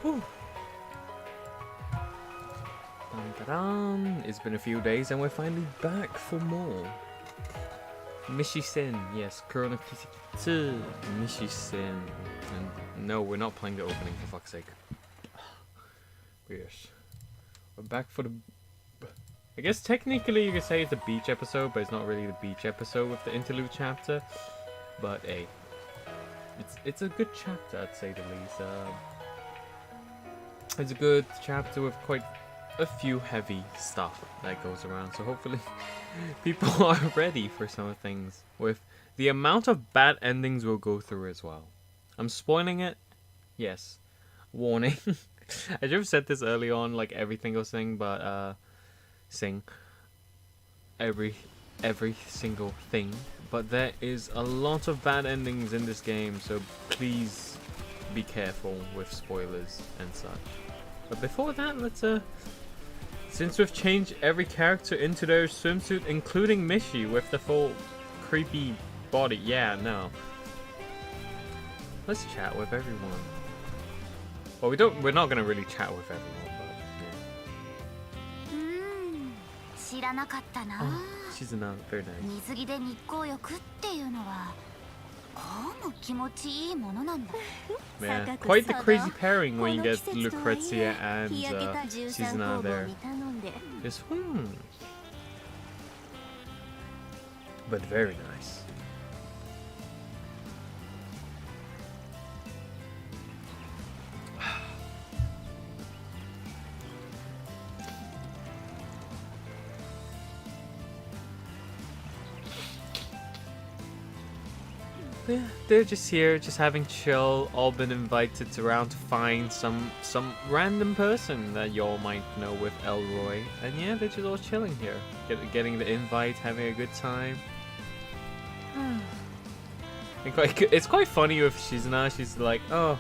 Whew. Dun-dun-dun. It's been a few days and we're finally back for more. Mishy'S, yes, Kuro No Kiseki Mishy'S. And no, we're not playing the opening, for fuck's sake. Yes. We're back for the... I guess technically you could say it's a beach episode, but it's not really the beach episode with the interlude chapter. But hey, it's a good chapter, I'd say the least. It's a good chapter with quite a few heavy stuff that goes around, so hopefully people are ready for some of the things with the amount of bad endings we'll go through as well. I'm spoiling it, yes, warning. I should have said this early on, like everything I'll sing, but every single thing, but there is a lot of bad endings in this game, so please be careful with spoilers and such. But before that, let's since we've changed every character into their swimsuit, including Mishy with the full creepy body, yeah, no, let's chat with everyone. Well, we're not gonna really chat with everyone, but yeah. Oh, she's another, very nice. Yeah, quite the crazy pairing when you get Lucrezia and Shizuna there. Just but very nice. Yeah, they're just here, just having chill, all been invited around to find some random person that y'all might know with Elroy. And yeah, they're just all chilling here, getting the invite, having a good time. And it's quite funny with Shizuna, she's like, oh,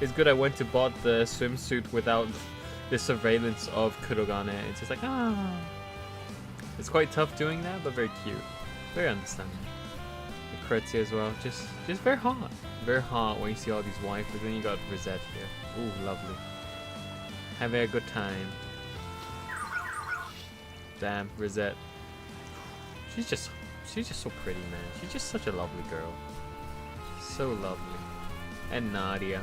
it's good I went to bought the swimsuit without the surveillance of Kurogane. It's just like, ah. It's quite tough doing that, but very cute. Very understanding. Lucrezia as well, just very hot when you see all these waifus. Then you got Rosette here. Ooh, lovely. Having a good time. Damn, Rosette. She's just so pretty, man. She's just such a lovely girl. So lovely. And Nadia.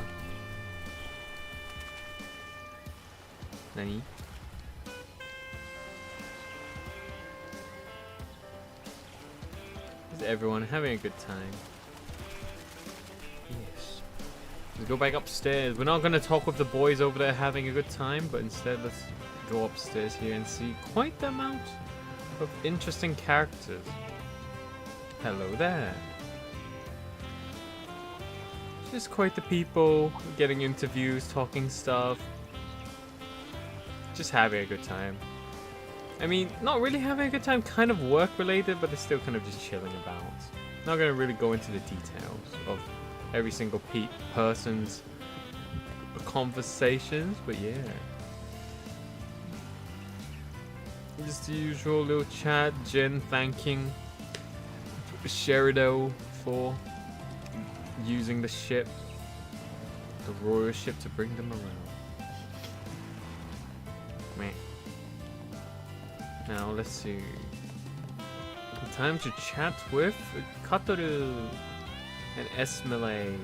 Nani? Everyone having a good time. Yes. Let's go back upstairs. We're not going to talk with the boys over there having a good time, but instead let's go upstairs here and see quite the amount of interesting characters. Hello there. Just quite the people getting interviews, talking stuff. Just having a good time. I mean, not really having a good time, kind of work related, but they're still kind of just chilling about. Not going to really go into the details of every single person's conversations, but yeah. Just the usual little chat, Jin thanking Sherido for using the ship, the royal ship, to bring them around. Meh. Now let's see. Time to chat with Katoru and Esmile,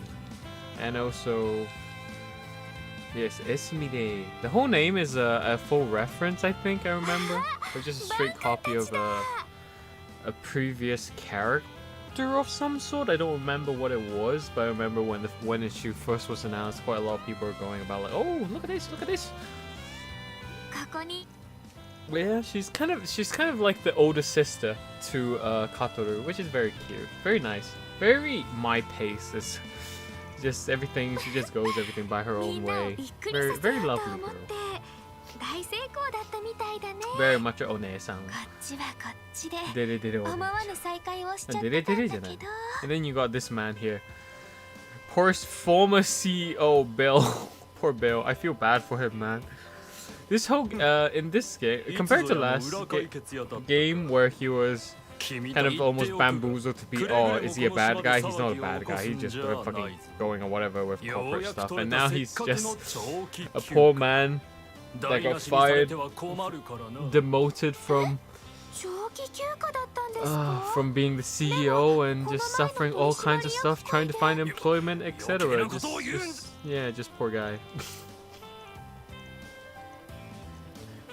and also yes, Esmide. The whole name is a full reference, I think I remember, or just a straight copy of a previous character of some sort. I don't remember what it was, but I remember when the issue first was announced, quite a lot of people were going about like, oh, look at this, look at this. Yeah, she's kind of like the older sister to Katoru, which is very cute, very nice, very my pace. It's just everything. She just goes everything by her own way. Very lovely girl. Very much a one-san. Dere-dere one. And then you got this man here. Poor former CEO Bill. Poor Bill. I feel bad for him, man. This whole in this game, compared to last game where he was kind of almost bamboozled to be, oh, is he a bad guy? He's not a bad guy. He's just fucking going or whatever with corporate stuff. And now he's just a poor man that got fired, demoted from being the CEO and just suffering all kinds of stuff, trying to find employment, etc. Just poor guy.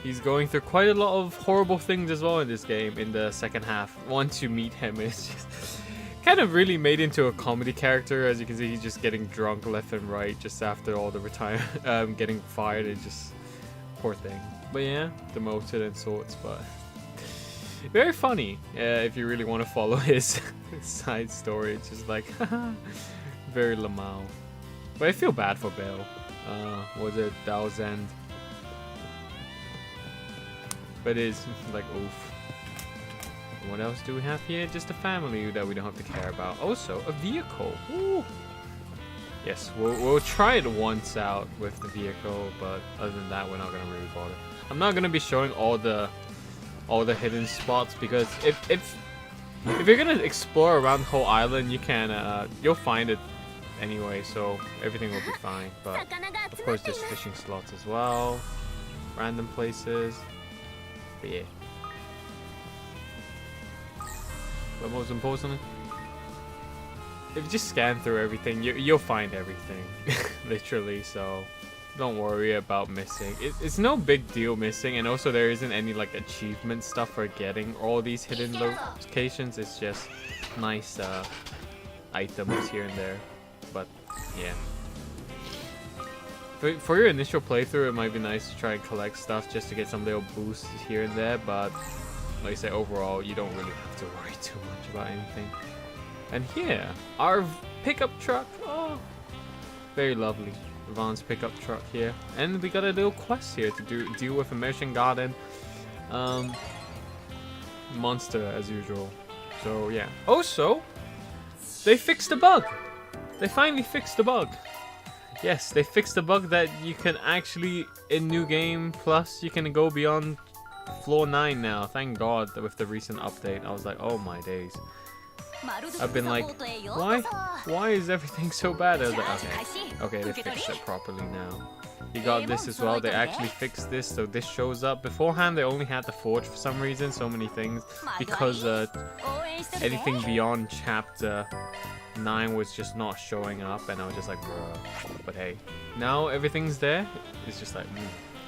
He's going through quite a lot of horrible things as well in this game in the second half. Once you meet him, it's just kind of really made into a comedy character. As you can see, he's just getting drunk left and right just after all the getting fired. It's just poor thing. But yeah, demoted and sorts, but very funny if you really want to follow his side story. It's just like very Lamau. But I feel bad for Bill. Was it Dalzend? But it's like, oof. What else do we have here? Just a family that we don't have to care about. Also, a vehicle. Ooh. Yes, we'll try it once out with the vehicle, but other than that, we're not gonna really bother. I'm not gonna be showing all the hidden spots because if you're gonna explore around the whole island, you can you'll find it anyway, so everything will be fine. But of course, there's fishing slots as well, random places. But yeah. But most importantly, if you just scan through everything, you'll find everything, literally. So don't worry about missing. It's no big deal missing, and also there isn't any like achievement stuff for getting all these hidden locations. It's just nice items here and there. But yeah. For your initial playthrough, it might be nice to try and collect stuff just to get some little boosts here and there, but like I say, overall, you don't really have to worry too much about anything. And here, our pickup truck. Oh, very lovely. Vaughn's pickup truck here. And we got a little quest here to deal with a Mission Garden monster as usual. So yeah. Also, they fixed the bug. They finally fixed the bug. Yes, they fixed the bug that you can actually, in New Game Plus, you can go beyond floor 9 now. Thank God with the recent update. I was like, oh my days. I've been like, why is everything so bad? I was like, okay, they fixed it properly now. You got this as well. They actually fixed this, so this shows up. Beforehand, they only had the forge for some reason, so many things, because anything beyond chapter 9 was just not showing up, and I was just like, bruh. But hey, now everything's there. It's just like,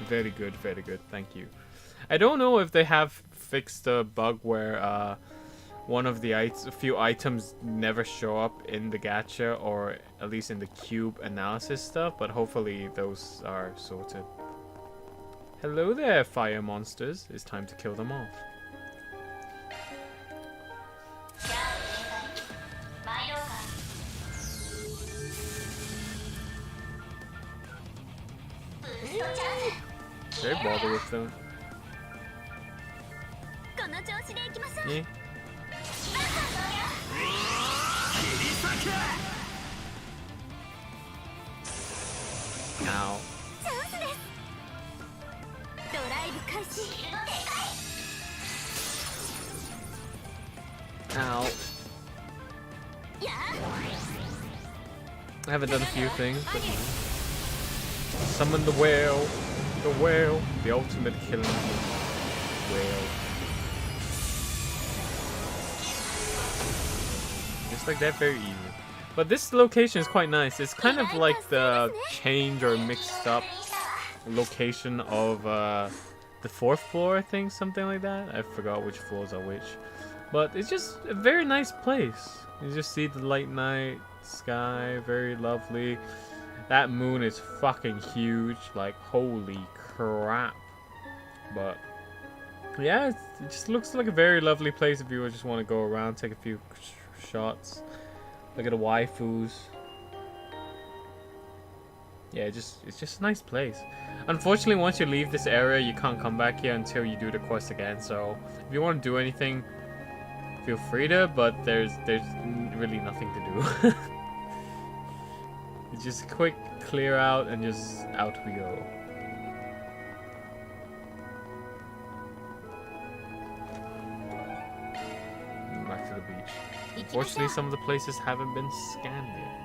very good, thank you. I don't know if they have fixed the bug where one of the few items never show up in the gacha, or at least in the cube analysis stuff, but hopefully those are sorted. Hello there, fire monsters. It's time to kill them off. They bother with them. Yeah. Ow. Ow. I haven't done a few things, but summon the whale. The whale. The ultimate killing whale. Just like that, very easy. But this location is quite nice. It's kind of like the change or mixed up location of the 4th floor, I think, something like that. I forgot which floors are which. But it's just a very nice place. You just see the light night sky, very lovely. That moon is fucking huge, like holy crap. But yeah, it just looks like a very lovely place if you just want to go around, take a few shots, look at the waifus. Yeah, it's just a nice place. Unfortunately, once you leave this area, you can't come back here until you do the quest again. So if you want to do anything, feel free to, but there's really nothing to do. It's just a quick clear out and just out we go. unfortunately, some of the places haven't been scanned yet.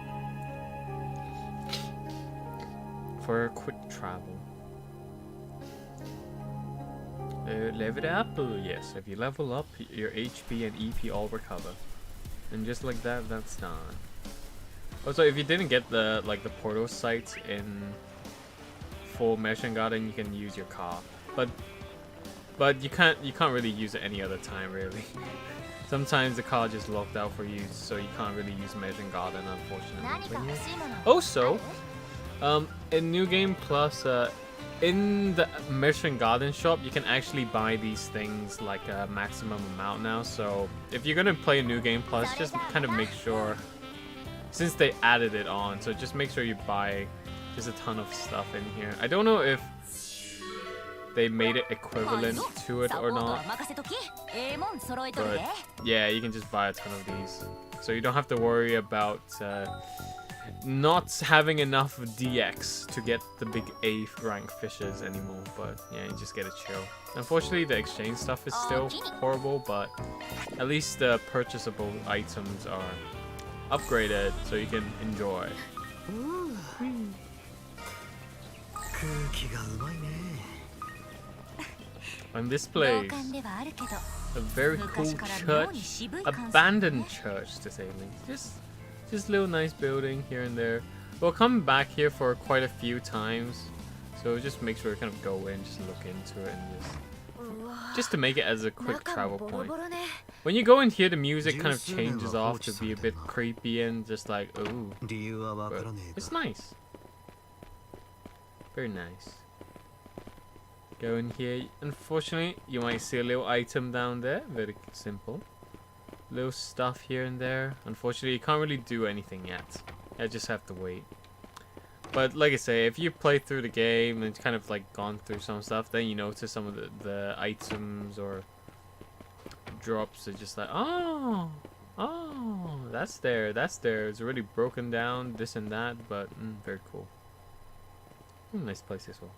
For quick travel. Level up? Yes, if you level up, your HP and EP all recover. And just like that, that's done. Also, if you didn't get the the portal sites in full Mission Garden, you can use your car. But you can't really use it any other time, really. Sometimes the car just locked out for you, so you can't really use Mission Garden, unfortunately. But yeah. Also, in New Game Plus, in the Mission Garden shop, you can actually buy these things like a maximum amount now. So if you're gonna play New Game Plus, just kind of make sure, since they added it on, so just make sure you buy just a ton of stuff in here. I don't know if they made it equivalent to it or not, but yeah, you can just buy a ton of these, so you don't have to worry about not having enough DX to get the big A rank fishes anymore. But yeah, you just get a chill. Unfortunately, the exchange stuff is still horrible, but at least the purchasable items are upgraded, so you can enjoy. And this place, a very cool church, abandoned church to say the least. Just a little nice building here and there. We'll come back here for quite a few times, so just make sure you kind of go in, just look into it, and just to make it as a quick travel point. When you go in here, the music kind of changes off to be a bit creepy and just like, ooh, but it's nice. Very nice. Go in here. Unfortunately, you might see a little item down there. Very simple. Little stuff here and there. Unfortunately, you can't really do anything yet. I just have to wait. But like I say, if you play through the game and kind of like gone through some stuff, then you notice some of the items or drops are just like, oh, that's there. It's already broken down, this and that, but very cool. Nice place as well.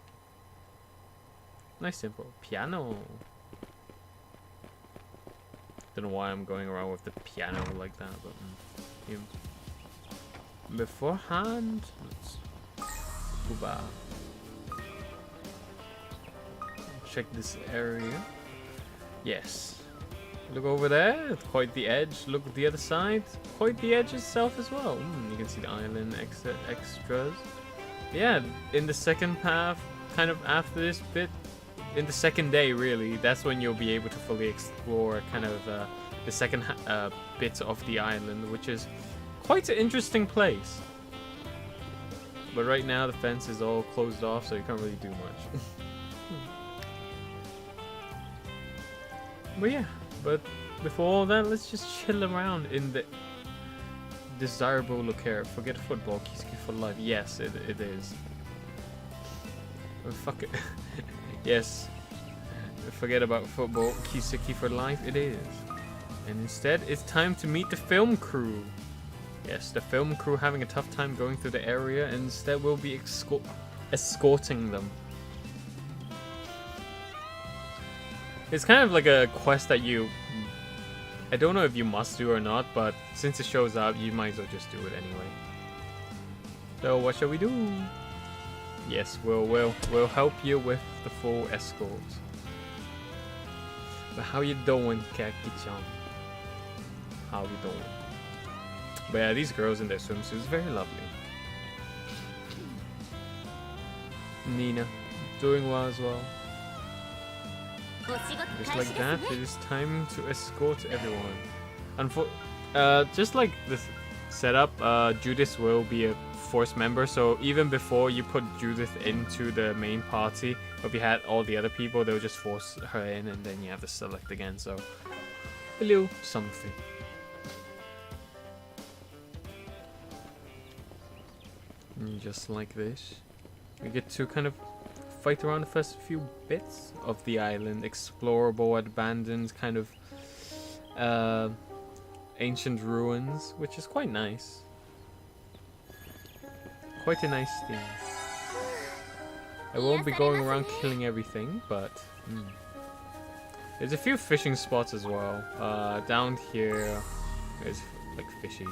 Nice simple piano. Don't know why I'm going around with the piano like that, but yeah. Beforehand, let's go back. Check this area. Yes. Look over there, it's quite the edge. Look at the other side, quite the edge itself as well. You can see the island extras. Yeah, in the second path, kind of after this bit, in the second day really, that's when you'll be able to fully explore kind of the second bit of the island, which is quite an interesting place. But right now the fence is all closed off, so you can't really do much. But yeah, but before all that, let's just chill around in the desirable look here. Forget football, Kiseki for life. Yes, it is. Oh, fuck it. Yes, forget about football, Kiseki for life it is. And instead, it's time to meet the film crew. Yes, the film crew having a tough time going through the area, and instead we'll be escorting them. It's kind of like a quest that I don't know if you must do or not, but since it shows up, you might as well just do it anyway. So what shall we do? Yes, we'll help you with the full escort. But how you doing, Kaki-chan? How you doing? But yeah, these girls in their swimsuits, very lovely. Nina, doing well as well. Just like that, it is time to escort everyone. Just like this setup, Judith will be a force member, so even before you put Judith into the main party, if you had all the other people, they'll just force her in, and then you have to select again. So a little something. And just like this, we get to kind of fight around the first few bits of the island, explorable, abandoned, kind of ancient ruins, which is quite nice. Quite a nice theme. I won't be going around killing everything, but there's a few fishing spots as well. Down here, there's like fishies.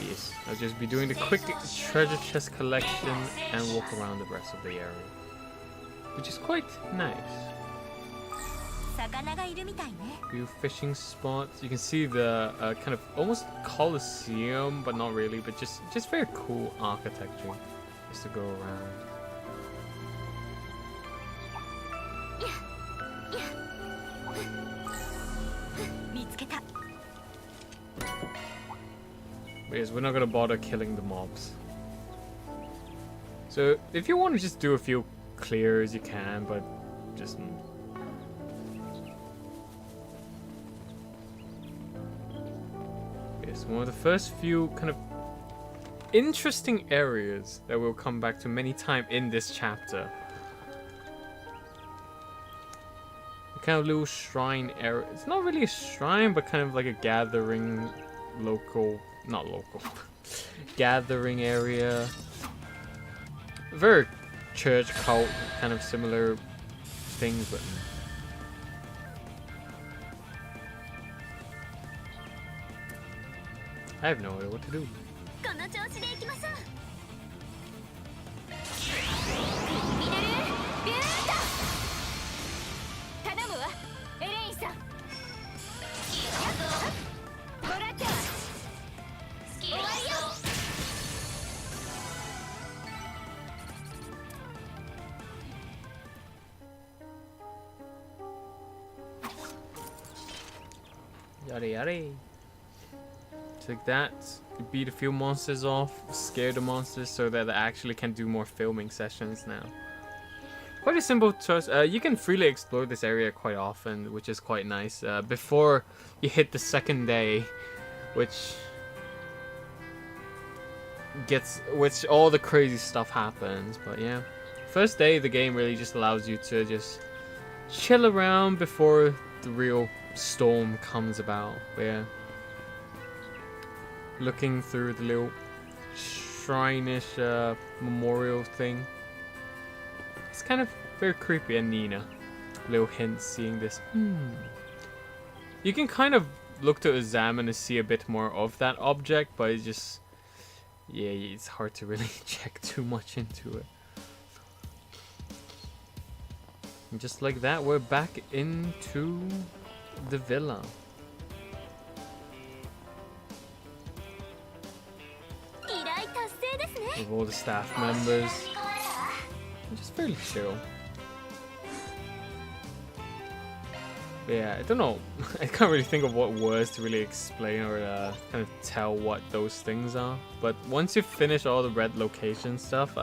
Yes, I'll just be doing the quick treasure chest collection and walk around the rest of the area, which is quite nice. Few fishing spots. You can see the kind of almost coliseum, but not really, but just very cool architecture just to go around. But yes, we're not gonna bother killing the mobs. So if you want to just do a few clears, you can, but just. Yes, one of the first few kind of interesting areas that we'll come back to many times in this chapter. A kind of little shrine area. It's not really a shrine, but kind of like a gathering not local, gathering area. Very church cult kind of similar things, but I have no idea what to do. Yada yada. Just like that. You beat a few monsters off, scare the monsters so that they actually can do more filming sessions now. Quite a simple choice. You can freely explore this area quite often, which is quite nice. Before you hit the second day, which all the crazy stuff happens. But yeah, first day the game really just allows you to just chill around before the real storm comes about. But yeah, looking through the little shrine-ish memorial thing, it's kind of very creepy and Nina. Little hints seeing this. You can kind of look to examine and see a bit more of that object, but it's just, yeah, it's hard to really check too much into it. And just like that, we're back into the villa. With all the staff members. Just fairly chill. But yeah, I don't know. I can't really think of what words to really explain or kind of tell what those things are. But once you finish all the red location stuff,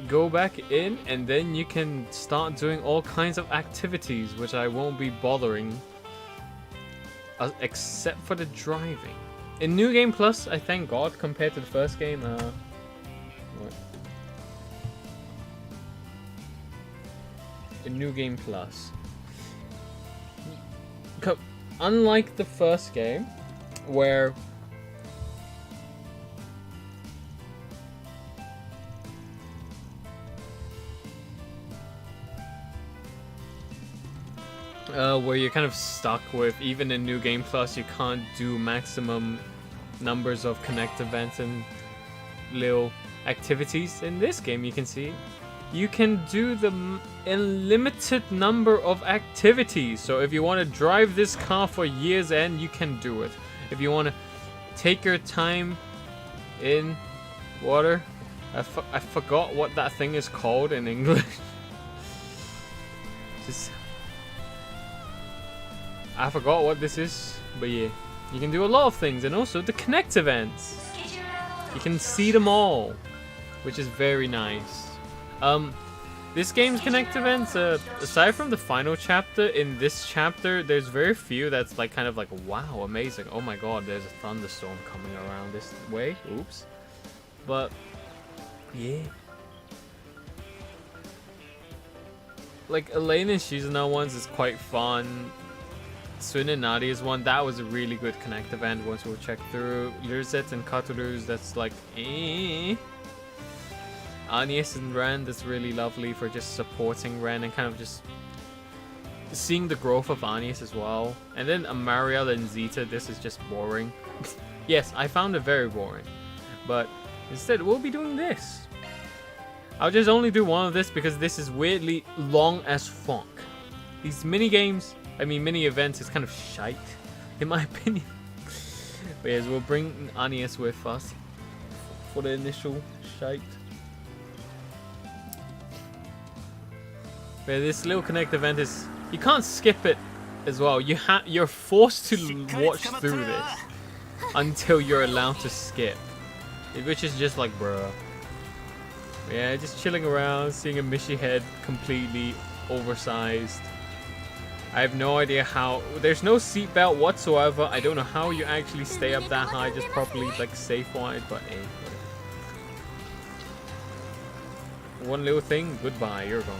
go back in and then you can start doing all kinds of activities, which I won't be bothering except for the driving. In New Game Plus, I thank God, compared to the first game, in New Game Plus, unlike the first game, where you're kind of stuck with, even in New Game Plus, you can't do maximum numbers of connect events and little activities. In this game, you can see you can do the unlimited number of activities. So if you want to drive this car for year's end, you can do it. If you want to take your time in water, I forgot what that thing is called in English. I forgot what this is, but yeah, you can do a lot of things, and also the connect events. You can see them all, which is very nice. This game's connect events, aside from the final chapter, in this chapter, there's very few that's like kind of like, wow, amazing. Oh my god, there's a thunderstorm coming around this way. Oops. But yeah. Like Elaine and Shizuna ones is quite fun. Swin and Nadia's one, that was a really good connect event once we'll check through. Lirzet and Katoru's, that's like Agnes and Ren, that's really lovely for just supporting Ren and kind of just seeing the growth of Agnes as well. And then Mariel and Zeta, this is just boring. Yes, I found it very boring. But instead, we'll be doing this. I'll just only do one of this because this is weirdly long as fuck. These mini games, I mean mini events, is kind of shite, in my opinion. But yes, we'll bring Agnes with us for the initial shite. But this little Connect event is, you can't skip it as well. You're forced to watch through this until you're allowed to skip, which is just like, bruh. Yeah, just chilling around, seeing a Mishy head completely oversized. I have no idea how. There's no seatbelt whatsoever. I don't know how you actually stay up that high just properly, like safe-wide, but hey. One little thing, goodbye, you're gone.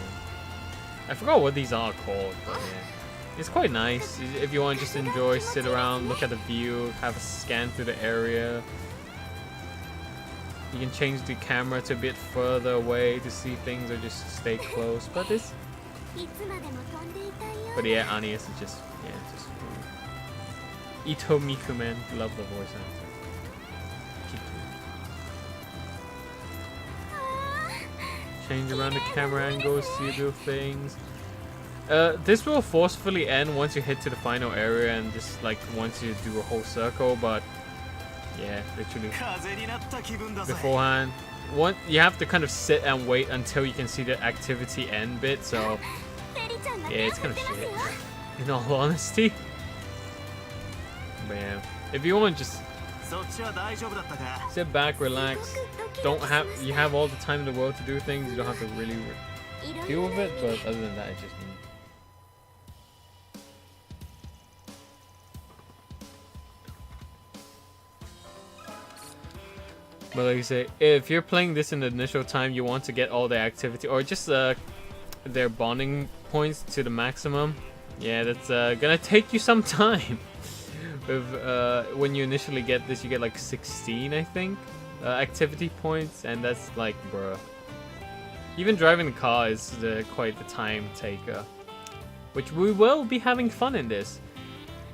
I forgot what these are called, but yeah. It's quite nice if you want to just enjoy, sit around, look at the view, have a scan through the area. You can change the camera to a bit further away to see things or just stay close. But this, but yeah, Agnes is just, yeah, just Ito Mikumen, love the voice actor. Change around the camera angles, see little things. This will forcefully end once you hit to the final area and just like once you do a whole circle, but yeah, literally beforehand, you have to kind of sit and wait until you can see the activity end bit, so yeah, it's kind of shit, in all honesty. But yeah, if you want, just sit back, relax. You have all the time in the world to do things. You don't have to really deal with it, but other than that, it's just me. But like I say, if you're playing this in the initial time, you want to get all the activity or just their bonding points to the maximum. Yeah, that's gonna take you some time. With when you initially get this, you get like 16, I think, activity points, and that's like, bruh. Even driving the car is quite the time taker, which we will be having fun in this.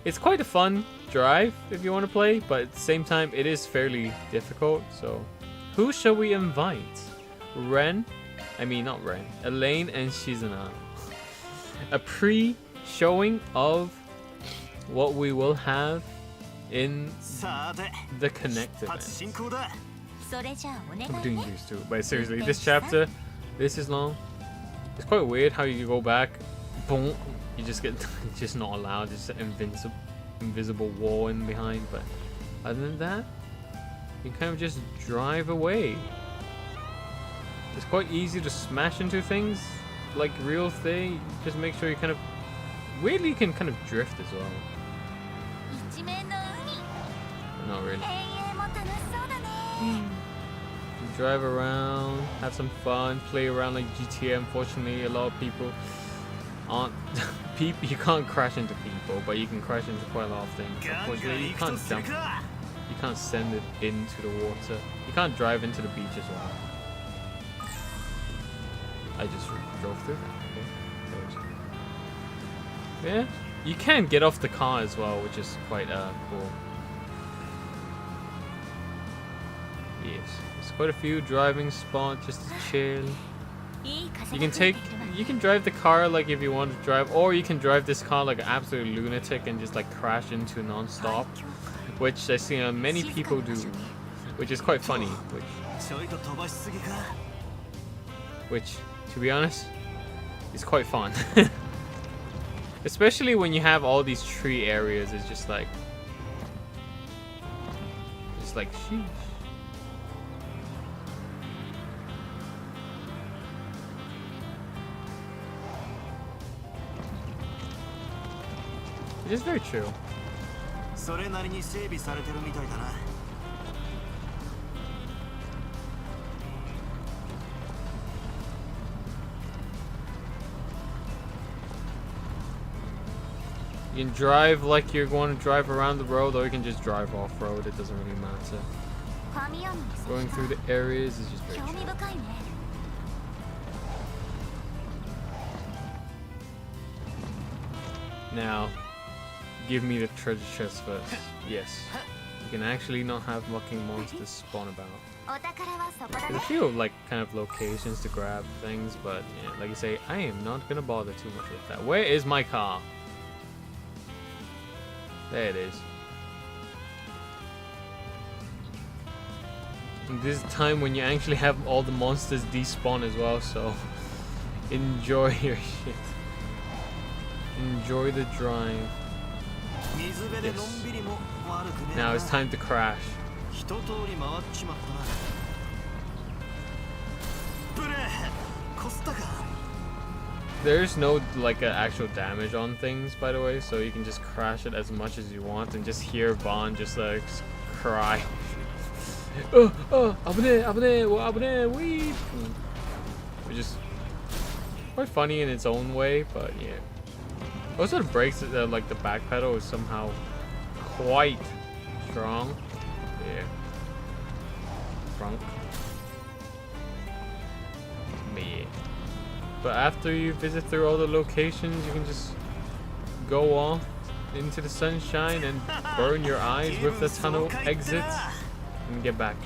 It's quite a fun drive if you want to play, but at the same time it is fairly difficult. So who shall we invite? Elaine and Shizuna. A pre-showing of what we will have in the Connect event. I'm doing these too, but seriously, this chapter, this is long. It's quite weird how you go back, boom, you just get just not allowed, just an invisible wall in behind. But other than that, you kind of just drive away. It's quite easy to smash into things like real thing. Just make sure you kind of weirdly you can kind of drift as well. Not really. Drive around, have some fun, play around like GTA. Unfortunately, a lot of people aren't you can't crash into people, but you can crash into quite a lot of things. Unfortunately, you can't jump. You can't send it into the water. You can't drive into the beach as well. I just drove through that. Okay. Yeah, you can get off the car as well, which is quite cool. Yes, there's quite a few driving spots just to chill. You can drive the car like if you want to drive, or you can drive this car like an absolute lunatic and just like crash into non-stop, which I see many people do, which is quite funny. Which, to be honest, is quite fun. Especially when you have all these tree areas, it's just like sheesh. It is very true. You can drive like you're going to drive around the road, or you can just drive off-road. It doesn't really matter. Going through the areas is just very chill. Now, give me the treasure chest first. Yes. You can actually not have mocking monsters spawn about. There's a few like kind of locations to grab things, but yeah, like you say, I am not gonna bother too much with that. Where is my car? There it is. And this is the time when you actually have all the monsters despawn as well, so enjoy your shit. Enjoy the drive. Yes. Now it's time to crash. There's no like actual damage on things, by the way, so you can just crash it as much as you want and just hear Vaughn just like cry. Abune, weep. Which is quite funny in its own way, but yeah. Also, the brakes, like the back pedal, is somehow quite strong. Yeah. Frunk. Yeah. But after you visit through all the locations, you can just go off into the sunshine and burn your eyes with the tunnel exits and get back.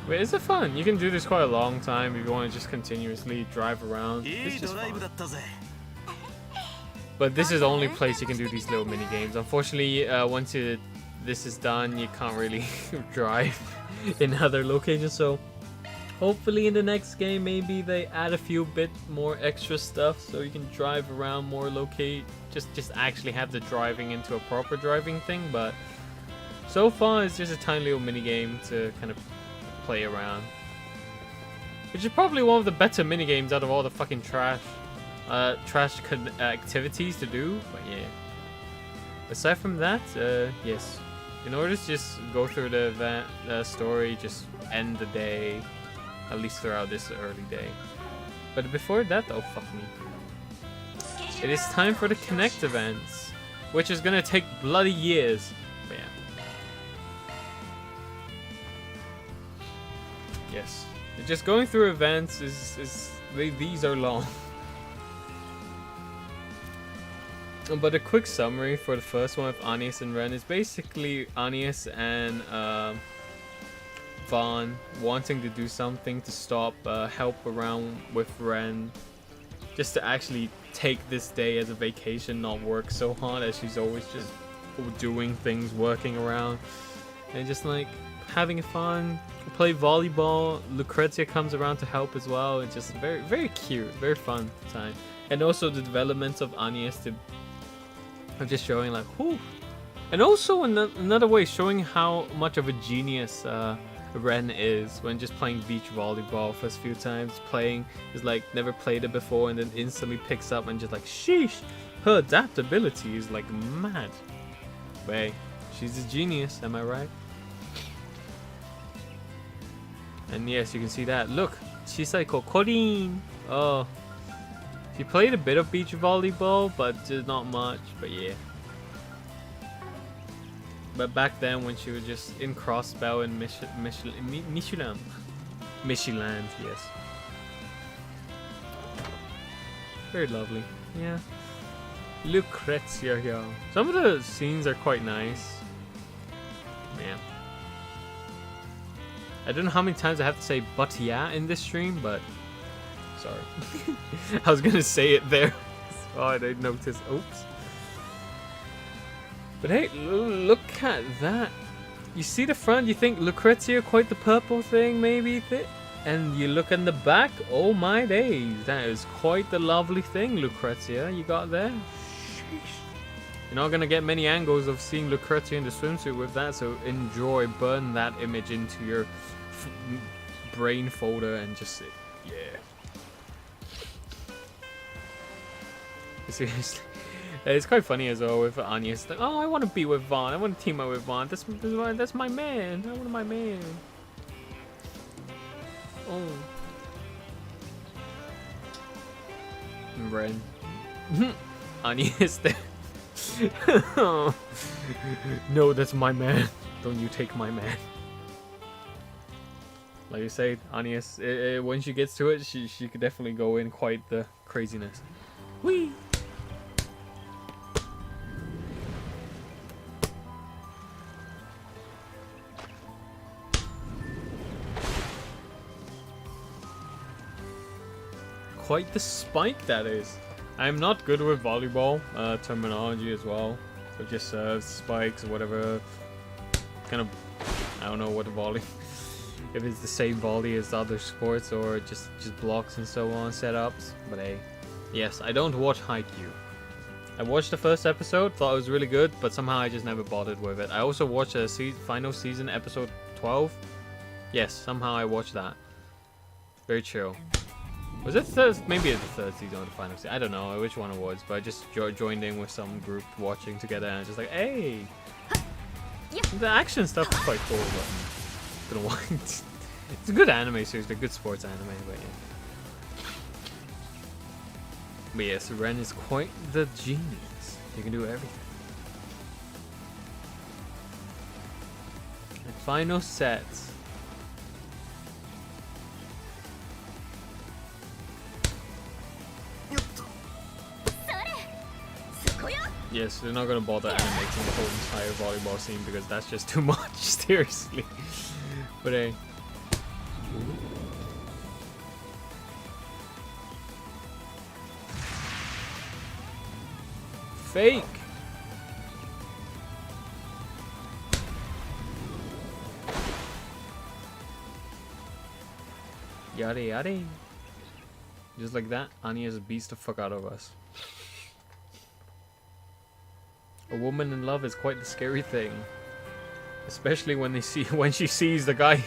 But it's fun. You can do this quite a long time if you want to just continuously drive around. It's just fun. But this is the only place you can do these little mini games. Unfortunately, once this is done, you can't really drive in other locations. So hopefully in the next game, maybe they add a few bit more extra stuff so you can drive around more just actually have the driving into a proper driving thing. But so far, it's just a tiny little mini game to kind of play around, which is probably one of the better mini games out of all the fucking trash activities to do. But yeah, aside from that, yes, in order to just go through the event story, just end the day, at least throughout this early day. But before that, oh fuck me, it is time for the Connect events, which is gonna take bloody years. But yeah. Yes, just going through events these are long. But a quick summary for the first one with Anius and Ren is basically Anius and Vaughn wanting to do something to stop help around with Ren, just to actually take this day as a vacation, not work so hard as she's always just doing things, working around, and just like having fun. Play volleyball. Lucrezia comes around to help as well. It's just very, very cute, very fun time. And also the developments of Anies of just showing like, whew. And also another way showing how much of a genius Ren is when just playing beach volleyball first few times. Playing is like never played it before and then instantly picks up and just like, sheesh, her adaptability is like mad. But hey, she's a genius, am I right? And yes, you can see that. Look, Shisaiko Korin. Oh, she played a bit of beach volleyball, but just not much. But yeah. But back then, when she was just in Crossbell and Mishy'S, yes. Very lovely. Yeah. Lucrezia here. Some of the scenes are quite nice. Man. I don't know how many times I have to say but yeah in this stream, but sorry. I was gonna say it there. Oh, I didn't notice. Oops. But hey, look at that. You see the front, you think Lucrezia, quite the purple thing maybe? And you look in the back, oh my days. That is quite the lovely thing, Lucrezia, you got there. Sheesh. You're not gonna get many angles of seeing Lucrezia in the swimsuit with that, so enjoy, burn that image into your brain folder and just sit. Yeah. Seriously. It's quite funny as well with Anya. It's like, oh, I want to be with Vaughn. I want to team up with Vaughn. That's my man. I want my man. Oh. And Ren. Anya is there. No, that's my man. Don't you take my man. Like you say, Anya's, when she gets to it, she could definitely go in quite the craziness. Whee! Quite the spike that is. I'm not good with volleyball terminology as well. So just serves, spikes, whatever. Kind of, I don't know what volley. If it's the same volley as other sports or just blocks and so on setups. But hey, yes, I don't watch Haikyuu. I watched the first episode, thought it was really good, but somehow I just never bothered with it. I also watched a final season episode 12. Yes, somehow I watched that. Very chill. Was it maybe it's the third season or the final season? I don't know which one it was, but I just joined in with some group watching together and just like, hey, the action stuff is quite cool. But I don't know why. It's a good anime series, a good sports anime, but yeah. But yes, Ren is quite the genius. You can do everything. And final set. Yes, they're not gonna bother animating the whole entire volleyball scene because that's just too much, seriously. But hey. Fake! Yada yada. Just like that, Anya just beats the fuck out of us. A woman in love is quite the scary thing, especially when she sees the guy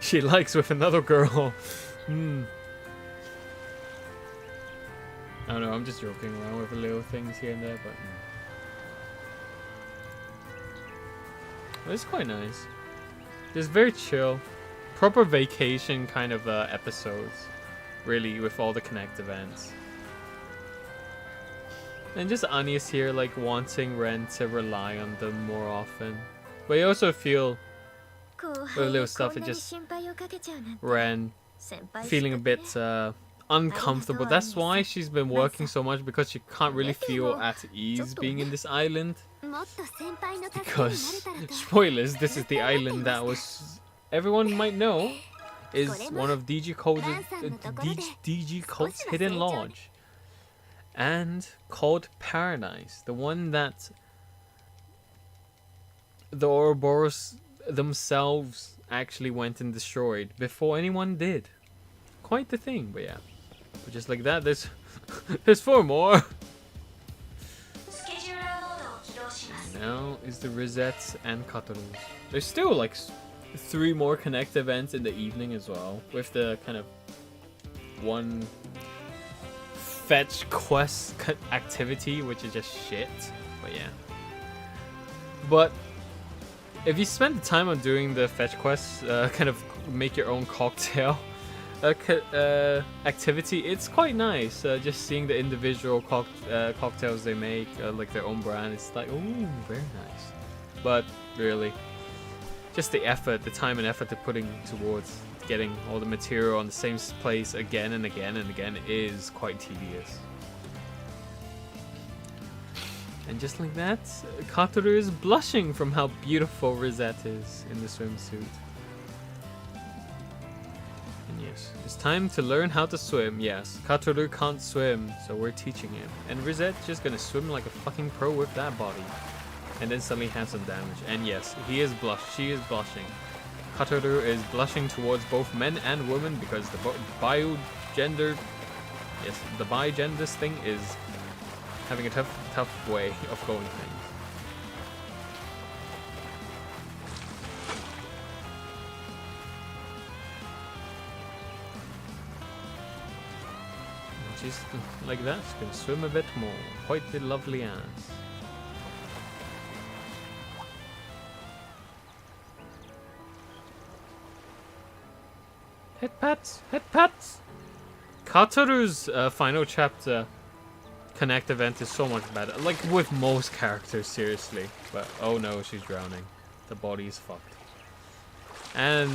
she likes with another girl. I don't know. I'm just joking around with the little things here and there, but it's quite nice. Just very chill, proper vacation kind of episodes, really, with all the Connect events. And just Anya's here, like, wanting Ren to rely on them more often. But you also feel, with little stuff, it just, Ren feeling a bit uncomfortable. That's why she's been working so much, because she can't really feel at ease being in this island. Because, spoilers, this is the island that was, everyone might know, is one of DG Cult's hidden lodge. And called Paradise, the one that the Ouroboros themselves actually went and destroyed before anyone did. Quite the thing, but yeah. But just like that, there's 4 more. Now is the Rosettes and Katoru's. There's still like 3 more Connect events in the evening as well, with the kind of one fetch quest activity, which is just shit, but yeah. But if you spend the time on doing the fetch quests, kind of make your own cocktail activity, it's quite nice. Just seeing the individual cocktails they make, like their own brand, it's like, ooh, very nice. But really, just the effort, the time and effort they're putting towards getting all the material on the same place again and again and again is quite tedious. And just like that, Katoru is blushing from how beautiful Rosette is in the swimsuit. And yes, it's time to learn how to swim. Yes, Katoru can't swim, so we're teaching him. And Rosette's just gonna swim like a fucking pro with that body. And then suddenly have some damage. And yes, he is she is blushing. Katoru is blushing towards both men and women because the bi-gender thing is having a tough way of going things. And she's like that, she can swim a bit more. Quite the lovely ass. Head pats! Head pats! Katoru's final chapter Connect event is so much better. Like with most characters, seriously. But oh no, she's drowning. The body is fucked. And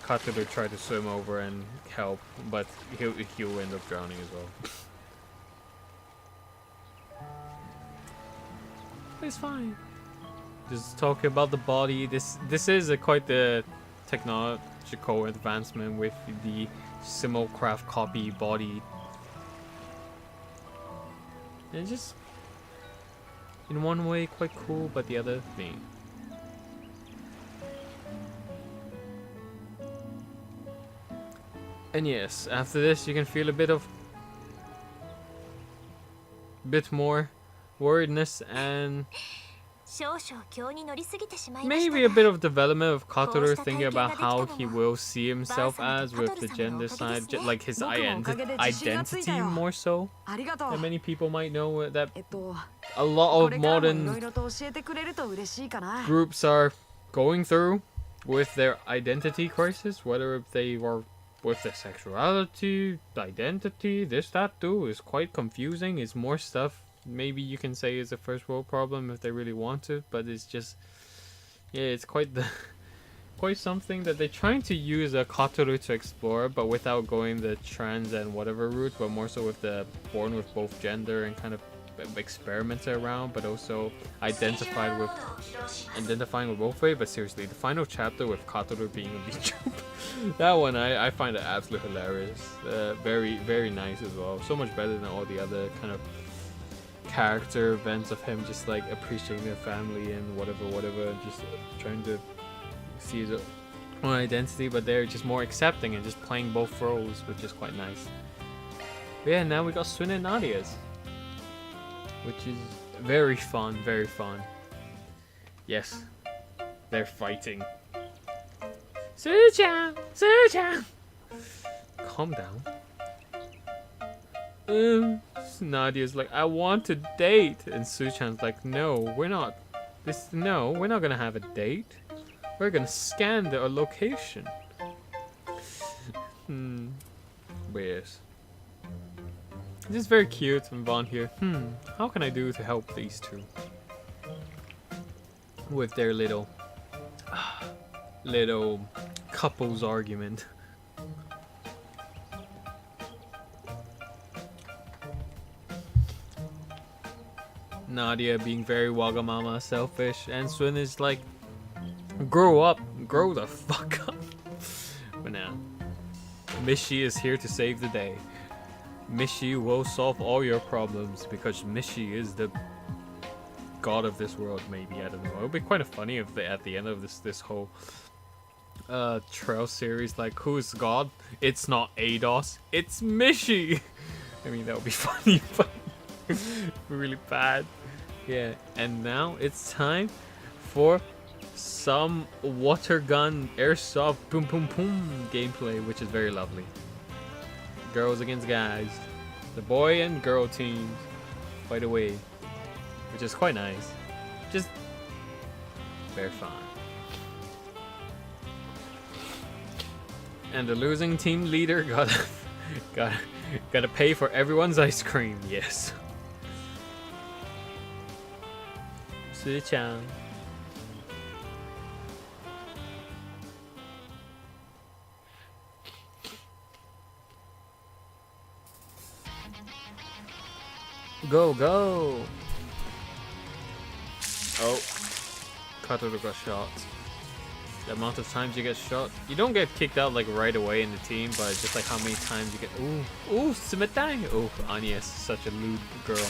Katoru tried to swim over and help, but he'll end up drowning as well. It's fine. Just talking about the body. This is quite the technological advancement with the simulcraft copy body. And just in one way quite cool, but the other thing. And yes, after this you can feel a bit more worriedness and maybe a bit of development of Katoru thinking about how he will see himself as with the gender side, like his identity more so than many people might know that a lot of modern groups are going through with their identity crisis, whether if they were with their sexuality, identity, this, that too, is quite confusing. It's more stuff maybe you can say is a first world problem if they really want to, but it's just, yeah, it's quite something that they're trying to use a Katoru to explore, but without going the trans and whatever route, but more so with the born with both gender and kind of experiments around, but also identifying with both ways. But seriously, the final chapter with Katoru being a beach that one I find it absolutely hilarious. Very, very nice as well. So much better than all the other kind of character events of him just like appreciating their family and whatever, just trying to see his own identity, but they're just more accepting and just playing both roles, which is quite nice. But yeah, now we got Swin and Nadia's, which is very fun, very fun. Yes, they're fighting. Su-chan! Su-chan! Calm down. Nadia's like, I want to date, and Su-chan's like, no, we're not gonna have a date. We're gonna scan the location. But yes. This is very cute and Vaughn here. How can I do to help these two? With their little couples argument. Nadia being very wagamama, selfish, and Swin is like, grow up, grow the fuck up. But now, Mishy is here to save the day. Mishy will solve all your problems because Mishy is the god of this world. Maybe, I don't know. It would be quite funny if they, at the end of this whole trail series, like, who's god? It's not Eidos, it's Mishy. I mean, that would be funny, but really bad. Yeah, and now it's time for some water gun airsoft boom boom boom gameplay, which is very lovely. Girls against guys, the boy and girl teams fight away, which is quite nice. Just very fun. And the losing team leader gotta pay for everyone's ice cream. Yes. Su-chan. Go, go! Oh, Katoru got shot. The amount of times you get shot, you don't get kicked out like right away in the team, but it's just like how many times you get. Ooh, sumitai! Oh, Anya is such a lewd girl.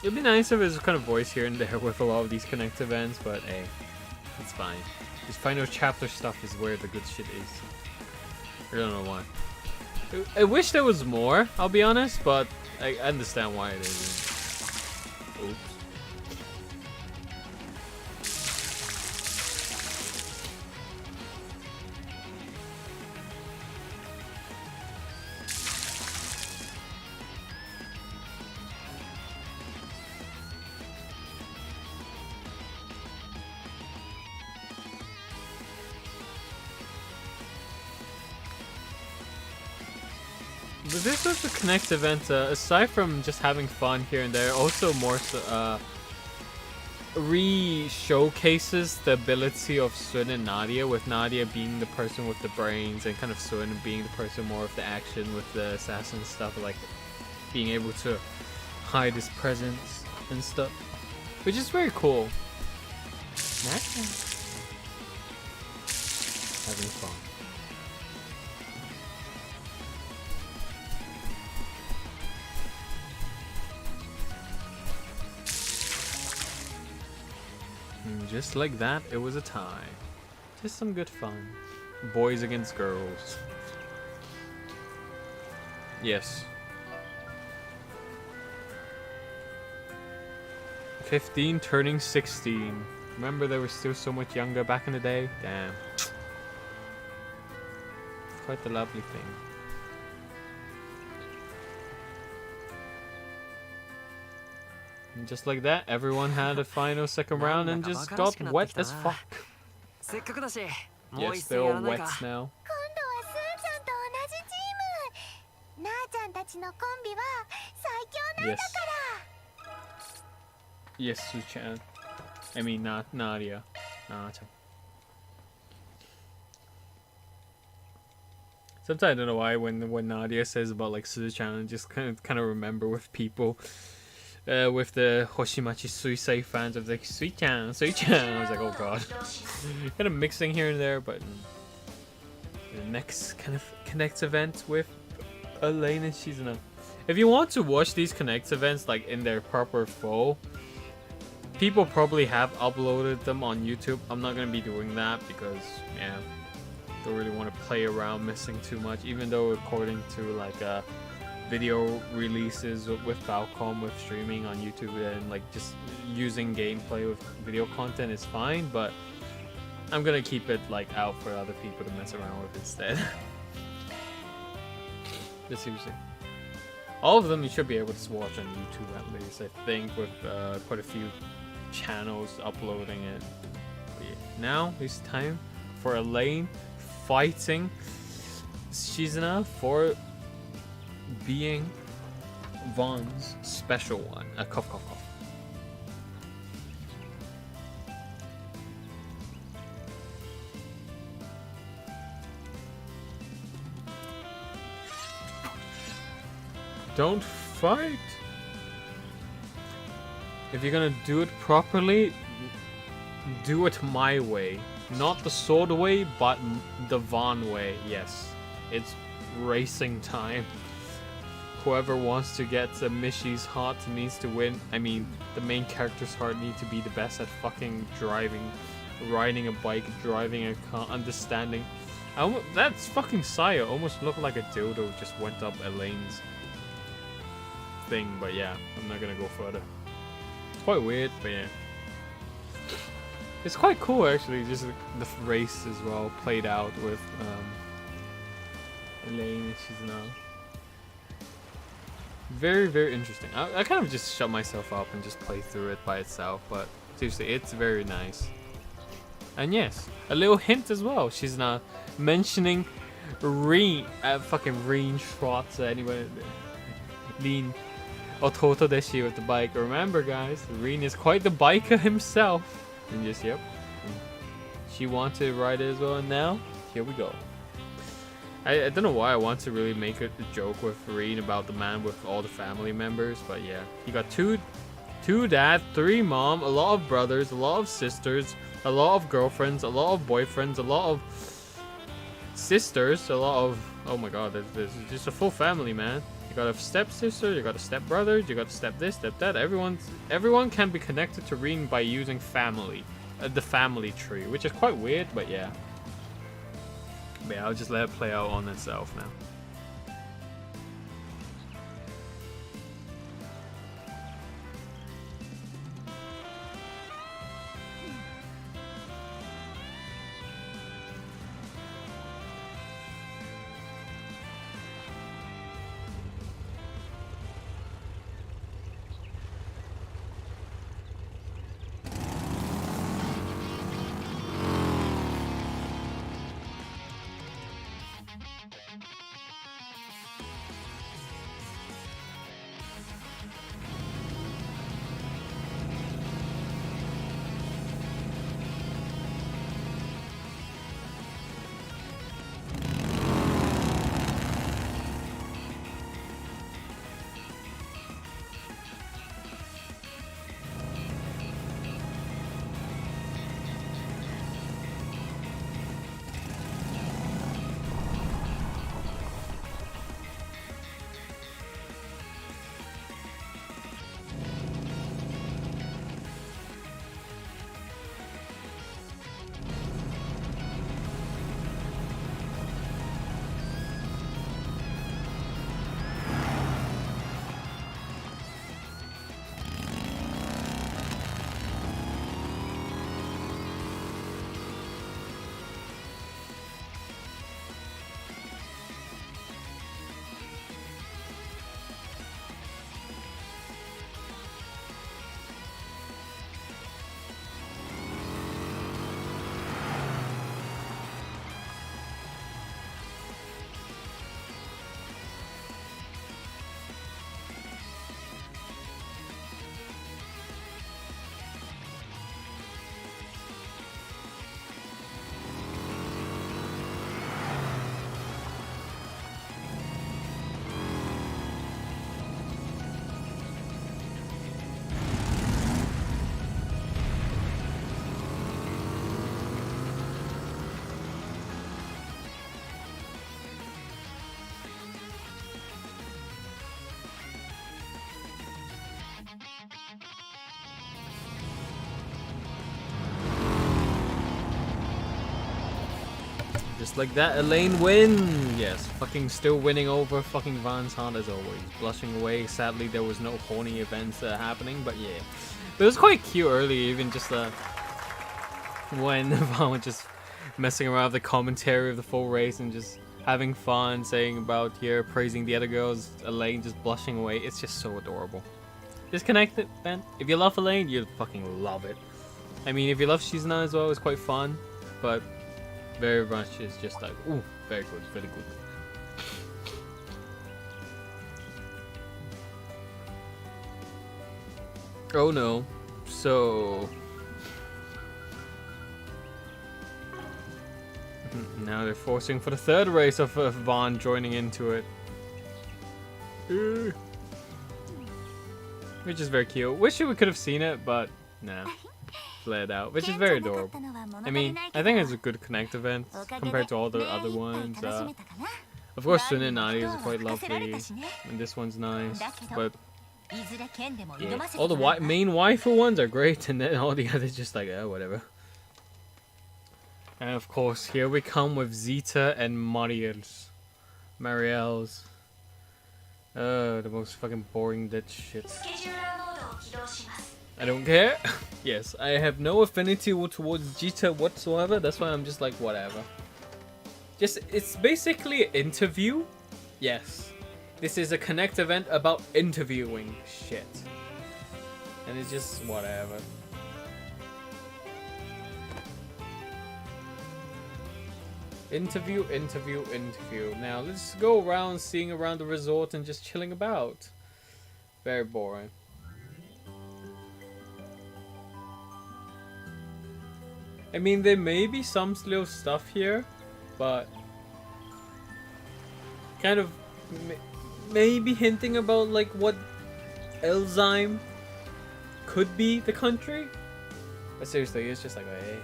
It'd be nice if there's kind of voice here and there with a lot of these connect events, but hey, it's fine. This final chapter stuff is where the good shit is. I don't know why. I wish there was more, I'll be honest, but I understand why it isn't. Oops. But this was the Connect event. Aside from just having fun here and there, also more so, re-showcases the ability of Sun and Nadia, with Nadia being the person with the brains and kind of Sun being the person more of the action with the assassin stuff, like being able to hide his presence and stuff, which is very cool. Having fun. Just like that, it was a tie. Just some good fun. Boys against girls. Yes. 15 turning 16. Remember they were still so much younger back in the day? Damn. Quite the lovely thing. And just like that, everyone had a final second round and just got wet as fuck. Yes, they're all wet now. Yes. Yes, Su-chan. I mean, not Nadia. Na-chan. Sometimes I don't know why when Nadia says about like Su-chan, I just kind of remember with people. With the Hoshimachi Suisei fans of like Sui-chan, Sui-chan. I was like, oh god. Kind of mixing here and there, but the next kind of Connect event with Elaine and Shizuna. If you want to watch these Connect events like in their proper full, people probably have uploaded them on YouTube. I'm not gonna be doing that because yeah, don't really want to play around missing too much. Even though according to like video releases with Falcom with streaming on YouTube and like just using gameplay with video content is fine, but I'm gonna keep it like out for other people to mess around with instead. Just seriously. All of them you should be able to watch on YouTube at least, I think, with quite a few channels uploading it. But yeah, now it's time for Elaine fighting Shizuna for being Vaughn's special one. Cough, cough, cough. Don't fight. If you're gonna do it properly, do it my way. Not the sword way, but the Vaughn way. Yes, it's racing time. Whoever wants to get the Mishy'S heart needs to win. I mean, the main character's heart needs to be the best at fucking driving, riding a bike, driving a car, understanding. That's fucking Saya. Almost looked like a dildo just went up Elaine's thing, but yeah, I'm not gonna go further. It's quite weird, but yeah. It's quite cool actually, just the race as well played out with Elaine and Shizuna. Very, very interesting. I kind of just shut myself up and just play through it by itself, but seriously, it's very nice. And yes, a little hint as well. She's not mentioning Rin, fucking Rin Schwartz anyway. Rin Ototo Deshi with the bike. Remember guys, Rin is quite the biker himself. And just, yep. She wanted to ride it as well, and now, here we go. I don't know why I want to really make a joke with Rin about the man with all the family members, but yeah. You got two dads, 3 mom, a lot of brothers, a lot of sisters, a lot of girlfriends, a lot of boyfriends, a lot of sisters, a lot of... Oh my god, there's just a full family, man. You got a stepsister, you got a stepbrother, you got a step this, step that. Everyone can be connected to Rin by using family. The family tree, which is quite weird, but yeah. But yeah, I'll just let it play out on itself now. Just like that, Elaine wins! Yes, fucking still winning over fucking Van's hand as always. Blushing away. Sadly, there was no horny events happening, but yeah. But it was quite cute early, even just when Van was just messing around with the commentary of the full race and just having fun, saying about here, praising the other girls, Elaine just blushing away. It's just so adorable. Just connect it, man. If you love Elaine, you'll fucking love it. I mean, if you love Shizuna as well, it's quite fun, but very much is just like, ooh, very good, very good. Oh no. So now they're forcing for the third race of Van joining into it. Which is very cute. Wish we could have seen it, but nah. Played out, which is very adorable. I mean, I think it's a good connect event compared to all the other ones. Of course, Sun and Nari is quite lovely, and this one's nice, but yeah, all the main waifu ones are great, and then all the others just like, oh, whatever. And of course, here we come with Zeta and Mariel's. The most fucking boring dead shit. I don't care. Yes, I have no affinity towards Zeta whatsoever. That's why I'm just like, whatever. It's basically an interview. Yes. This is a connect event about interviewing shit. And it's just whatever. Interview. Now let's go around seeing around the resort and just chilling about. Very boring. I mean, there may be some little stuff here, but kind of maybe hinting about like what Elzheim could be the country. But seriously, it's just like, hey.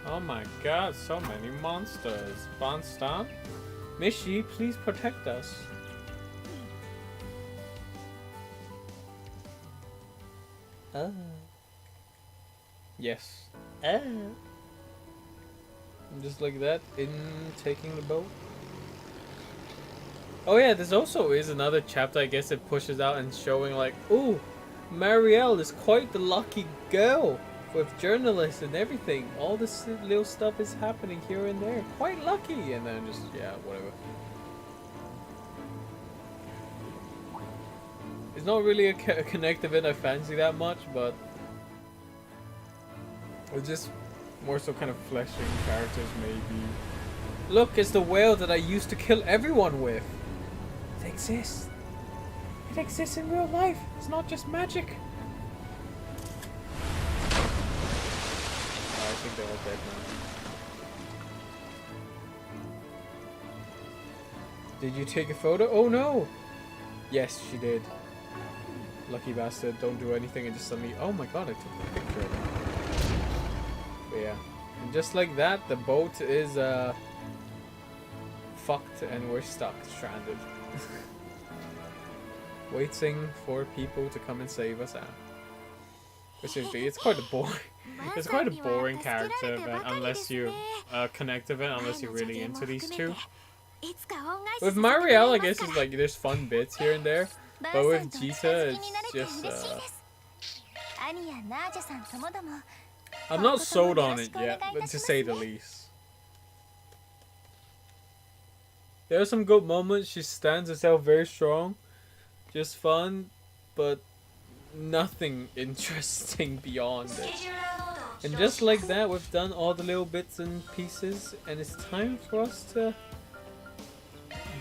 Oh my god, so many monsters. Bonstan? Mishy, please protect us. Yes. Just like that, in taking the boat. Oh yeah, this also is another chapter, I guess it pushes out and showing like, ooh, Marielle is quite the lucky girl with journalists and everything. All this little stuff is happening here and there. Quite lucky, and then just, yeah, whatever. It's not really a connect event I fancy that much, but it's just more so kind of fleshing characters maybe. Look, it's the whale that I used to kill everyone with. It exists. It exists in real life. It's not just magic. Oh, I think they're all dead now. Did you take a photo? Oh no! Yes, she did. Lucky bastard, don't do anything and just suddenly, oh my god, I took a picture of it. But yeah, and just like that, the boat is fucked and we're stuck, stranded. Waiting for people to come and save us out. But seriously, it's quite a boring character event unless you connect event, unless you're really into these two. With Marielle, I guess it's like there's fun bits here and there. But with Jita, it's just, I'm not sold on it yet, to say the least. There are some good moments, she stands herself very strong. Just fun, but nothing interesting beyond it. And just like that, we've done all the little bits and pieces, and it's time for us to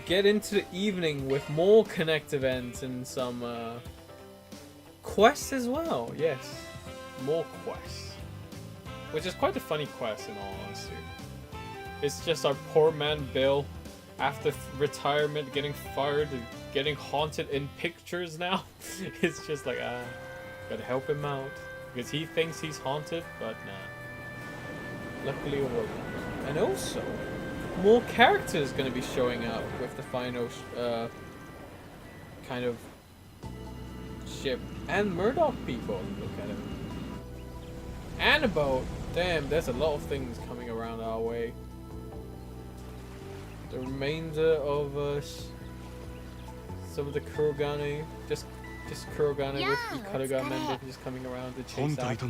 get into the evening with more connect events and some quests as well. Yes, more quests, which is quite a funny quest in all honesty. It's just our poor man Bill, after retirement, getting fired and getting haunted in pictures now. It's just like, gotta help him out because he thinks he's haunted, but nah. Luckily it wasn't. And also, more characters going to be showing up with the final kind of ship and Murdoch people. Look at him. And a boat. Damn, there's a lot of things coming around our way. The remainder of us. Some of the Kurogane. Just Kurogane with the Ikaruga members just coming around to chase after.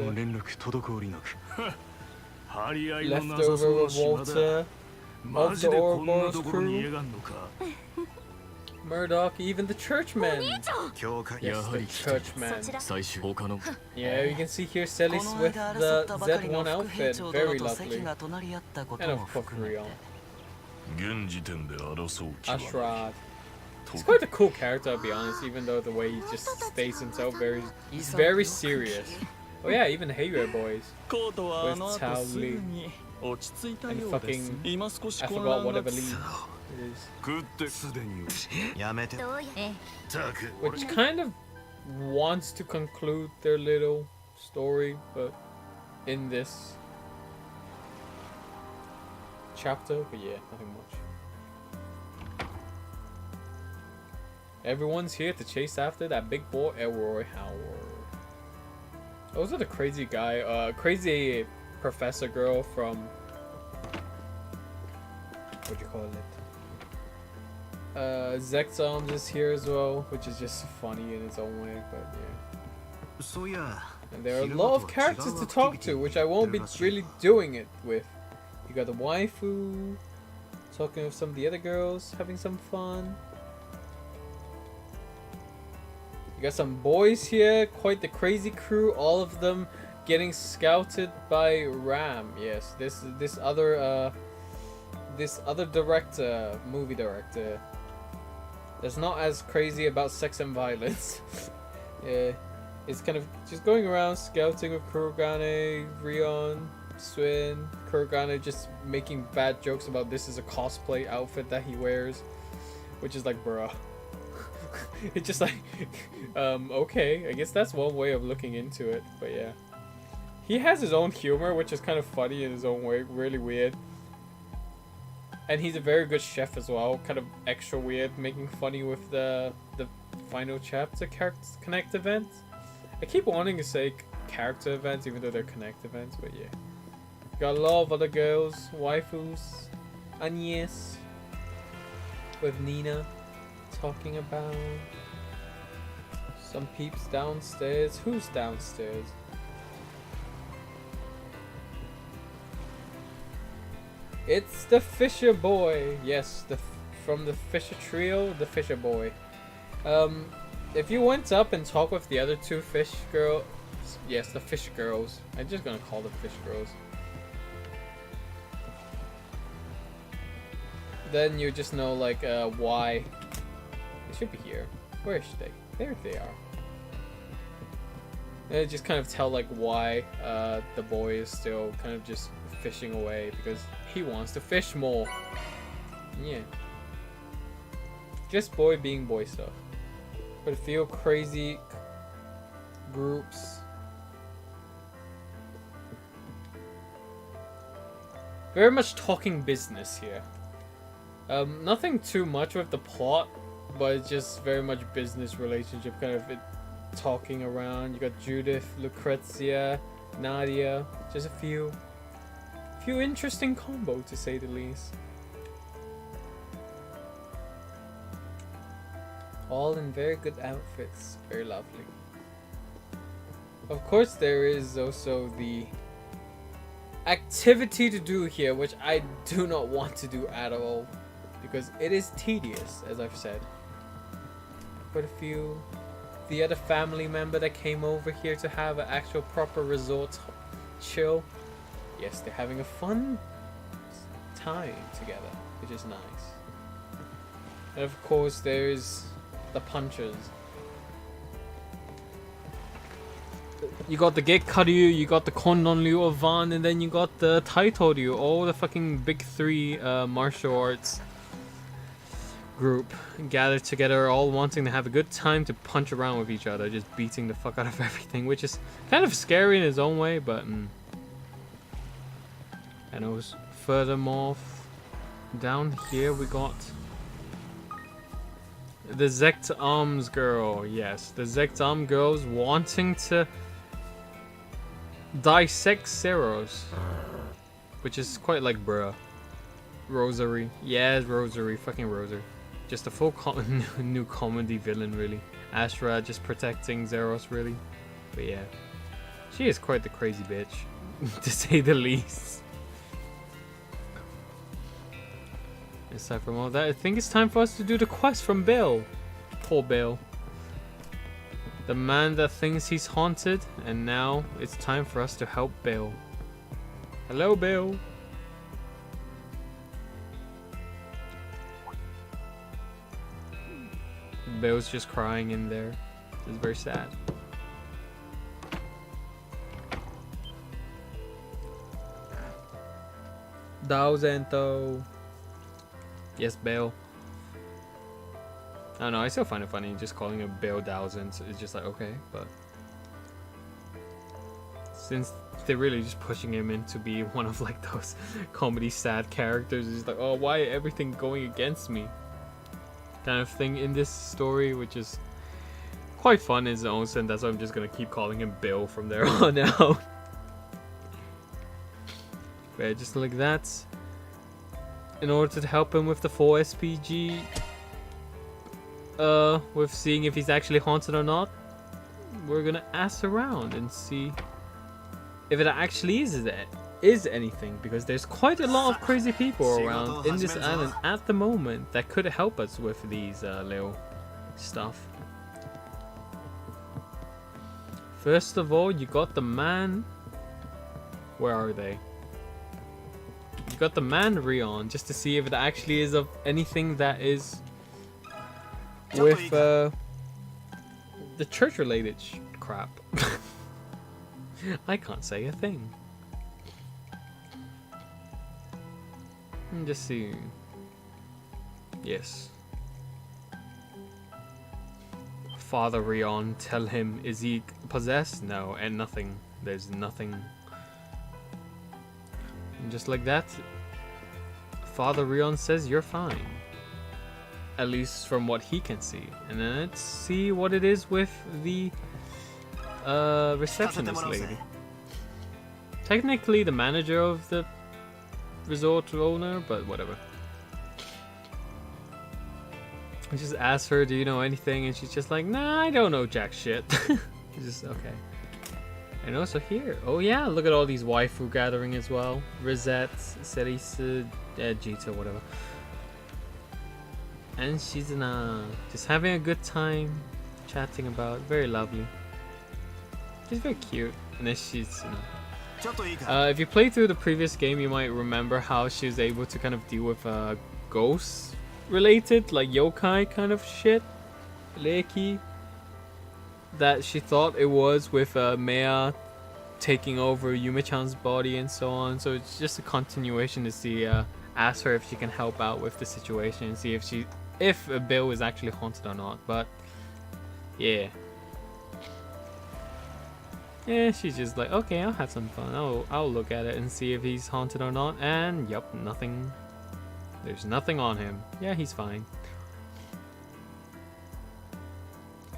Leftover of Walter. Of the Ouroboros crew. Murdoch, even the churchmen. Yes, the churchmen. Yeah, you can see here Celis with the Z1 outfit. Very lovely. And of course, Rion. Ashrad. He's quite a cool character, I'll be honest, even though the way he just stays himself very serious. Oh yeah, even the Heywei boys. With Tao Li. And fucking, I forgot whatever Li is. Which kind of wants to conclude their little story, but in this chapter, but yeah, nothing much. Everyone's here to chase after that big boy Elroy Howard. Also the crazy guy, crazy professor girl from, what do you call it? Zexons is here as well, which is just funny in its own way, but yeah. So yeah. And there are a lot of characters to talk to, which I won't be really doing it with. You got the waifu, talking with some of the other girls, having some fun. You got some boys here, quite the crazy crew, all of them getting scouted by Ram. Yes, this other director, movie director, that's not as crazy about sex and violence. Yeah, it's kind of just going around scouting with Kurogane, Rion, Swin, Kurogane just making bad jokes about this is a cosplay outfit that he wears, which is like, bruh. It's just like, okay, I guess that's one way of looking into it, but yeah. He has his own humor, which is kind of funny in his own way, really weird. And he's a very good chef as well, kind of extra weird, making funny with the final chapter connect events. I keep wanting to say character events, even though they're connect events, but yeah. Got a lot of other girls, waifus, Agnes, with Nina talking about some peeps downstairs. Who's downstairs? It's the Fisher Boy. Yes, from the Fisher Trio, the Fisher Boy. If you went up and talked with the other two fish girls, yes, the fish girls. I'm just gonna call them fish girls. Then you just know like why. They should be here. Where is they? There they are. And just kind of tell like why the boy is still kind of just fishing away because he wants to fish more. Yeah. Just boy being boy stuff. But a few crazy groups. Very much talking business here. Nothing too much with the plot, but it's just very much business relationship, kind of it talking around. You got Judith, Lucrezia, Nadia, just a few interesting combo to say the least. All in very good outfits, very lovely. Of course there is also the activity to do here, which I do not want to do at all, because it is tedious, as I've said. But the other family member that came over here to have an actual proper resort chill, yes, they're having a fun time together, which is nice. And of course there's the punchers. You got the Gekkaryu, you got the Konnonryu of Van, and then you got the Taitoryu, all the fucking big three martial arts group gathered together, all wanting to have a good time to punch around with each other, just beating the fuck out of everything, which is kind of scary in its own way, but and it was furthermore down here we got The Zect Arms girl, yes. The Zect Arm girl's wanting to dissect Zeros. Which is quite like, bruh. Rosary. Yes, Rosary. Fucking Rosary. Just a full new comedy villain, really. Astra just protecting Zeros, really. But yeah. She is quite the crazy bitch, to say the least. Aside from all that, I think it's time for us to do the quest from Bill. Poor Bill. The man that thinks he's haunted, and now it's time for us to help Bill. Hello, Bill. Bill's just crying in there. It's very sad. Thousand. Yes, Bill. I don't know, I still find it funny just calling him Bill Thousands. It's just like, okay, but since they're really just pushing him in to be one of like those comedy sad characters, it's like, oh, why everything going against me kind of thing in this story, which is quite fun in its own sense. That's why I'm just gonna keep calling him Bill from there on out. But just like that, in order to help him with the 4 SPG, with seeing if he's actually haunted or not, we're gonna ask around and see if it actually is anything, because there's quite a lot of crazy people around in this island at the moment that could help us with these little stuff. First of all, you got the man. Where are they? You got the man Rion, just to see if it actually is of anything that is with the church related crap. I can't say a thing. Just see. Yes. Father Rion, tell him, is he possessed? No, and nothing. There's nothing. And just like that, Father Rion says you're fine. At least from what he can see. And then let's see what it is with the receptionist lady. Technically the manager of the resort owner, but whatever. I just asked her, do you know anything? And she's just like, nah, I don't know jack shit. Just okay. And also here, oh yeah, look at all these waifu gathering as well. Rosette, Cerisa, Jita, whatever. And she's just having a good time, chatting about, very lovely. She's very cute. And then she's, if you played through the previous game, you might remember how she was able to kind of deal with ghosts related, like yokai kind of shit, Reiki, that she thought it was with Mea taking over Yume-chan's body and so on. So it's just a continuation to see, ask her if she can help out with the situation and see if Bill is actually haunted or not. But yeah. Yeah, she's just like, okay, I'll have some fun. I'll look at it and see if he's haunted or not. And yep, nothing. There's nothing on him. Yeah, he's fine.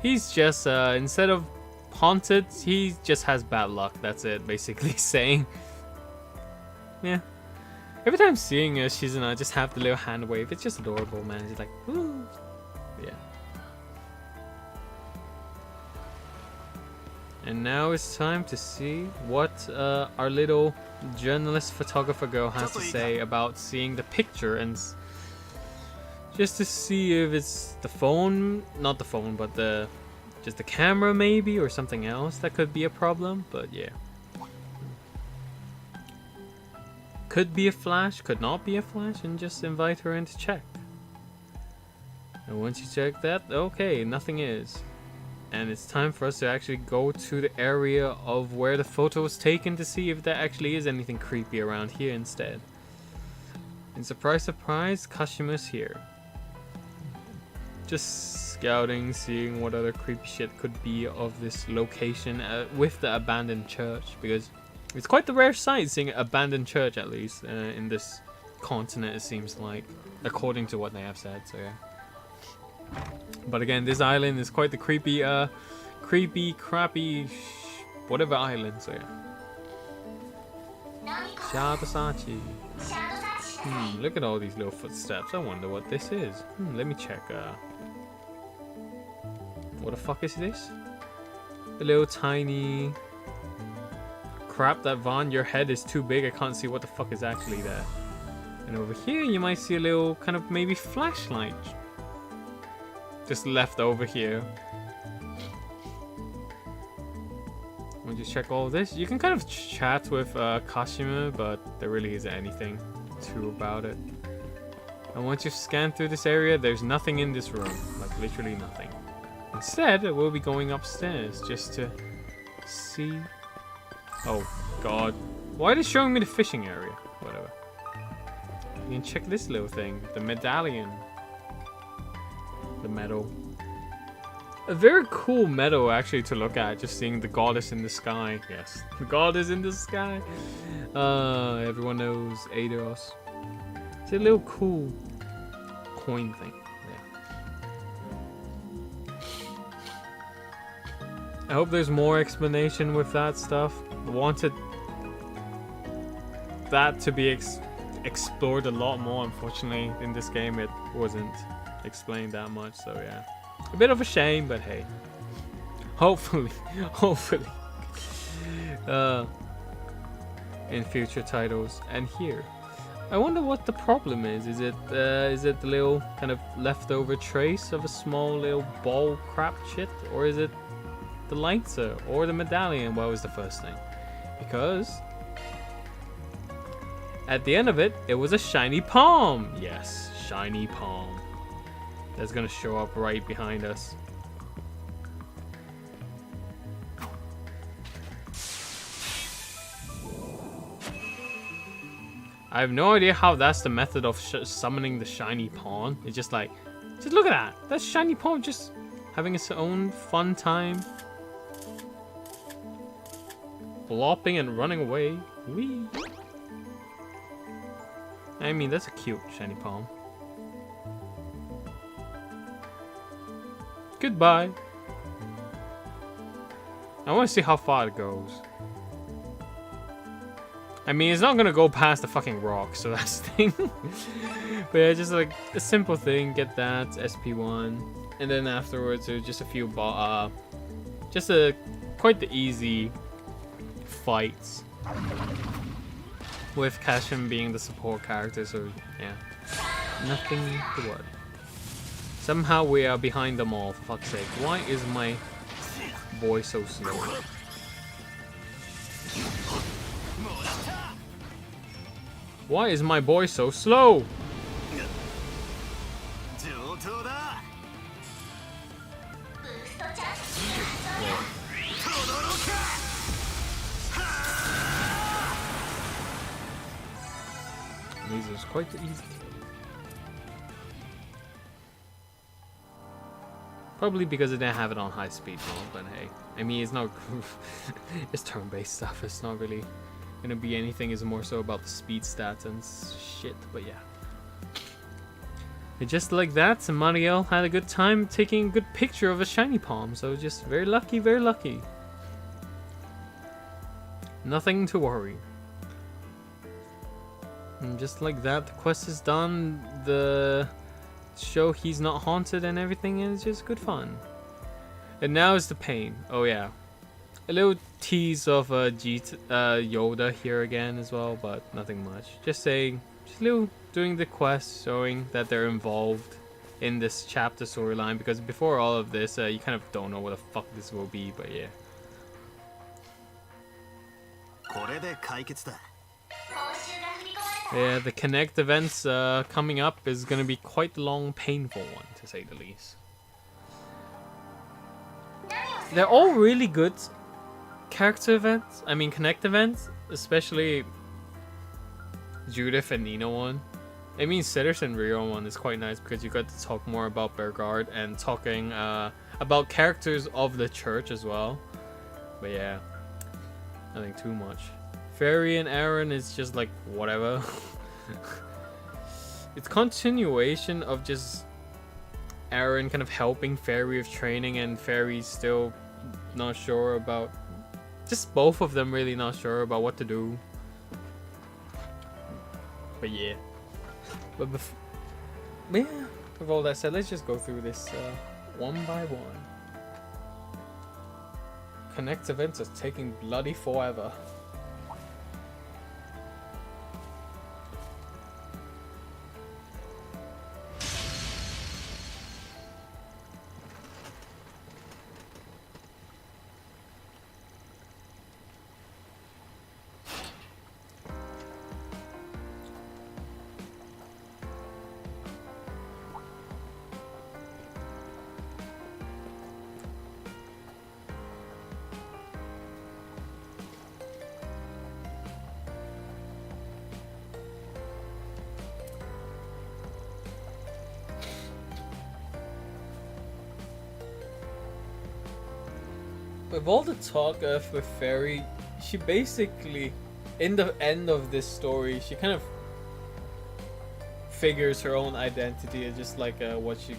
He's just, instead of haunted, he just has bad luck. That's it, basically saying. Yeah. Every time seeing Shizuna just have the little hand wave, it's just adorable, man. It's like, woo. Yeah. And now it's time to see what our little journalist photographer girl has to say about seeing the picture, and just to see if it's the phone, not the phone, but just the camera maybe, or something else that could be a problem. But yeah, could be a flash, could not be a flash, and just invite her in to check. And once you check that, okay, nothing is. And it's time for us to actually go to the area of where the photo was taken to see if there actually is anything creepy around here instead. And surprise, surprise, Kashima's here. Just scouting, seeing what other creepy shit could be of this location with the abandoned church, because it's quite the rare sight seeing an abandoned church, at least in this continent, it seems like, according to what they have said. So yeah. But again, this island is quite the creepy, crappy, whatever island. So yeah. Shadasachi. Look at all these little footsteps. I wonder what this is. Let me check. What the fuck is this? A little tiny... Crap, that Vaughn, your head is too big. I can't see what the fuck is actually there. And over here, you might see a little kind of maybe flashlight. Just left over here. We'll just check all this. You can kind of chat with Kashima, but there really isn't anything too about it. And once you scan through this area, there's nothing in this room. Like, literally nothing. Instead, we'll be going upstairs just to see... Oh, God. Why are they showing me the fishing area? Whatever. You can check this little thing. The medallion. The medal. A very cool medal, actually, to look at. Just seeing the goddess in the sky. Yes, the goddess in the sky. Everyone knows Eidos. It's a little cool coin thing. I hope there's more explanation with that stuff. I wanted that to be explored a lot more. Unfortunately, in this game, it wasn't explained that much. So yeah, a bit of a shame, but hey, hopefully, in future titles. And here, I wonder what the problem is. Is it the little kind of leftover trace of a small little ball crap shit, or is it the lighter or the medallion? What was the first thing? Because at the end of it, it was a shiny palm. Yes, shiny palm. That's gonna show up right behind us. I have no idea how that's the method of summoning the shiny pawn. It's just like, just look at that. That's shiny pawn just having its own fun time. Flopping and running away. Whee. I mean, that's a cute shiny palm. Goodbye. I want to see how far it goes. I mean, it's not gonna go past the fucking rock, so that's the thing. But yeah, just like a simple thing. Get that SP1, and then afterwards, there's just a few quite the easy fights with Kashim being the support character. So yeah, nothing to worry. Somehow we are behind them all. For fuck's sake, why is my boy so slow? Why is my boy so slow? These are quite easy. Probably because I didn't have it on high speed mode, but hey. I mean, it's not... it's turn-based stuff. It's not really gonna be anything. It's more so about the speed stats and shit, but yeah. And just like that, Mario had a good time taking a good picture of a shiny palm, so just very lucky, very lucky. Nothing to worry. And just like that, the quest is done, the show he's not haunted and everything, and it's just good fun. And now is the pain. Oh yeah. A little tease of Yoda here again as well, but nothing much. Just saying, just little doing the quest, showing that they're involved in this chapter storyline, because before all of this, you kind of don't know what the fuck this will be, but yeah. Yeah, the Connect events coming up is going to be quite a long, painful one, to say the least. They're all really good character events, I mean Connect events, especially Judith and Nina one. I mean Cedric and Rio one is quite nice because you got to talk more about Bergard and talking about characters of the church as well. But yeah, nothing too much. Fairy and Aaron is just like whatever. It's continuation of just Aaron kind of helping Fairy with training, and Fairy still not sure about. Just both of them really not sure about what to do. But yeah. But yeah, with all that said, let's just go through this one by one. Connect events are taking bloody forever. With all the talk of with Fairy, she basically, in the end of this story, she kind of figures her own identity as just like what she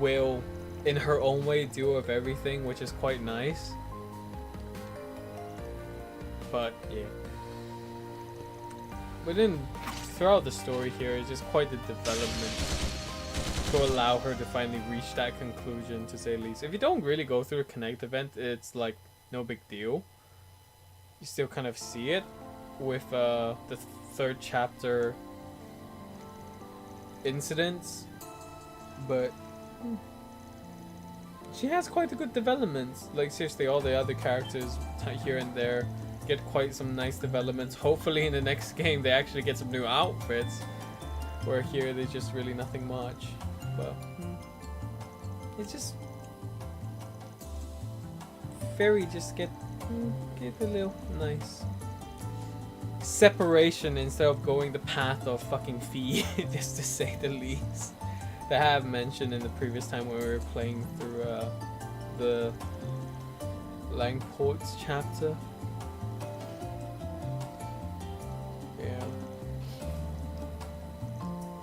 will, in her own way, do of everything, which is quite nice. But yeah, but then throughout the story here, it's just quite the development to allow her to finally reach that conclusion, to say the least. If you don't really go through a Connect event, it's like no big deal. You still kind of see it with the third chapter incidents, but she has quite a good development. Like seriously, all the other characters here and there get quite some nice developments. Hopefully in the next game they actually get some new outfits, where here there's just really nothing much. But it's just Fairy just get a little nice separation instead of going the path of fucking Fee, just to say the least. That I have mentioned in the previous time when we were playing through the Langport's chapter. Yeah.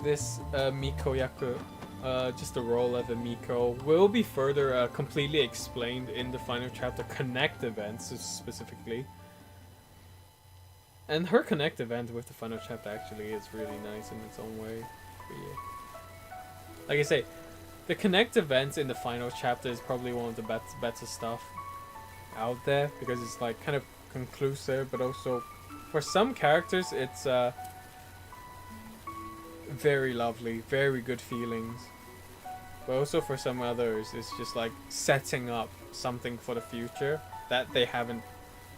This Miko Yaku, just the role of a Miko, will be further completely explained in the final chapter Connect events specifically. And her Connect event with the final chapter actually is really nice in its own way. But yeah. Like I say, the Connect events in the final chapter is probably one of the better stuff out there, because it's like kind of conclusive, but also for some characters it's very lovely, very good feelings. But also for some others, it's just like setting up something for the future that they haven't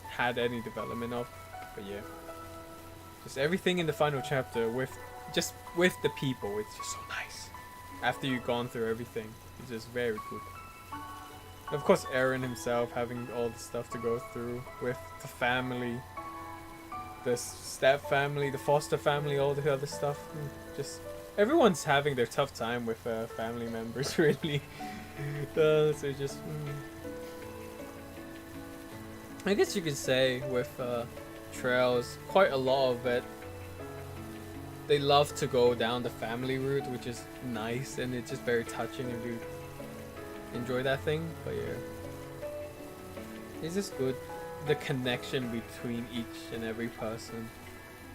had any development of. But yeah, just everything in the final chapter with the people, it's just so nice. After you've gone through everything, it's just very good. And of course, Aaron himself having all the stuff to go through with the family, the step family, the foster family, all the other stuff. Just everyone's having their tough time with family members, really. So just I guess you could say with Trails, quite a lot of it, they love to go down the family route, which is nice, and it's just very touching if you enjoy that thing. But yeah, it's just good, the connection between each and every person.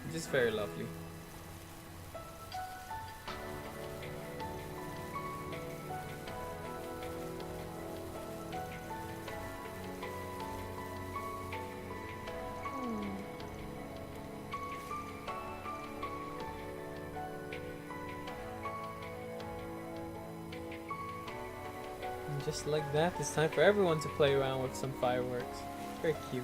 It's just very lovely. Just like that, it's time for everyone to play around with some fireworks. Very cute.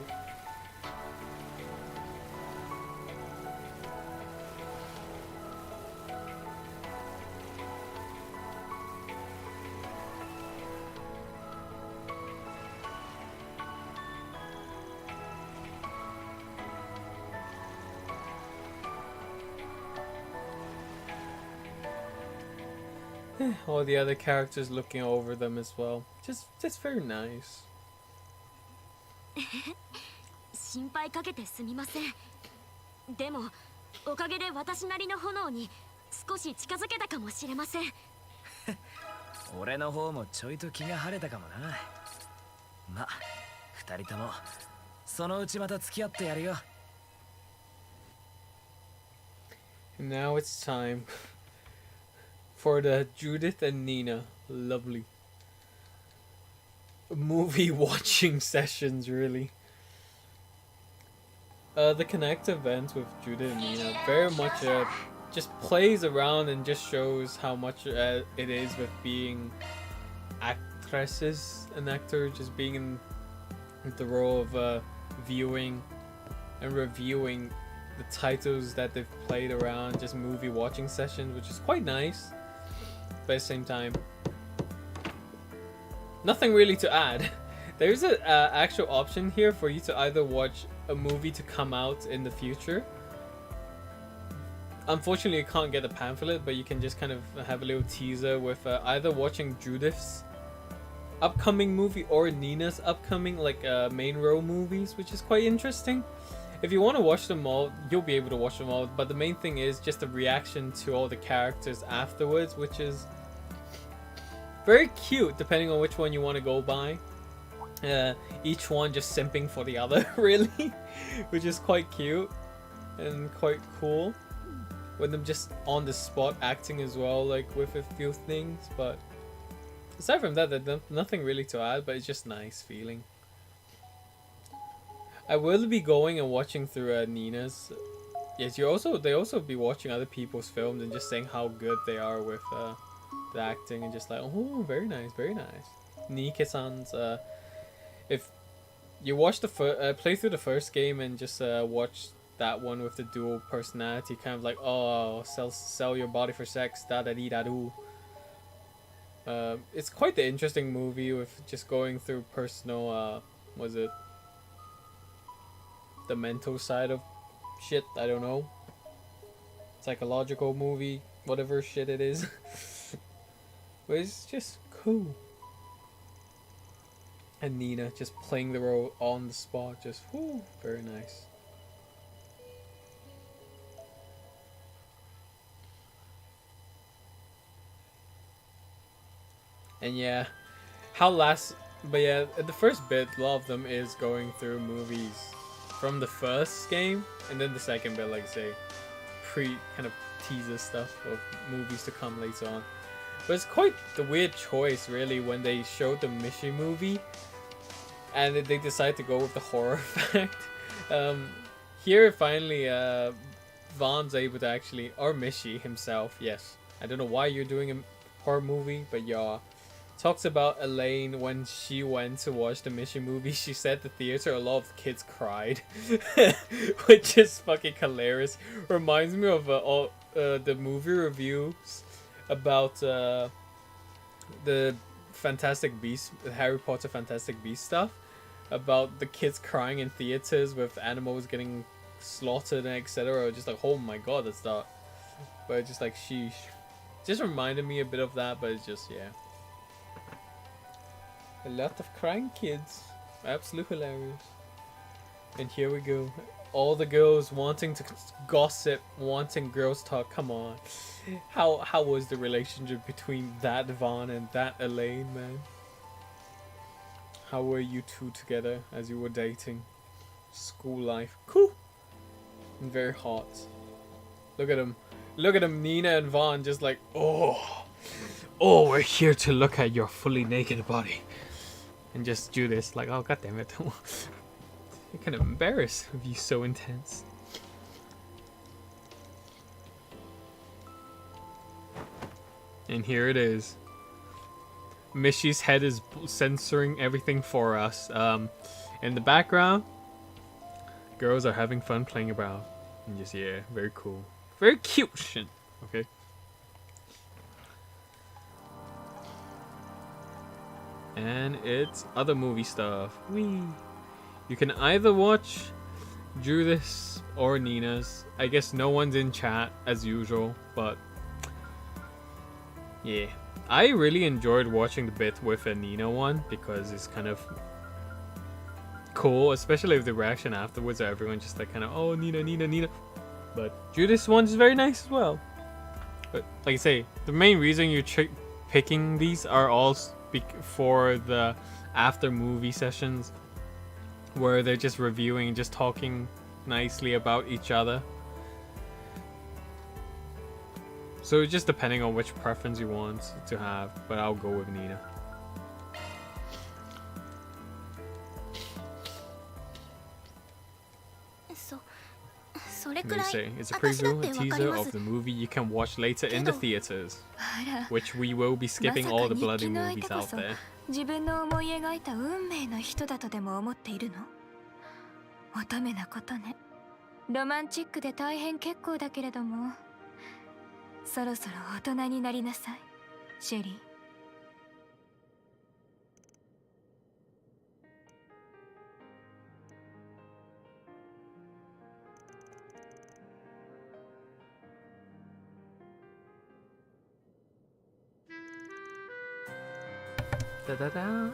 All the other characters looking over them as well. Just very nice. 心配かけてすみません。でもおかげで私なりの炎に少し近づけたかもしれません。俺の方もちょいと気が晴れたかもな。ま、二人ともそのうちまた付き合ってやるよ。 Now it's time for the Judith and Nina lovely movie watching sessions, really. The Connect event with Judith and Nina very much just plays around and just shows how much it is with being actresses and actors, just being in the role of viewing and reviewing the titles that they've played around, just movie watching sessions, which is quite nice, but at the same time nothing really to add. There's an actual option here for you to either watch a movie to come out in the future. Unfortunately, you can't get a pamphlet, but you can just kind of have a little teaser with either watching Judith's upcoming movie or Nina's upcoming main role movies, which is quite interesting. If you want to watch them all, you'll be able to watch them all, but the main thing is just a reaction to all the characters afterwards, which is very cute depending on which one you want to go by. Each one just simping for the other, really, which is quite cute and quite cool. With them just on the spot acting as well, like with a few things, but aside from that, there's nothing really to add, but it's just nice feeling. I will be going and watching through Nina's. Yes, they also be watching other people's films and just saying how good they are with the acting, and just like, oh, very nice, very nice. Nike-san's, if you watch the play through the first game and just watch that one with the dual personality, kind of like, oh, sell your body for sex, da da dee da do. It's quite the interesting movie with just going through personal, was it the mental side of shit? I don't know. Psychological movie, whatever shit it is. But it's just cool. And Nina just playing the role on the spot, just whoo, very nice. And yeah, but yeah, the first bit, a lot of them is going through movies from the first game, and then the second bit, like say, kind of teaser stuff of movies to come later on. But it's quite the weird choice, really, when they showed the Mishy movie, and they decided to go with the horror fact. Here, finally, Vaughn's able to actually, or Mishy himself, yes. I don't know why you're doing a horror movie, but yeah. Talks about Elaine when she went to watch the Mishy movie. She said the theater, a lot of kids cried, which is fucking hilarious. Reminds me of all the movie reviews about the Fantastic Beasts, Harry Potter Fantastic Beasts stuff, about the kids crying in theaters with animals getting slaughtered and etc. Just like, oh my god, that's that. But just like, sheesh. Just reminded me a bit of that, but it's just, yeah. A lot of crying kids. Absolutely hilarious. And here we go. All the girls wanting to gossip, wanting girls talk. Come on. How was the relationship between that Vaughn and that Elaine, man? How were you two together as you were dating? School life. Cool. And very hot. Look at them. Look at them, Nina and Vaughn, just like, oh, we're here to look at your fully naked body. And just do this, like, oh, god damn it. You're kind of embarrassed if you're so intense. And here it is. Mishy's head is censoring everything for us. In the background, girls are having fun playing about. And just, yeah, very cool. Very cute shit, okay? And it's other movie stuff. Whee! You can either watch Judith's or Nina's. I guess no one's in chat as usual, but yeah. I really enjoyed watching the bit with a Nina one because it's kind of cool, especially with the reaction afterwards. Everyone just like kind of, oh, Nina, Nina, Nina. But Judith's one is very nice as well. But like I say, the main reason you picking these are all for the after movie sessions where they're just reviewing and just talking nicely about each other. So just depending on which preference you want to have, but I'll go with Nina. They say it's a preview, a teaser of the movie you can watch later in the theaters, which we will be skipping all the bloody movies out there. 自分の思い描いた運命の人だとでも思っているの？乙女なことね。ロマンチックで大変結構だけれども、そろそろ大人になりなさい、シェリー。Da da da.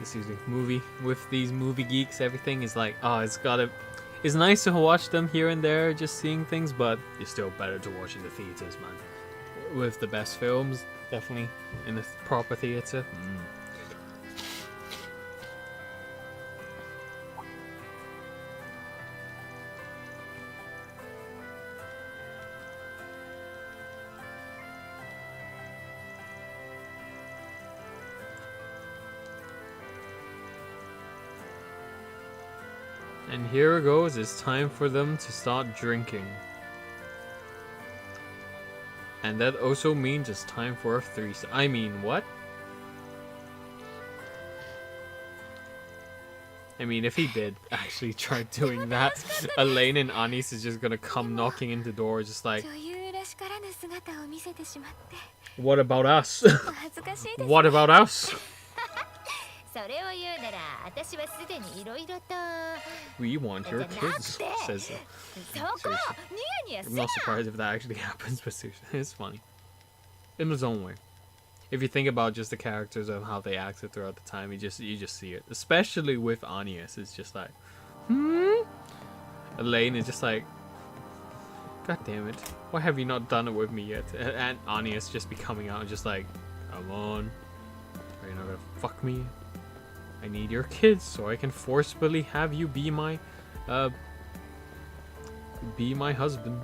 This is a movie with these movie geeks. Everything is like, oh, it's nice to watch them here and there, just seeing things, but it's still better to watch in the theaters, man. With the best films, definitely in the proper theater. And here it goes, it's time for them to start drinking. And that also means it's time for a threesome. I mean, what? I mean, if he did actually try doing that, Elaine and Anis is just gonna come knocking into the door just like, what about us? What about us? We want your kids, says I'm not surprised if that actually happens, but seriously, it's funny. In its own way. If you think about just the characters of how they acted throughout the time, you just see it. Especially with Agnes, it's just like, Elaine is just like, God damn it, why have you not done it with me yet? And Agnes just be coming out and just like, come on, are you not gonna fuck me? I need your kids so I can forcibly have you be my husband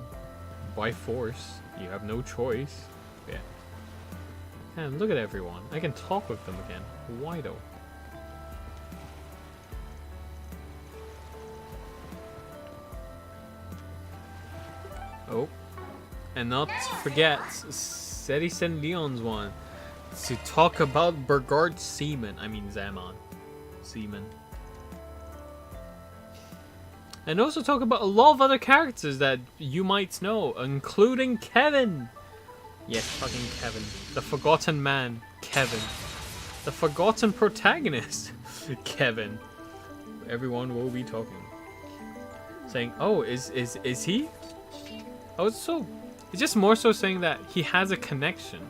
by force. You have no choice. Yeah. And look at everyone. I can talk with them again. Why though? Oh. And not to forget, Seri Sen Leon's one. To talk about Burgard Seaman. I mean Zaman. Seaman. And also talk about a lot of other characters that you might know, including Kevin. Yes, fucking Kevin. The forgotten man, Kevin. The forgotten protagonist, Kevin. Everyone will be talking. Saying, oh, is he? Oh, it's just more so saying that he has a connection.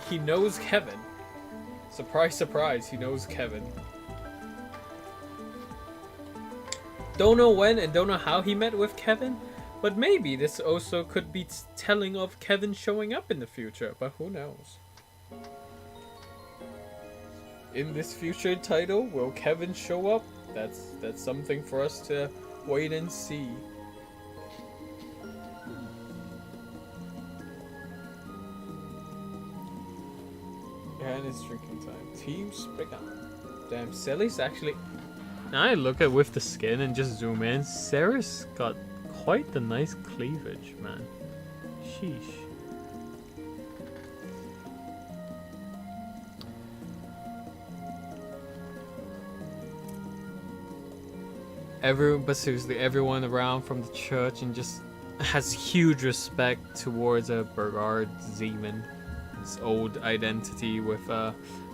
He knows Kevin. Surprise, surprise, he knows Kevin. Don't know when and don't know how he met with Kevin, but maybe this also could be telling of Kevin showing up in the future, but who knows? In this future title, will Kevin show up? That's something for us to wait and see. And it's drinking time. Team Spigon. Damn, Sally's actually... Now I look at with the skin and just zoom in, Sarah's got quite the nice cleavage, man. Sheesh. But seriously, everyone around from the church and just has huge respect towards Burgard Zeman. His old identity with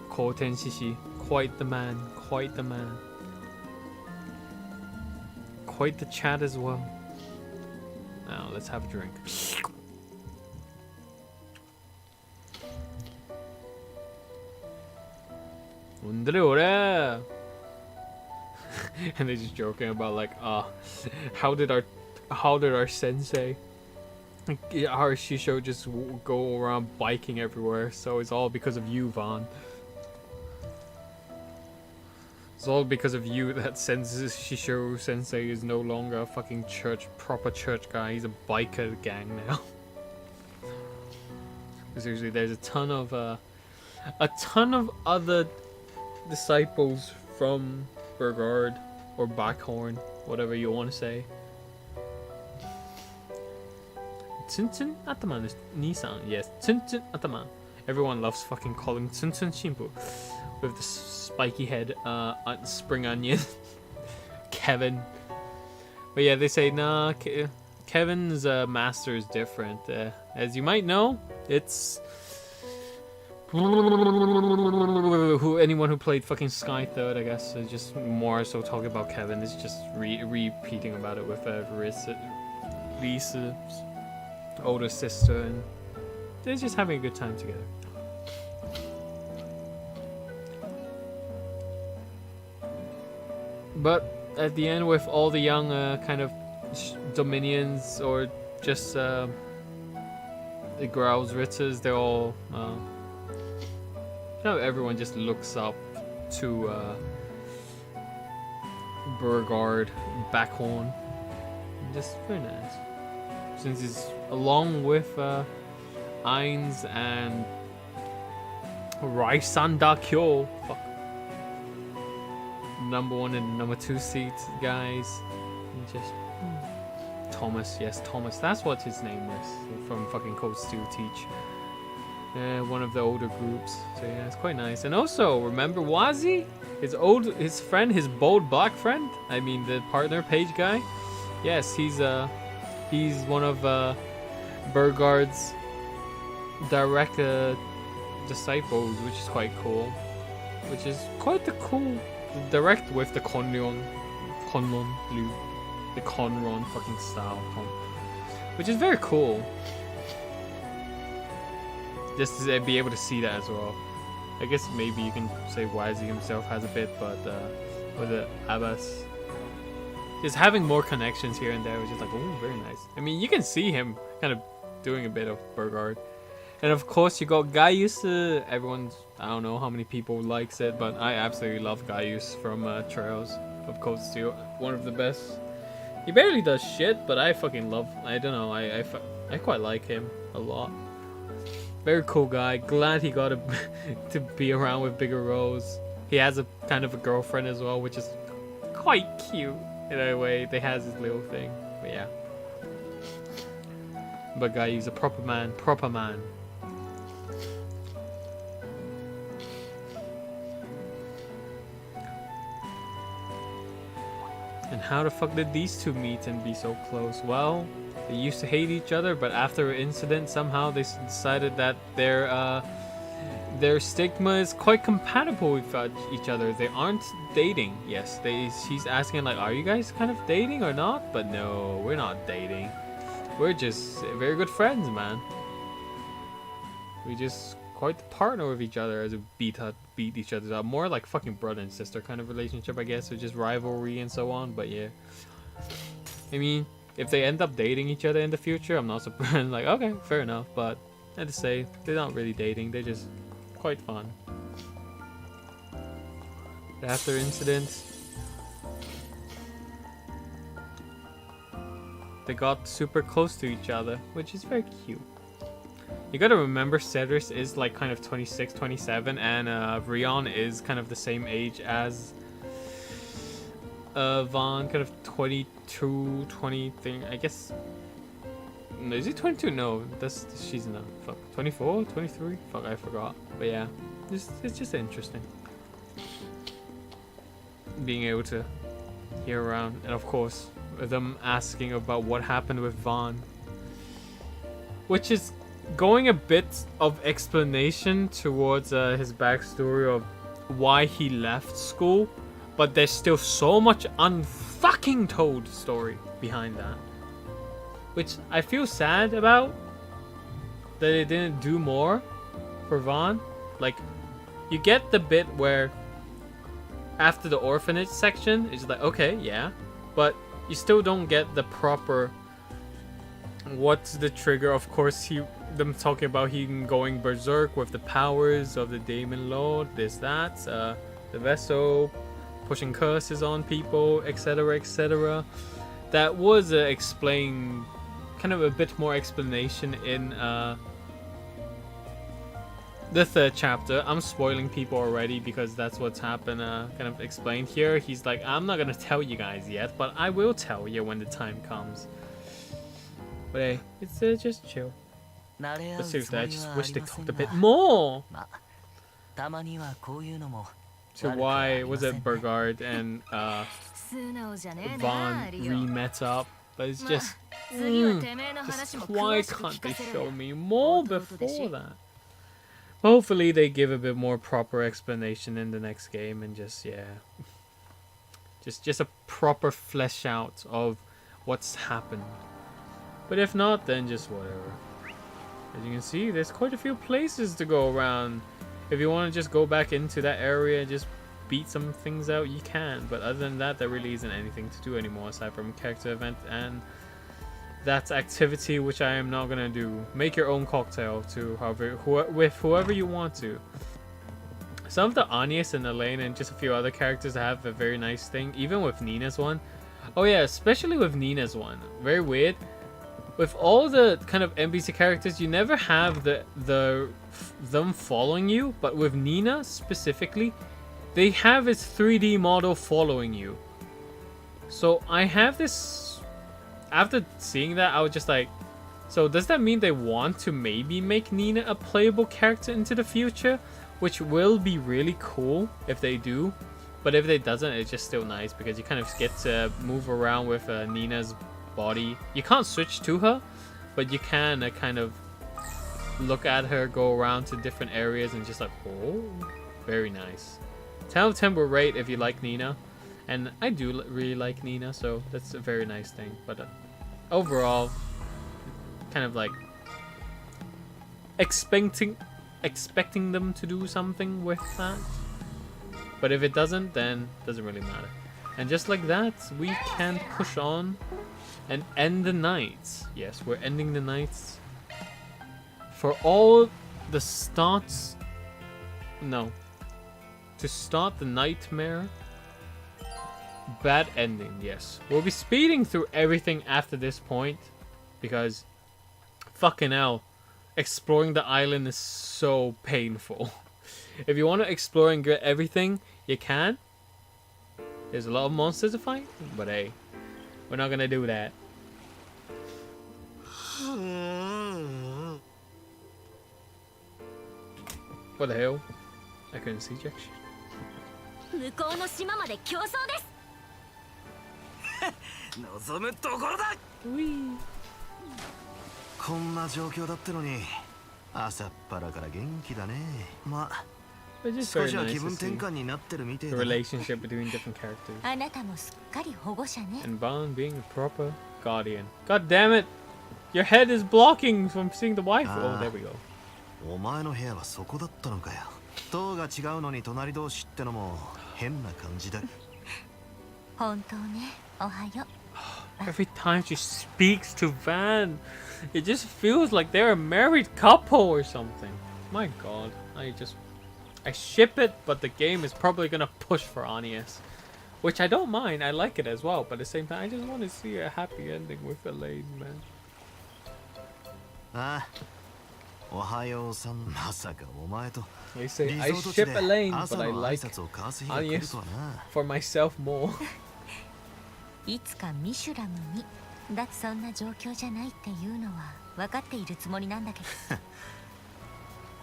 Koten Shishi. Quite the man, quite the man. Quite the chat as well. Now let's have a drink. and they're just joking about like, how did our sensei, our Shisho, just go around biking everywhere? So it's all because of you, Vaughn. It's all because of you that Shisho Sensei is no longer a fucking proper church guy. He's a biker gang now. Seriously, there's a ton of other disciples from Burgard or Backhorn, whatever you want to say. Tsuntsun Atama is Nissan, yes, Tsuntsun Atama. Everyone loves fucking calling Tsuntsun Shimpu with the spiky head, spring onion. Kevin. But yeah, they say, nah, Kevin's master is different. As you might know, it's anyone who played fucking Sky Third, I guess, is just more so talking about Kevin. It's just repeating about it with Lisa's older sister, and they're just having a good time together. But at the end, with all the young kind of Dominions or just the Growls Ritzers, they're all everyone just looks up to Burgard Backhorn. Just very nice. Since he's along with Ainz and Raisanda Kyo. Fuck. Number 1 and number 2 seats, guys. And just Thomas, yes, Thomas. That's what his name is from fucking Code Stew Teach. One of the older groups. So yeah, it's quite nice. And also, remember Wazi? His friend, his bold black friend? I mean, the partner page guy? Yes, he's one of Burgard's direct disciples, which is quite cool. Which is quite the cool direct with the Konron blue. The Konron fucking style. Which is very cool. Just to be able to see that as well. I guess maybe you can say Wazi himself has a bit, but with the Abbas, just having more connections here and there was just like, oh, very nice. I mean, you can see him kind of doing a bit of Burgard. And of course you got Gaius. Everyone's, I don't know how many people likes it, but I absolutely love Gaius from Trails of Cold Steel. One of the best. He barely does shit, but I fucking love, I don't know, I quite like him a lot. Very cool guy. Glad he got to be around with bigger roles. He has a kind of a girlfriend as well, which is quite cute in a way. They has his little thing, but yeah. But guy, he's a proper man. Proper man. And how the fuck did these two meet and be so close? Well, they used to hate each other, but after an incident, somehow they decided that their stigma is quite compatible with each other. They aren't dating. Yes, she's asking like, are you guys kind of dating or not? But no, we're not dating. We're just very good friends, man. We just quite the partner with each other as we beat each other up. More like fucking brother and sister kind of relationship, I guess, with just rivalry and so on. But yeah, I mean, if they end up dating each other in the future, I'm not surprised. Like, okay, fair enough. But I have to say, they're not really dating. They're just quite fun. After incidents, they got super close to each other, which is very cute. You gotta remember, Cedrus is like kind of 26, 27, and Rion is kind of the same age as Vaughn, kind of 22, 20 thing, I guess. No, is he 22? No, she's not. Fuck, 24, 23? Fuck, I forgot. But yeah, it's just interesting. Being able to hear around, and of course, them asking about what happened with Vaughn. Which is going a bit of explanation towards his backstory of why he left school, but there's still so much unfucking told story behind that, which I feel sad about that they didn't do more for Vaughn. Like, you get the bit where after the orphanage section, it's like, okay, yeah, but you still don't get the proper what's the trigger. Of course, them talking about him going berserk with the powers of the Demon Lord, this, that, the vessel pushing curses on people, etc, etc. That was explained, kind of a bit more explanation in the 3rd chapter. I'm spoiling people already because that's what's happened, kind of explained here. He's like, I'm not gonna tell you guys yet, but I will tell you when the time comes. But hey, it's just chill. But seriously, I just wish they talked a bit more. So why was it Burgard and Vaughn re-met up? But it's just why can't they show me more before that? Hopefully they give a bit more proper explanation in the next game and just, yeah, just a proper flesh out of what's happened. But if not, then just whatever. As you can see, there's quite a few places to go around. If you want to just go back into that area and just beat some things out, you can. But other than that, there really isn't anything to do anymore aside from character event and that activity, which I am not gonna do. Make your own cocktail to with whoever you want to. Some of the Agnes and Elaine and just a few other characters have a very nice thing. Even with Nina's one. Oh yeah, especially with Nina's one. Very weird. With all the kind of NPC characters, you never have them following you, but with Nina specifically, they have its 3D model following you. So I have this. After seeing that, I was just like, so does that mean they want to maybe make Nina a playable character into the future? Which will be really cool if they do. But if they doesn't, it's just still nice because you kind of get to move around with Nina's body. You can't switch to her, but you can kind of look at her, go around to different areas and just like, oh, very nice. 10 out of 10 will rate if you like Nina. And I do really like Nina, so that's a very nice thing. But overall, kind of like expecting them to do something with that. But if it doesn't, then it doesn't really matter. And just like that, we can push on and end the night. Yes, we're ending the nights. For all the starts... No. To start the nightmare... Bad ending, yes. We'll be speeding through everything after this point. Because... Fucking hell. Exploring the island is so painful. If you want to explore and get everything, you can. There's a lot of monsters to fight. But hey, we're not gonna do that. What the hell? I couldn't see Jack shit. 向こうの島まで競争です。望むところだ。こんな状況だってのに朝っぱらから元気だね。まあ少しは気分転換になってるみたいだ。 The relationship between different characters. あなたもすっかり保護者ね。 And Bond being a proper guardian. God damn it! Your head is blocking from seeing the wife. Oh, there we go. お前の部屋はそこだったのかよ。塔が違うのに隣同士ってのも変な感じだ。本当ね。おはよう。 Every time she speaks to Van, it just feels like they're a married couple or something. My god, I ship it, but the game is probably gonna push for Agnes. Which I don't mind, I like it as well, but at the same time, I just want to see a happy ending with Elaine, man. ああ、おはようさん、まさかお前と。 They say I ship Elaine, but I like Agnes for myself more. いつかミシュラムにだってそんな状況じゃないっていうのは分かっているつもりなんだけ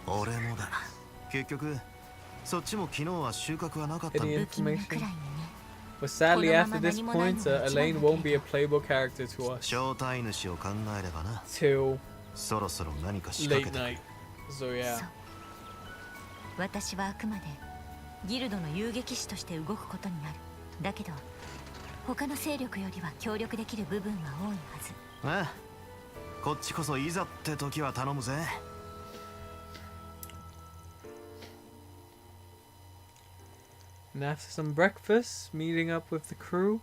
ど。俺もだ。結局そっちも昨日は収穫はなかったんだ。 Any information? But sadly, after this point, Elaine won't be a playable character to us 正体主を考えればな。 till そろそろ何か仕掛 late けて night. So yeah. そう私はあくまでギルドの遊撃士として動くことになる。だけど他の勢力よりは協力できる部分は多いはず。ああ、こっちこそいざって時は頼むぜ。And after some breakfast, meeting up with the crew,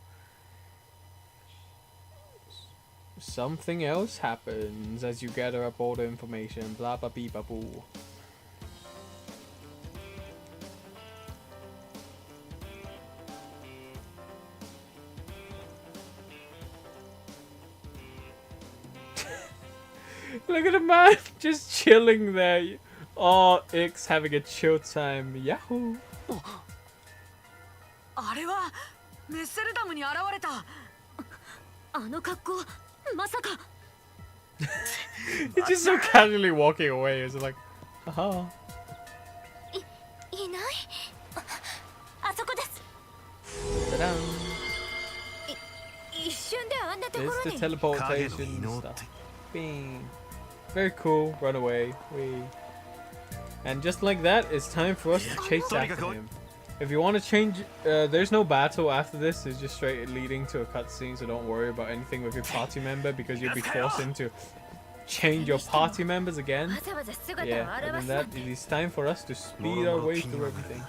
something else happens as you gather up all the information. Blah blah bee ba boo. Look at the man just chilling there. Oh, X having a chill time. Yahoo! あれはメッセルダムに現れた。あの格好、まさか。He's just so casually walking away. It's like, haha. いない。あそこです。 Ta-da. 一瞬であんなところ It's に。 the teleportation stuff. Bing. Very cool. Run away. Wee. And just like that, it's time for us to chase after him. If you want to change, there's no battle after this. It's just straight leading to a cutscene, so don't worry about anything with your party member because you'll be forced into change your party members again. Yeah, and then that it is time for us to speed our way through everything.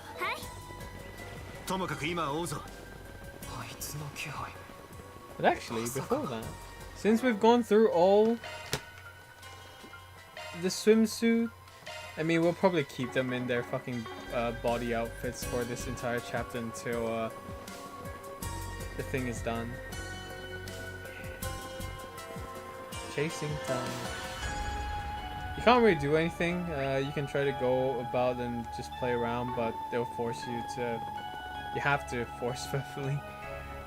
But actually, before that, since we've gone through all the swimsuit, I mean, we'll probably keep them in their fucking body outfits for this entire chapter until the thing is done. Chasing time. You can't really do anything. You can try to go about and just play around, but they'll force you to... You have to forcefully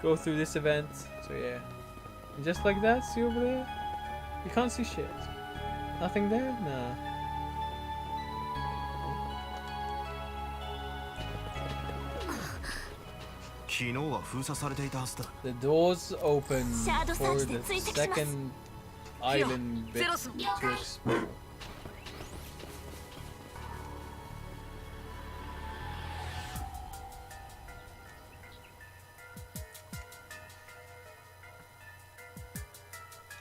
go through this event. So yeah. And just like that, see over there? You can't see shit. Nothing there? Nah. The doors open for the second island bit to explore.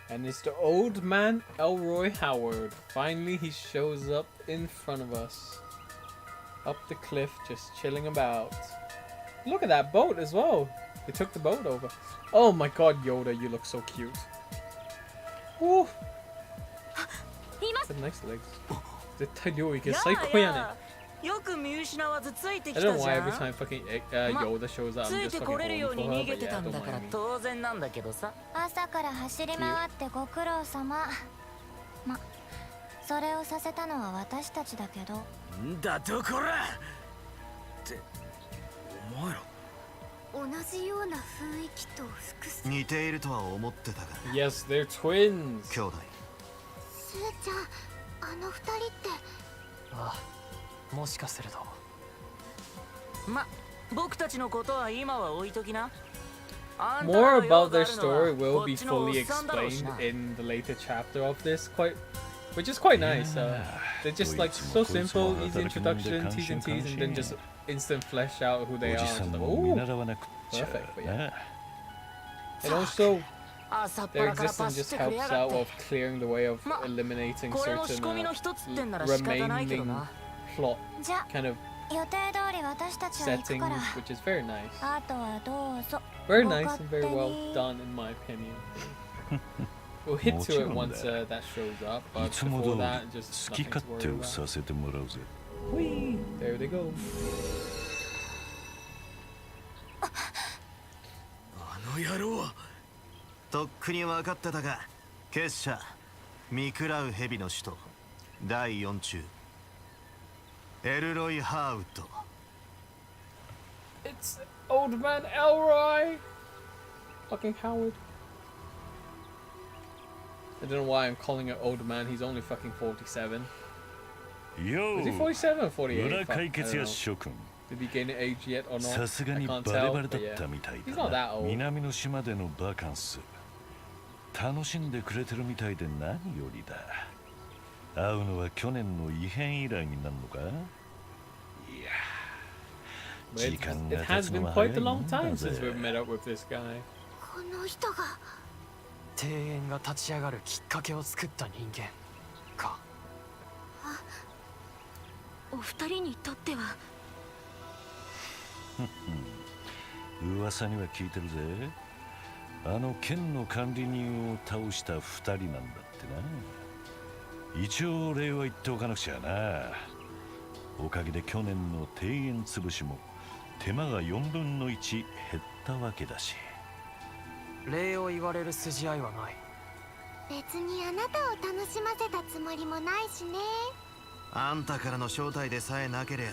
And it's the old man Elroy Howard. Finally he shows up in front of us. Up the cliff, just chilling about. Look at that boat as well. They took the boat over. Oh my god, Yoda, you look so cute. Woo! The nice legs. I don't know why every time fucking Yoda shows up, I'm just fucking horny for her, but yeah, don't mind me. 朝から走り回ってご苦労様。ま、それをさせたのは私たちだけど。んだとこら。ってお前ら。同じような雰囲気と服装。似ているとは思ってたが。Yes, they're twins. 兄弟。スーちゃん、あの二人って。ああ、もしかすると。ま、僕たちのことは今は置いときな。More about their story will be fully explained in the later chapter of this, which is quite nice. They're just like so simple, easy introduction, T's and T's, and then just instant flesh out who they are. Just like, ooh, perfect, but yeah. And also, their existence just helps out of clearing the way of eliminating certain remaining plot kind of settings, which is very nice. Very nice and very well done, in my opinion. We'll hit to it once that shows up, but before that, just nothing to worry about. Whee! There they go. あの野郎はとっくに分かってたが、結社見食らう蛇の使徒第4中エルロイ・ハーウッド。 It's old man Elroy! Fucking Howard. I don't know why I'm calling it old man, he's only fucking 47. Is he 47 or 48? Fuck, I don't know. Did he gain an age yet or not? I can't tell, but yeah. He's not that old. 楽しんでくれてるみたいで何よりだ。会うのは去年の異変以来になるのか？いや。 It has been quite a long time since we've met up with this guy. この人が庭園が立ち上がるきっかけを作った人間か。お二人にとっては噂には聞いてるぜ。あの剣の管理人を倒した2人なんだってな。一応礼は言っておかなくちゃな。おかげで去年の庭園潰しも手間が4分の1減ったわけだし。礼を言われる筋合いはない。別にあなたを楽しませたつもりもないしね。あんたからの招待でさえなけりゃ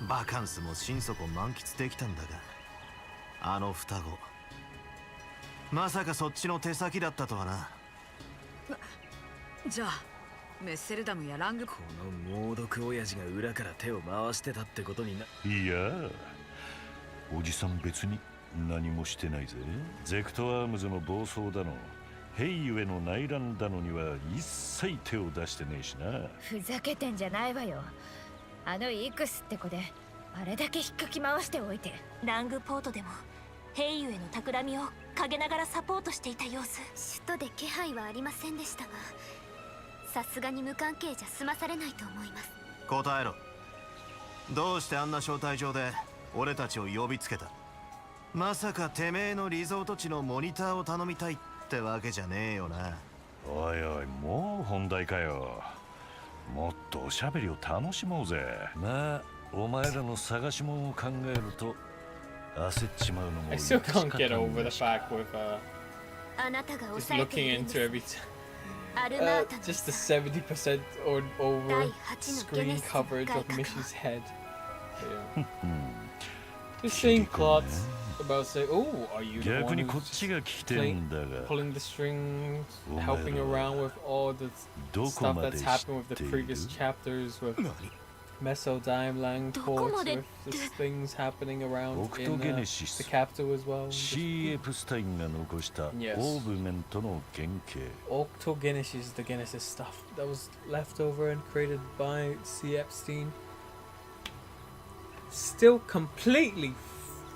バカンスも心底満喫できたんだが、あの双子まさかそっちの手先だったとはな。じゃあメッセルダムやラング、この猛毒親父が裏から手を回してたってことにな。いや、おじさん別に何もしてないぜ。ゼクトアームズの暴走だのヘイユへの内乱だのには一切手を出してねえしな。ふざけてんじゃないわよ。あのイクスって子であれだけ引っかき回しておいて。ラングポートでも兵ユへの企みを陰ながらサポートしていた様子。首都で気配はありませんでしたが、さすがに無関係じゃ済まされないと思います。答えろ。どうしてあんな招待状で俺たちを呼びつけた？まさかてめえのリゾート地のモニターを頼みたいってわけじゃねえよな。おいおい、もう本題かよ。もっとおしゃべりを楽しもうぜ。まあお前らの探し物を考えると焦っちまうのも I still can't get over the fact with あなたが just 抑えて looking いるんです into everything. アルマータの Just the 70% or over 第8のゲネ screen シス coverage 外 of 角 Mishy's head. Yeah. うん Just seeing plots about say, oh, are you the 逆 one にこっ who's ちが聞きてんだが pulling the strings, お前ら helping around with all the どこ stuff まで that's 知 happened っ with て the い previous る？ chapters with Mesodimeどこ ports まで with just things happening around オク in トゲネシス the capital as well. シー・エプスタインが残したオ Yes. ーブメントの原型。 Octogenesis, the Genesis stuff that was left over and created by C. Epstein. Still completely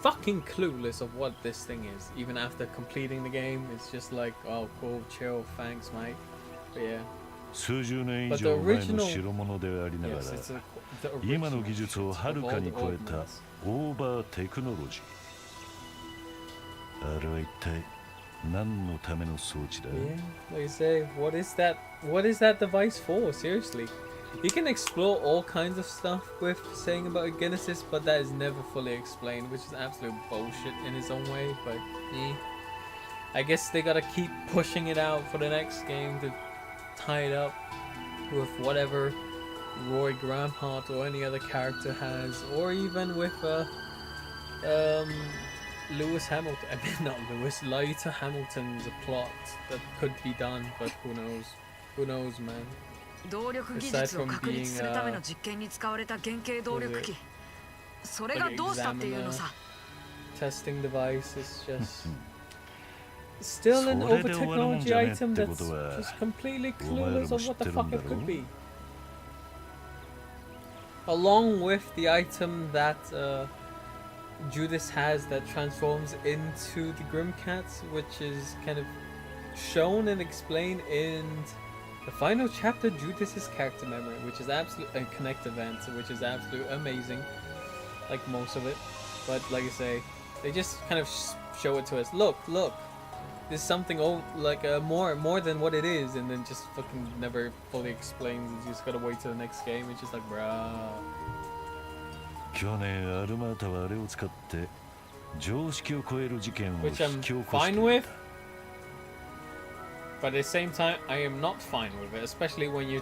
fucking clueless of what this thing is. Even after completing the game, it's just like, oh, cool, chill, thanks, mate. But yeah, 数十年以 But the 上前の original- 代物でありなが yes, ら it's the 今の original 技術をはる of か all に the 超え old た ones. オーバーテクノロジー。あれは一体何のための装置だ？ Yeah, like you say, what is that? What is that device for? Seriously, you can explore all kinds of stuff with saying about a Genesis, but that is never fully explained, which is absolute bullshit in its own way. But I guess they gotta keep pushing it out for the next game to tie it up with whatever Roy Grampart or any other character has, or even with Lewis Hamilton. I mean, not Lewis. Lyta Hamilton's a plot that could be done, but who knows? Who knows, man? 動力技術を確立するための実験に使われた原型動力機、それがどうしたっていうのさ。 Testing device is just still an over technology item that's just completely clueless of what the fuck it could be. Along with the item that Judas has that transforms into the Grim Cats, which is kind of shown and explained in the final chapter, Judas's character memory, which is absolute a connect event, which is absolutely amazing, like most of it. But like I say, they just kind of show it to us. Look, there's something like more than what it is, and then just fucking never fully explains. You just gotta wait till the next game. It's just like, bruh. 去年アルマータはあれを使って常識を超える事件を引 Which き I'm 起こして fine with, but at the same time, I am not fine with it. Especially when you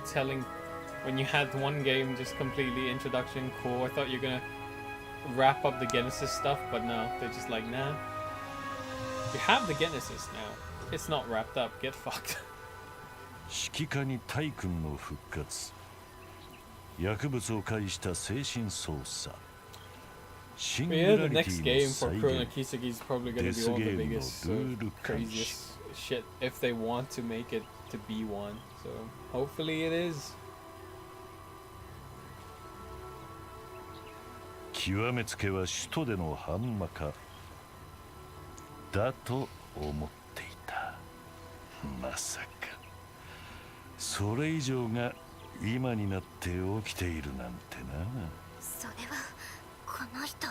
had one game just completely introduction, cool. I thought you're gonna wrap up the Genesis stuff, but no, they're just like, nah. You have the Genesis now. It's not wrapped up. Get fucked. 指揮下にタイ君の復活、薬物を介した精神操作、シング Yeah, ラ the リテ next ィ game の for 再 Kuro No 現、 Kiseki is probably gonna be This all the game biggest, will do the craziest shit if they want to make it to be one. So hopefully it is. 極めつけは首都での反魔化だと思っていた。まさかそれ以上が今になって起きているなんてな。それはこの人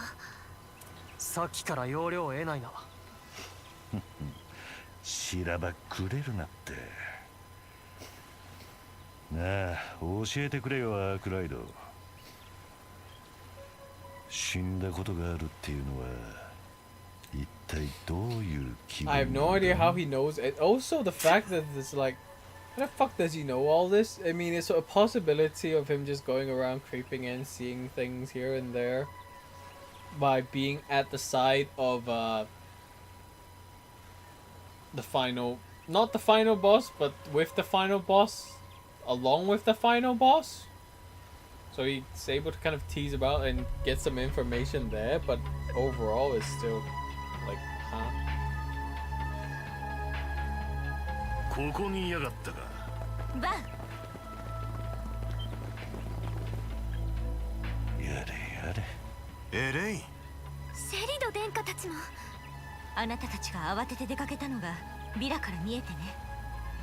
さっきから要領を得ないな。しらばっくれるなって。なあ、教えてくれよ、アークライド。死んだことがあるっていうのは一体どういう気分 I have no idea how he knows it. Also, the fact that it's like, how the fuck does he know all this? I mean, it's a possibility of him just going around creeping in, seeing things here and there by being at the side of the final, not the final boss, but with the final boss, along with the final boss. So he's able to kind of tease about and get some information there, but overall it's still like, huh? ここにいやがったか。バン。やれやれ。エレイン。セリド殿下たちも。あなたたちが慌てて出かけたのがビラから見えてね。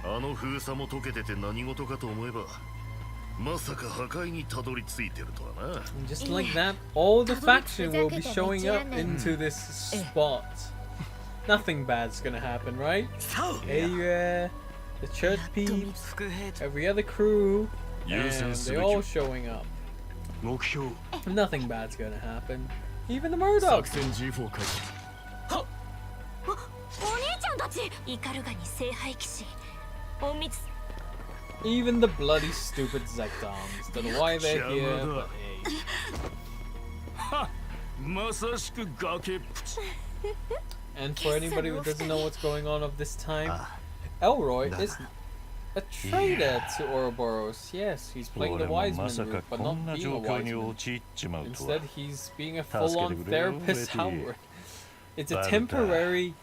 あの封鎖も解けてて何事かと思えば、まさか破壊にたどり着いてるとはな。And just like that, all the faction will be showing up into this spot. Nothing bad's gonna happen, right? Hey, the church peeps, every other crew, and they're all showing up. Nothing bad's gonna happen. Even the Murdochs. お兄ちゃんたち。イカルガに聖杯騎士。隠密。Even the bloody stupid Zekdoms. Don't know why they're here, but hey. And for anybody who doesn't know what's going on of this time, Elroy is a traitor to Ouroboros. Yes, he's playing the wise man route, but not being a wise man. Instead, he's being a full-on therapist Howard. It's a temporary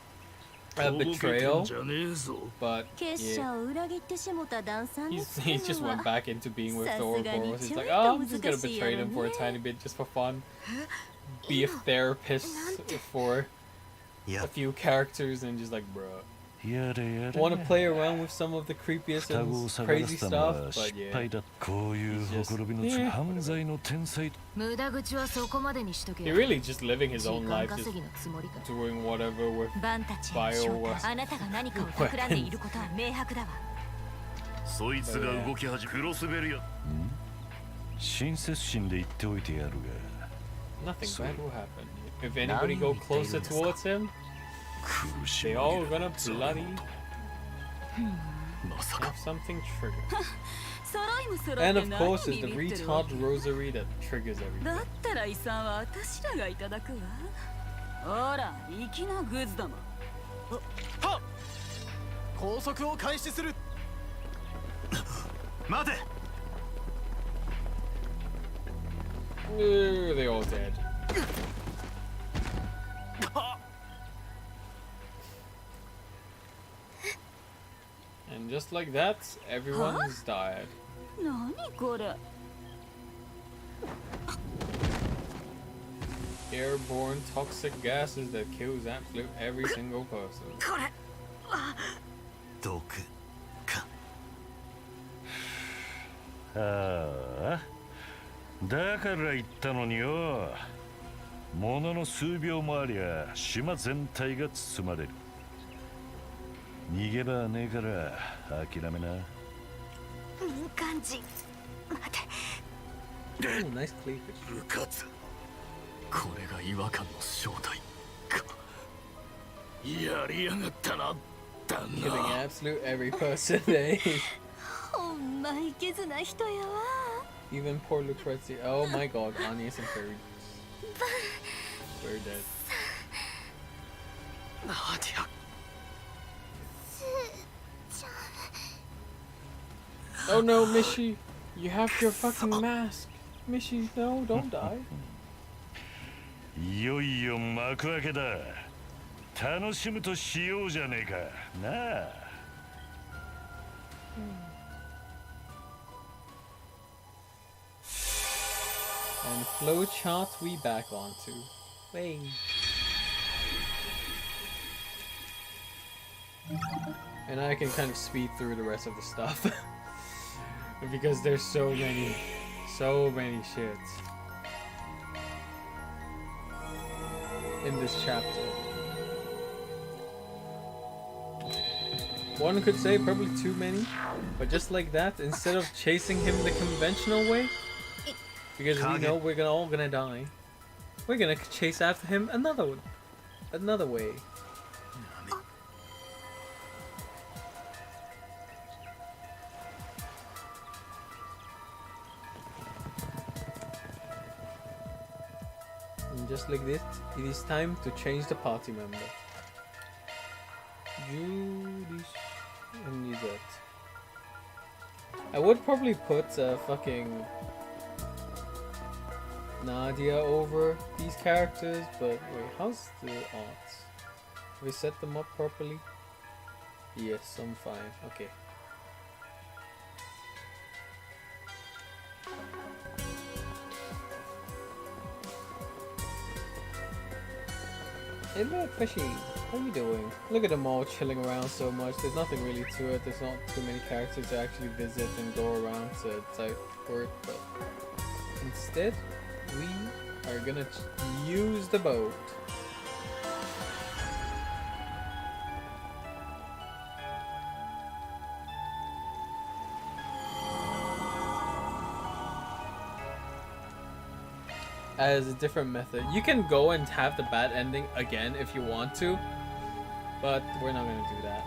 betrayal, but yeah. He just went back into being with the Ouroboros. He's like, oh, I'm just gonna betray them for a tiny bit just for fun. Be a therapist for a few characters and just like, bruh. Want to play around with some of the creepiest and crazy stuff, but yeah. He really just living his own life, just doing whatever with bio or そいつが動き始め、クロスベルや。親切心で言っておいてやるが。 Nothing bad will happen. If anybody go closer towards him, they all gonna bloody have something trigger. And of course, it's the retard rosary that triggers everything. だったら遺産は私らがいただくわ。ほら、粋なグズだもん。はっ。拘束を開始する。待て。They all dead. And just like that, everyone's died. 何これ。 Airborne toxic gases that kills absolute every single person. これ。毒か。ああ。だから言ったのによ。ものの数秒もありゃ島全体が包まれる。逃げ場はねえから諦めな。民間人。待て。Oh, nice cleavage. うかつ。これが違和感の正体か。やりやがったな。Killing absolute every person, eh? ほんまいけずな人やわ。 Even poor Lucrezia. Oh my god, Anya's and Fairy. Very dead. Oh no, Mishy! You have your fucking mask! Mishy, no, don't die. いよいよ幕開けだ。楽しむとしようじゃねえか。なあ。And flowchart we back onto. Wait. And I can kind of speed through the rest of the stuff. Because there's so many shits. in this chapter. One could say probably too many, but just like that, instead of chasing him the conventional way, because we know we're all gonna die, we're gonna chase after him another way. And just like this, it is time to change the party member. Judy and that. I would probably put fucking Nadia over these characters, but wait, how's the odds? Have we set them up properly? Yes, I'm fine. Okay. Hey look, Fishy, how you doing? Look at them all chilling around so much. There's nothing really to it. There's not too many characters to actually visit and go around to type work, but instead, we are gonna use the boat. As a different method. You can go and have the bad ending again if you want to, but we're not gonna do that.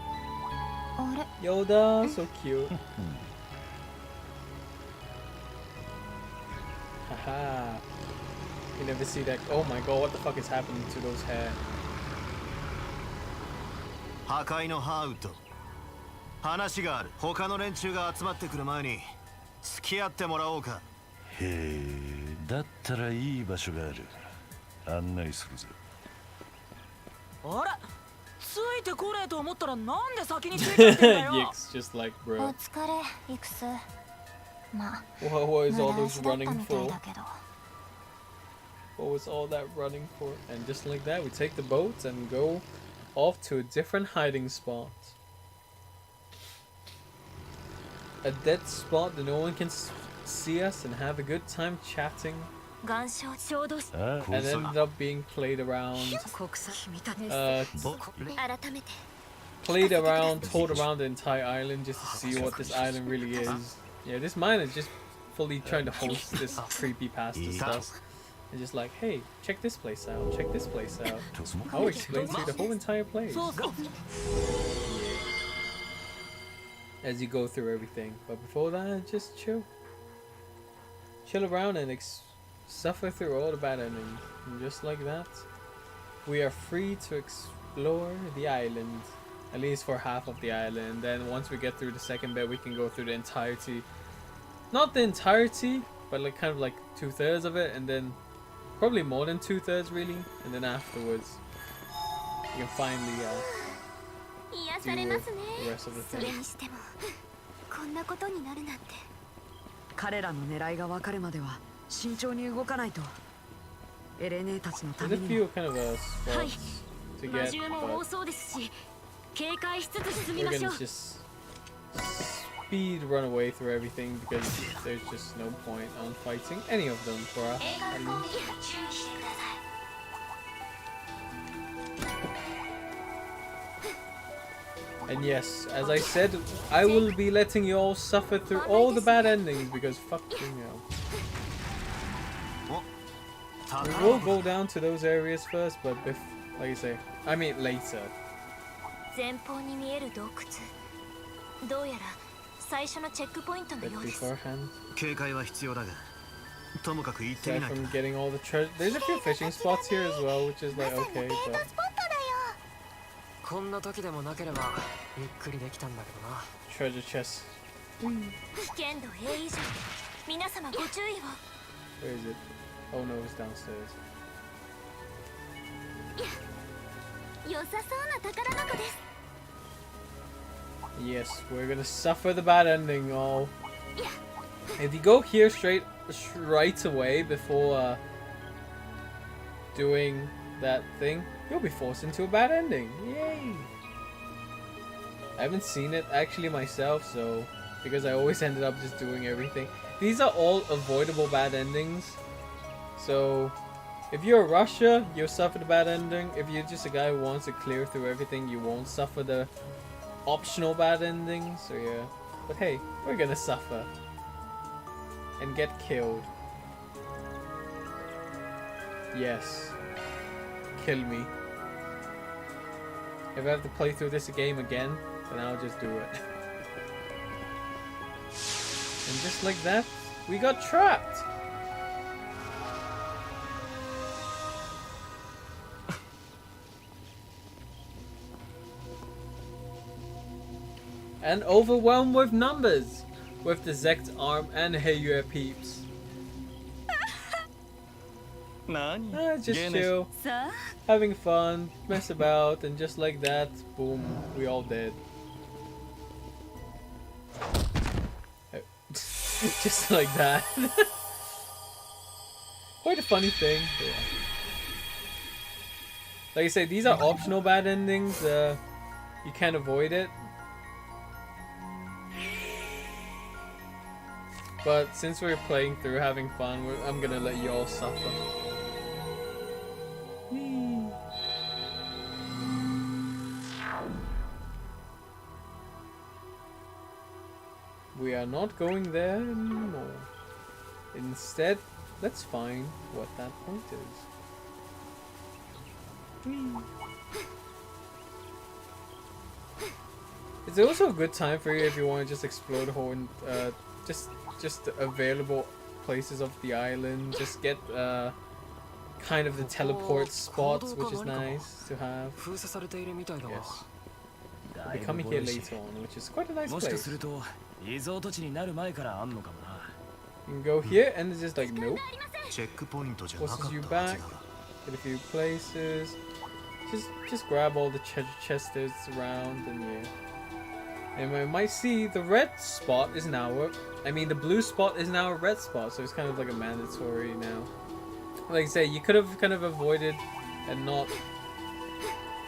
Yoda, so cute. Haha. You never see that. Oh my god, what the fuck is happening to those hair? 破壊のハウと話がある。他の連中が集まってくる前に付き合ってもらおうか。へえ、だったらいい場所がある。案内するぞ。あれ、ついてこねえと思ったらなんで先についてってんだよ。Yikes, just like お bro. 疲れ、イクス。まあ、 What was all 無駄 those 足だった running みたい for? だけど。 What was all that running for? And just like that, we take the boat and go off to a different hiding spot. A dead spot that no one can see us and have a good time chatting. 岩礁衝動 あ、 And ended up being played around, 国際見たね。 改めて。 played around, told around the entire island just to see what this island really is. Yeah, this mine is just fully trying to host this creepy pasta stuff. And just like, hey, check this place out, check this place out. I'll explain to you the whole entire place. Yeah. As you go through everything. But before that, just chill. Chill around and suffer through all the bad endings. And just like that, we are free to explore the island. At least for half of the island. Then once we get through the second bit, we can go through the entirety. Not the entirety, but like kind of like 2/3 of it, and then probably more than 2/3 really. And then afterwards, you can finally 癒されますね。 the rest of the それ thing. にしても、こんなことになるなんて。彼らの狙いが分かるまでは慎重に動かないと。エレネーたちのた There's め a に few も。 kind of spots to 魔 get, 獣も多 but そうですし、警戒しつつ進み we're ましょ gonna う。 just speed run away through everything because there's just no point on fighting any of them for us. 映画の攻撃に注意してください。 And yes, as I said, I will be letting you all suffer through all the bad endings because fuck you know. We will go down to those areas first, but like you say, I mean later. 前方に見える洞窟。どうやら最初のチェックポイントの But ようです。 beforehand, 警戒は必要だが、ともかく行ってみ aside ないと from getting all the treasure, there's a few fishing spots here as well, which is like okay, but こんな時でもなければゆっくりできたんだけどな。 treasure chests. 危険度 A 以上。皆様ご注意を。 Where is it? Oh no, it's downstairs. 良さそうな宝箱です。 Yes, we're gonna suffer the bad ending. Oh, if you go here right away before doing that thing, you'll be forced into a bad ending. Yay! I haven't seen it actually myself, so because I always ended up just doing everything. These are all avoidable bad endings, so If you're a rusher, you'll suffer the bad ending. If you're just a guy who wants to clear through everything, you won't suffer the optional bad ending. So yeah. But hey, we're gonna suffer. And get killed. Yes. Kill me. If I have to play through this game again, then I'll just do it. And just like that, we got trapped! And overwhelmed with numbers! With the Zect arm and Hey You Peeps. Just chill, having fun, mess about, and just like that, boom, we all dead. Just like that. Quite a funny thing. Yeah. Like I say, these are optional bad endings. You can't avoid it. But since we're playing through, having fun, I'm gonna let you all suffer. We are not going there anymore. Instead, let's find what that point is. It's also a good time for you if you want to just explore the whole, just available places of the island. Just get kind of the teleport spots, which is nice to have. Yes. We'll be coming here later on, which is quite a nice place. You can go here and it's just like, nope. Forces you back. Get a few places. Just grab all the treasure chests around and yeah. And we might see the red spot is now the blue spot is now a red spot, so it's kind of like a mandatory now. Like I say, you could have kind of avoided and not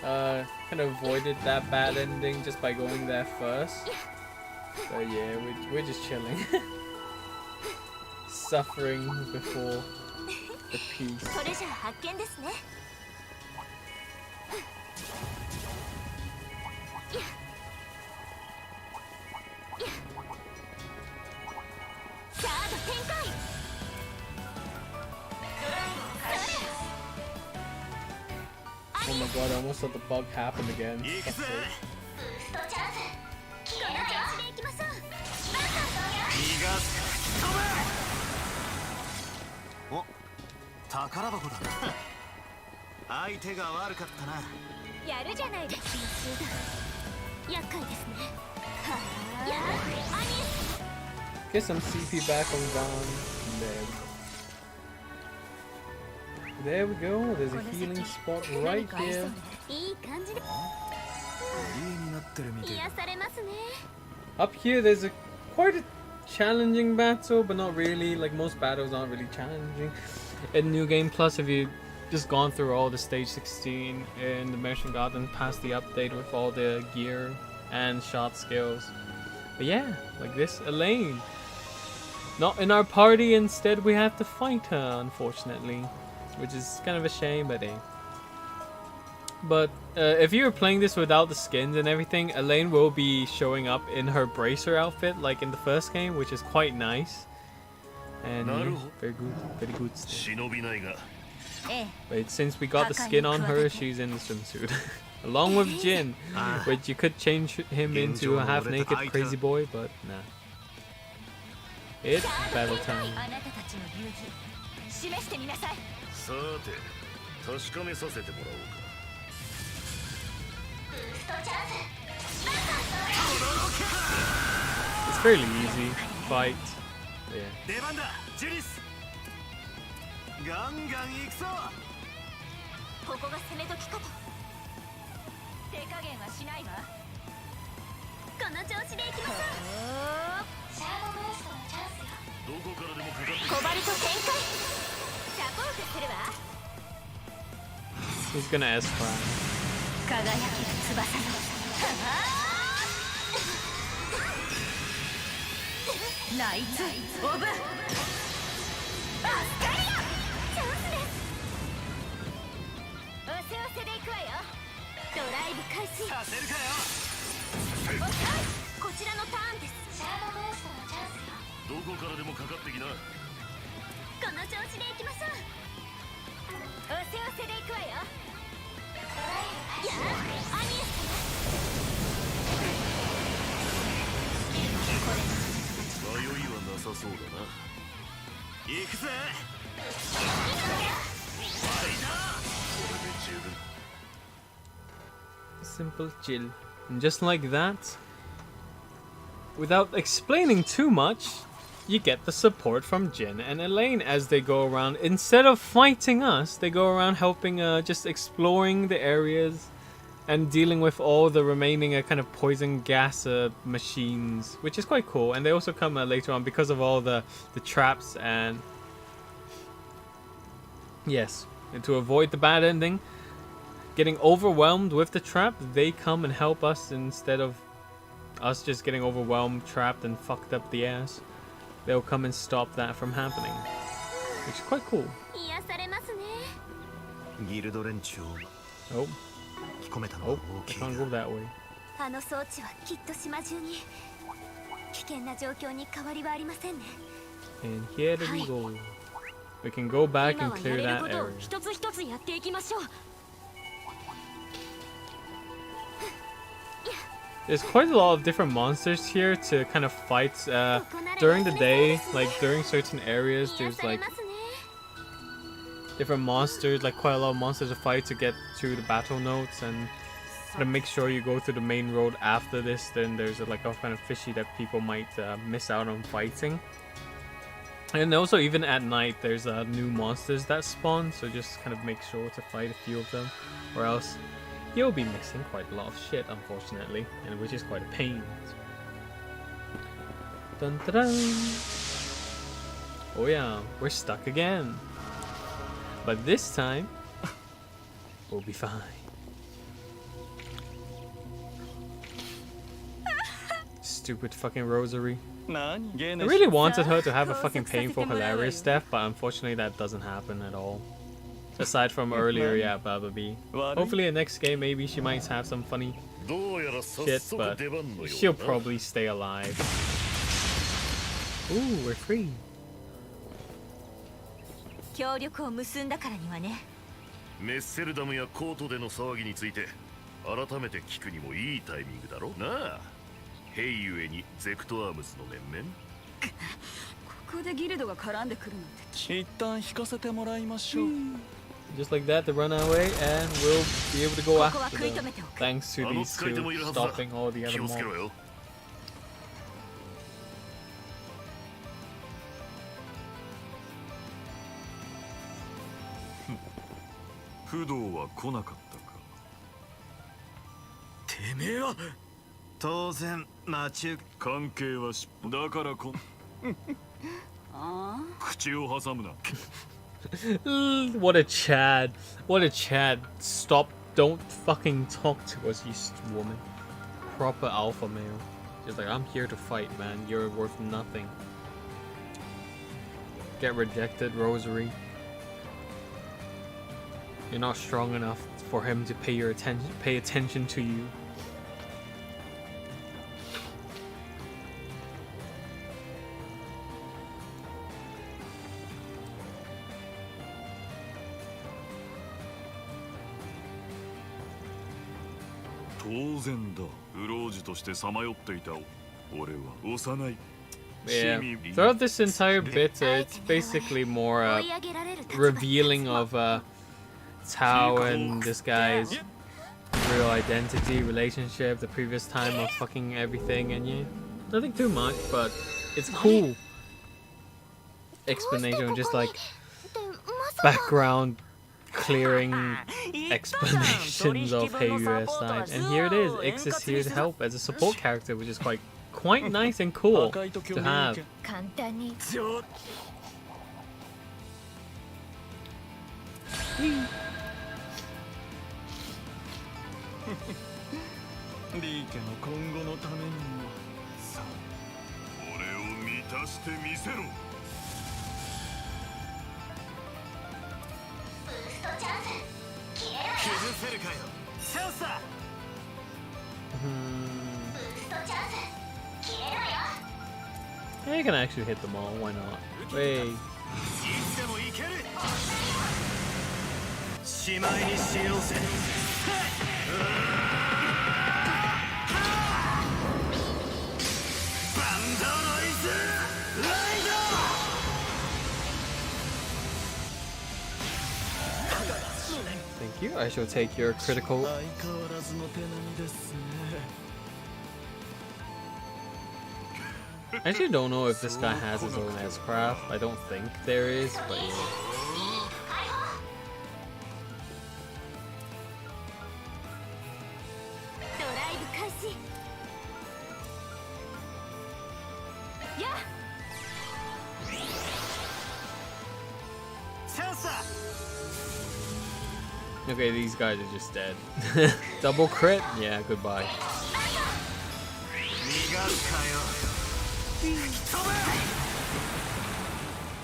kind of avoided that bad ending just by going there first. So yeah, we're just chilling. Suffering before the peace. Oh my god, I almost thought the bug happened again. Get some CP back on Von. There we go. There's a healing spot right here. Up here, there's quite a challenging battle, but not really. Like most battles aren't really challenging in New Game Plus. If you just gone through all the stage 16 in the Mission Garden past the update with all the gear and shot skills. But yeah, like this Elaine. Not in our party, instead we have to fight her, unfortunately. Which is kind of a shame, but hey. But if you were playing this without the skins and everything, Elaine will be showing up in her bracer outfit like in the first game, which is quite nice. And yeah, very good stuff. But since we got the skin on her, she's in the swimsuit. Along with Jin, which you could change him into a half-naked crazy boy, but nah. It's battle time. It's fairly easy fight. Yeah. He's gonna S-Prime. させるかよ。こちらのターンです。シャードブーストのチャンスよ。どこからでもかかってきな。この調子でいきましょう。おせおせでいくわよ。やあ、アニエス迷いはなさそうだな。行くぜ。これで十分。 Simple chill. And just like that, without explaining too much, you get the support from Jin and Elaine as they go around. Instead of fighting us, they go around helping, just exploring the areas and dealing with all the remaining kind of poison gas machines, which is quite cool. And they also come later on because of all the traps and yes, and to avoid the bad ending, getting overwhelmed with the trap, they come and help us instead of us just getting overwhelmed, trapped, and fucked up the ass. They'll come and stop that from happening, which is quite cool. 癒されますね。ギルド連中を Oh, 引き込めたの oh, は I 大きい can't が go that way. あの装置はきっと島中に危険な状況に変わりはありませんね。 And here we go. We can go back 今 and はや clear れる that ことを area. 一つ一つやっていきましょう。 There's quite a lot of different monsters here to kind of fight during the day, like during certain areas. 癒 There's され like ますね。 different monsters, like quite a lot of monsters to fight to get to the battle notes and to make sure you go to the main road after this. Then there's like a kind of fishy that people might miss out on fighting. And also even at night there's new monsters that spawn, so just kind of make sure to fight a few of them, or else you'll be missing quite a lot of shit, unfortunately, and which is quite a pain. Dun, dun, dun. Oh yeah, we're stuck again. But this time, we'll be fine. Stupid fucking Rosary. I really wanted her to have a fucking painful, hilarious death, but unfortunately that doesn't happen at all. Aside from earlier, yeah, Bababi. Hopefully in the next game, maybe she might have some funny shit, but she'll probably stay alive. Ooh, we're free. 協力を結んだからにはね。メッセルダムやコートでの騒ぎについて改めて聞くにもいいタイミングだろうな。ヘイゆえにゼクトアームズの面々。ここでギルドが絡んでくるなんて。一旦引かせてもらいましょう。 Just like that, they run away, and we'll be able to go ここは after 食い止 them. めておく。 Thanks to these two stopping all the 気 other をつけろ mobs. よ。不動は来なかったか。てめえは当然待ち関係はしだから口を挟むな。What a Chad. What a Chad. Stop. Don't fucking talk to us, you woman. Proper alpha male. Just like, I'm here to fight, man. You're worth nothing. Get rejected, Rosary. You're not strong enough for him to pay attention to you. Yeah. Throughout this entire bit, it's basically more revealing of Tao and this guy's real identity, relationship, the previous time of fucking everything, and yeah, nothing too much, but it's cool explanation, just like background clearing explanations of Heiyu's side. And here it is, X is here to help as a support character, which is quite nice and cool to have. 簡単に。リー家の今後のためにもさあ俺を満たしてみせろ。ブーストチャンス消えろよ。崩せるかよセオスだ。Yeah, you can actually hit them all. Why not? Wait. しまいにしようぜ。バンドノイズライド。 Thank you. I shall take your critical. I actually don't know if this guy has his own S-craft. I don't think there is, but yeah. Okay, these guys are just dead. Double crit? Yeah, goodbye.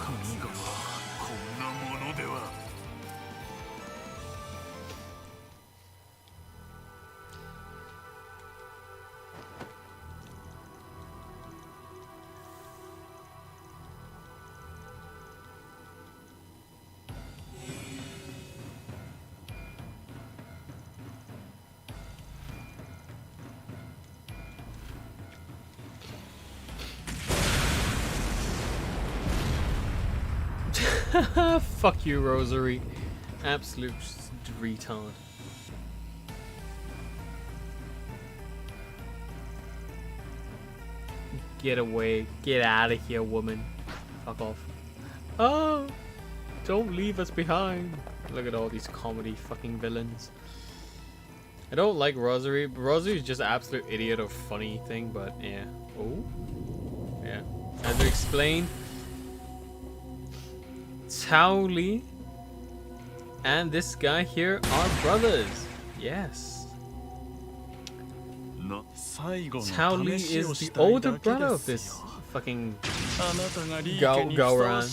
神がこんなものでは。Fuck you, Rosary. Absolute retard. Get away. Get out of here, woman. Fuck off. Oh! Don't leave us behind. Look at all these comedy fucking villains. I don't like Rosary. Rosary is just an absolute idiot or funny thing, but yeah. Oh? Yeah. As I explained, Cao Li and this guy here are brothers. Yes. Cao Li is the older brother of this fucking Gaoran.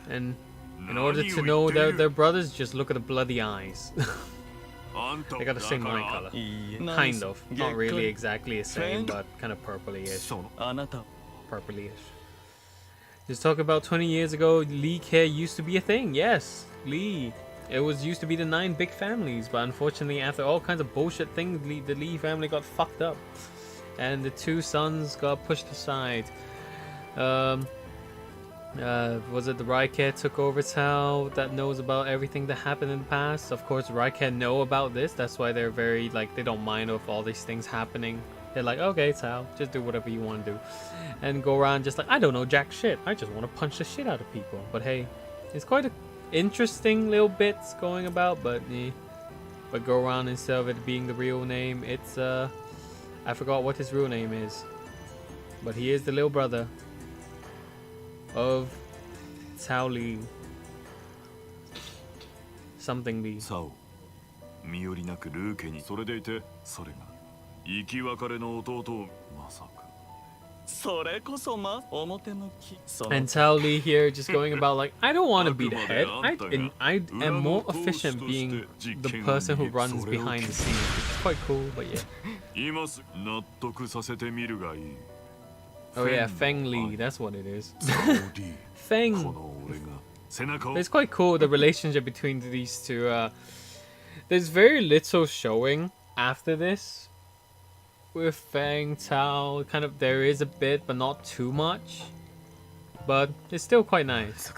And in order to know that they're brothers, just look at the bloody eyes. They got the same eye color. Kind of. Not really exactly the same, but kind of purpley-ish. Purpley-ish. Just talk about 20 years ago, Lee care used to be a thing. Yes, Lee. It was used to be the 9 big families, but unfortunately, after all kinds of bullshit things, the Lee family got fucked up, and the 2 sons got pushed aside. Was it the Raikkonen took over Tao that knows about everything that happened in the past? Of course, Raikkonen know about this. That's why they're very like they don't mind of all these things happening. They're like, okay, Tao, just do whatever you want to do. And go around just like, I don't know jack shit. I just want to punch the shit out of people. But hey, it's quite an interesting little bits going about. But but go around instead of it being the real name, it's I forgot what his real name is. But he is the little brother of Cao Li. Something Li. 身寄りなくルーケにそれでいてそれが生き別れの弟をまさかそれこそ表向き And Cao Li here just going about like, I don't want to be the head. I am more efficient being the person who runs behind the scenes. It's quite cool, but yeah. 今すぐ納得させてみるがいい Oh yeah, Feng Li, that's what it is. Feng. It's quite cool, the relationship between these two. There's very little showing after this with Feng, Tao. Kind of, there is a bit, but not too much. But it's still quite nice.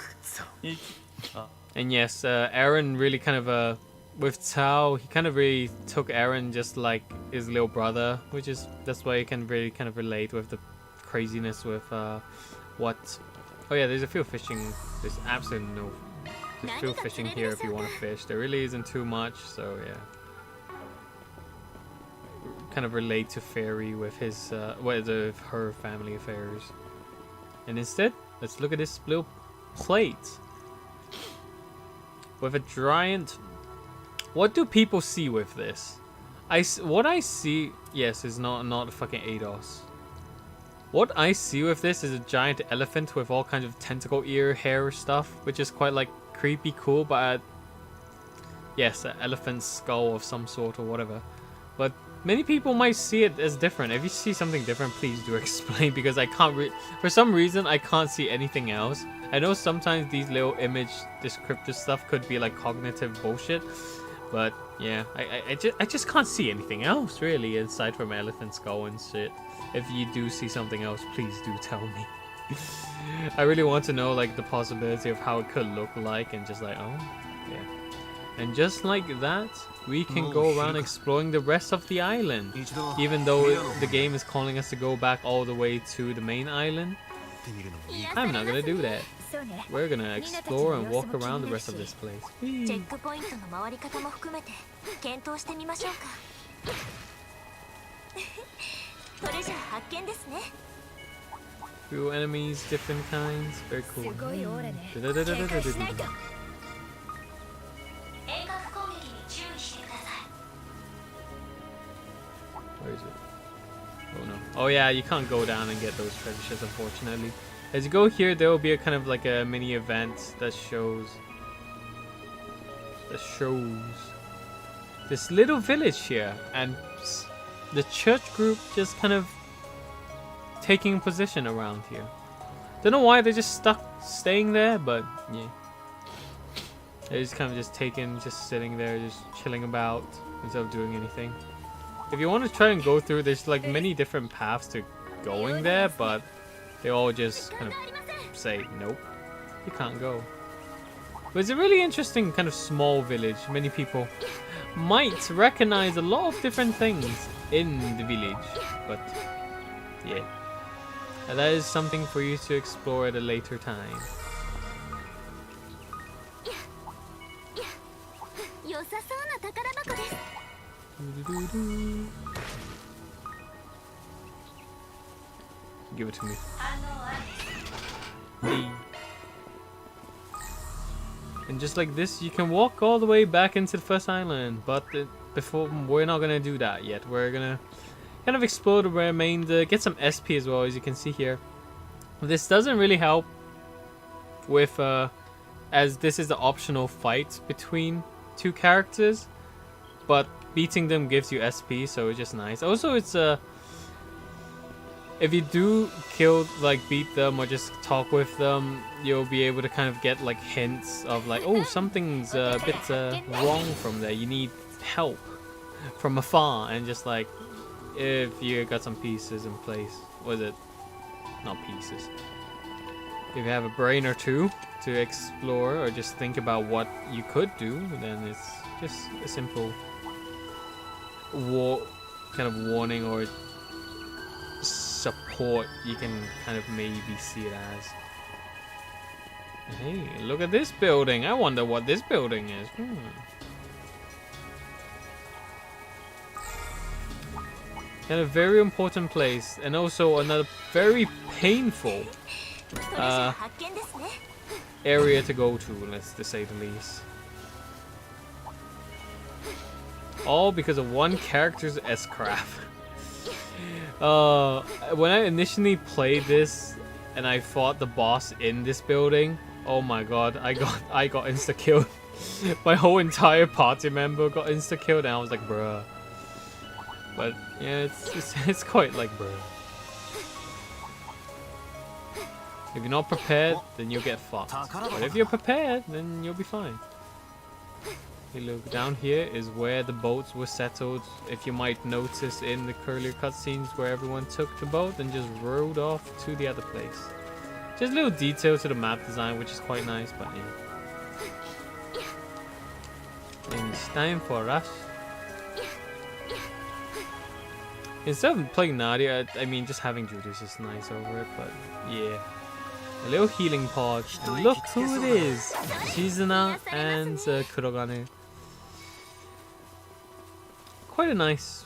And yes, Aaron really kind of, with Tao, he kind of really took Aaron just like his little brother, which is, that's why you can really kind of relate with the craziness with what. Oh yeah, there's a few fishing. There's absolutely no. There's few fishing here if you want to fish. There really isn't too much, so yeah. Kind of relate to Fairy with his with her family affairs. And instead, let's look at this little plate with a giant. What do people see with this? What I see, yes, is not fucking ADOS. What I see with this is a giant elephant with all kinds of tentacle ear hair stuff, which is quite like creepy cool, but yes, an elephant skull of some sort or whatever. But many people might see it as different. If you see something different, please do explain, because I can't for some reason I can't see anything else. I know sometimes these little image descriptive stuff could be like cognitive bullshit, but yeah, I just can't see anything else really aside from elephant skull and shit. If you do see something else, please do tell me. I really want to know like the possibility of how it could look like, and just like, oh yeah. And just like that, we can go around exploring the rest of the island. Even though the game is calling us to go back all the way to the main island, I'm not gonna do that. We're gonna explore and walk around the rest of this place. Whee. Few enemies, different kinds. Very cool. Where is it? Oh no. Oh yeah, you can't go down and get those treasures, unfortunately. As you go here, there will be a kind of like a mini event that shows this little village here, and the church group just kind of taking position around here. Don't know why they're just staying there, but yeah. They're just kind of just sitting there, just chilling about instead of doing anything. If you want to try and go through, there's like many different paths to going there, but they all just kind of say, nope, you can't go. But it's a really interesting kind of small village. Many people might recognize a lot of different things in the village, but yeah. And that is something for you to explore at a later time. Give it to me. And just like this, you can walk all the way back into the first island. But we're not gonna do that yet. We're gonna kind of explore the remainder, get some SP as well, as you can see here. This doesn't really help with, as this is the optional fight between two characters, but beating them gives you SP, so it's just nice. Also, it's if you do beat them or just talk with them, you'll be able to kind of get like hints of like, oh, something's a bit wrong from there. You need help from afar, and just like, if you got some pieces in place, was it not pieces? If you have a brain or two to explore or just think about what you could do, then it's just a simple kind of warning or support you can kind of maybe see it as. Hey, look at this building. I wonder what this building is. And a very important place, and also another very painful area to go to, to say the least. All because of one character's S-crap. When I initially played this and I fought the boss in this building, oh my god, I got insta-killed. My whole entire party member got insta-killed, and I was like, bruh. But yeah, it's quite like, bruh. If you're not prepared, then you'll get fucked. But if you're prepared, then you'll be fine. Hey, look, down here is where the boats were settled. If you might notice in the earlier cutscenes where everyone took the boat and just rowed off to the other place. Just a little detail to the map design, which is quite nice, but yeah. And it's time for us. Instead of playing Nadia, I mean, just having Judas is nice over it, but yeah. A little healing pod. And look who it is! Shizuna and Kurogane. Quite a nice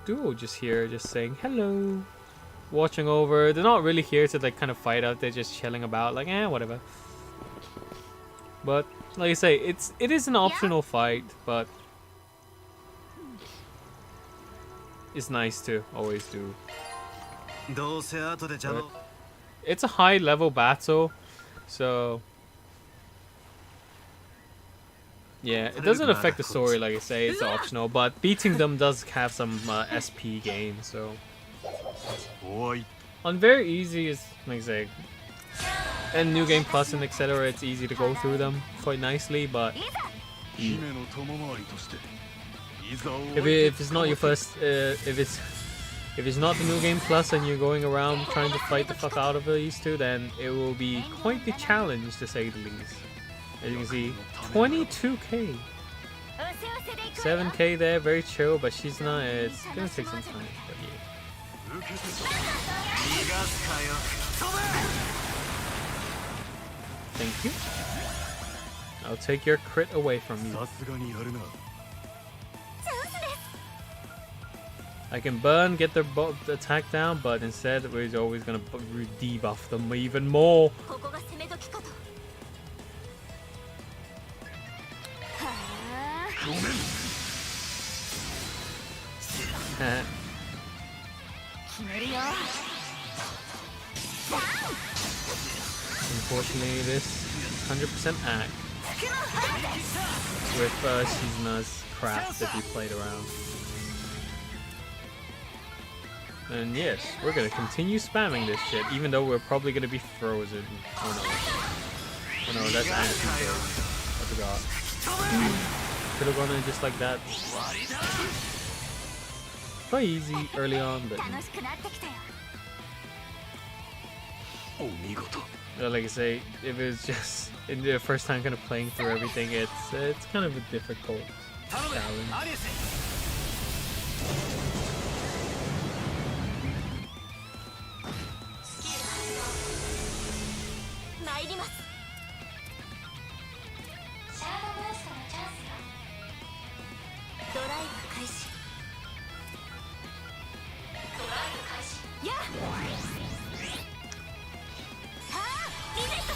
duo just here, just saying hello. Watching over. They're not really here to like kind of fight out, they're just chilling about, like, whatever. But, like I say, it is an optional fight, but it's nice to always do. But it's a high level battle, so Yeah, it doesn't affect the story, like I say, it's optional, but beating them does have some SP gain, so... On very easy, it's, like I say, and New Game Plus and etc., it's easy to go through them quite nicely, but... If it's not your first, if it's not the New Game Plus and you're going around trying to fight the fuck out of these two, then it will be quite the challenge, to say the least. As you can see, 22k. 7k there, very chill, but she's not. It's gonna take some time. But yeah. Thank you. I'll take your crit away from you. I can burn, get their attack down, but instead we're always gonna debuff them even more. Unfortunately, this 100% act with Shizuna's crap that you played around. And yes, we're gonna continue spamming this shit, even though we're probably gonna be frozen. Oh no. Oh no, that's anti-froze. I forgot. Could have gone in just like that. Quite easy early on, but... like I say, if it's just in the first time kind of playing through everything, it's kind of a difficult challenge.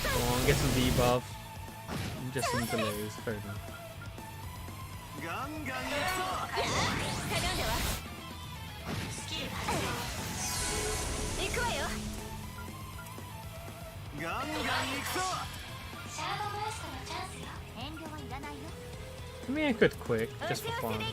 Come on, get some debuff. Just some delays, fair enough. I mean, I could quick, just for fun.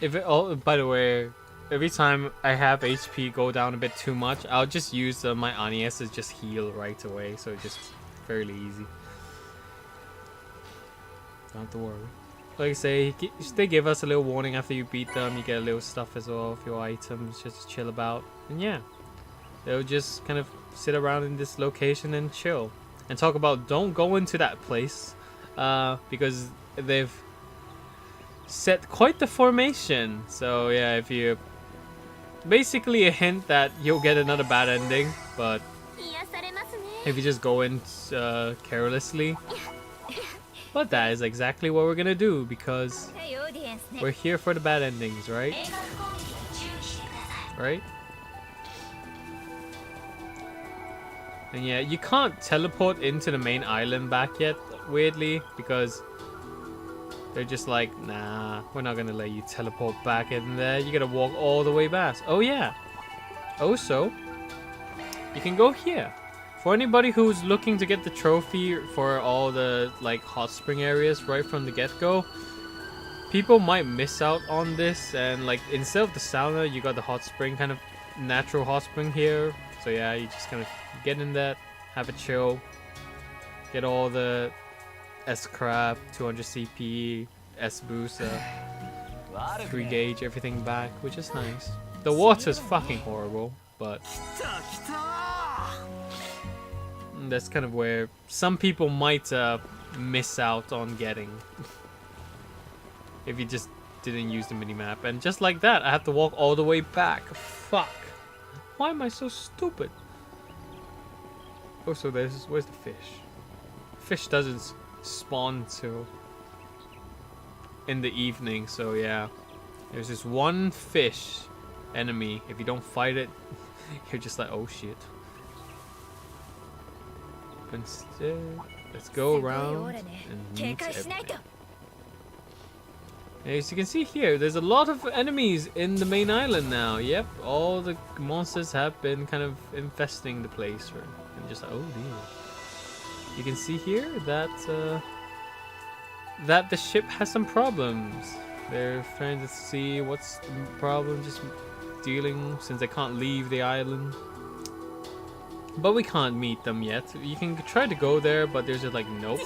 If it, oh, by the way, every time I have HP go down a bit too much, I'll just use my Anies to just heal right away, so it's just fairly easy. Don't have to worry. Like I say, they give us a little warning after you beat them. You get a little stuff as well of your items just to chill about. And yeah, they'll just kind of sit around in this location and chill. And talk about don't go into that place because they've set quite the formation. So yeah, if you... Basically a hint that you'll get another bad ending, but if you just go in carelessly. But that is exactly what we're gonna do, because we're here for the bad endings, right? Right? And yeah, you can't teleport into the main island back yet, weirdly, because they're just like, nah, we're not gonna let you teleport back in there. You gotta walk all the way back. Oh yeah. Also, you can go here. For anybody who's looking to get the trophy for all the like hot spring areas right from the get-go, people might miss out on this, and like instead of the sauna, you got the hot spring, kind of natural hot spring here. So yeah, you just kind of get in that, have a chill, get all the S-crap, 200 CP, S-boost, 3 gauge, everything back, which is nice. The water's fucking horrible, but that's kind of where some people might miss out on getting if you just didn't use the minimap. And just like that, I have to walk all the way back. Fuck. Why am I so stupid? Oh, so where's the fish? Fish doesn't spawn till in the evening, so yeah. There's this one fish enemy. If you don't fight it, you're just like, oh shit. But instead, let's go around and meet everything. As you can see here, there's a lot of enemies in the main island now. Yep, all the monsters have been kind of infesting the place. And just like, oh dear. You can see here that that the ship has some problems. They're trying to see what's the problem, just dealing since they can't leave the island. But we can't meet them yet. You can try to go there, but there's just like, nope.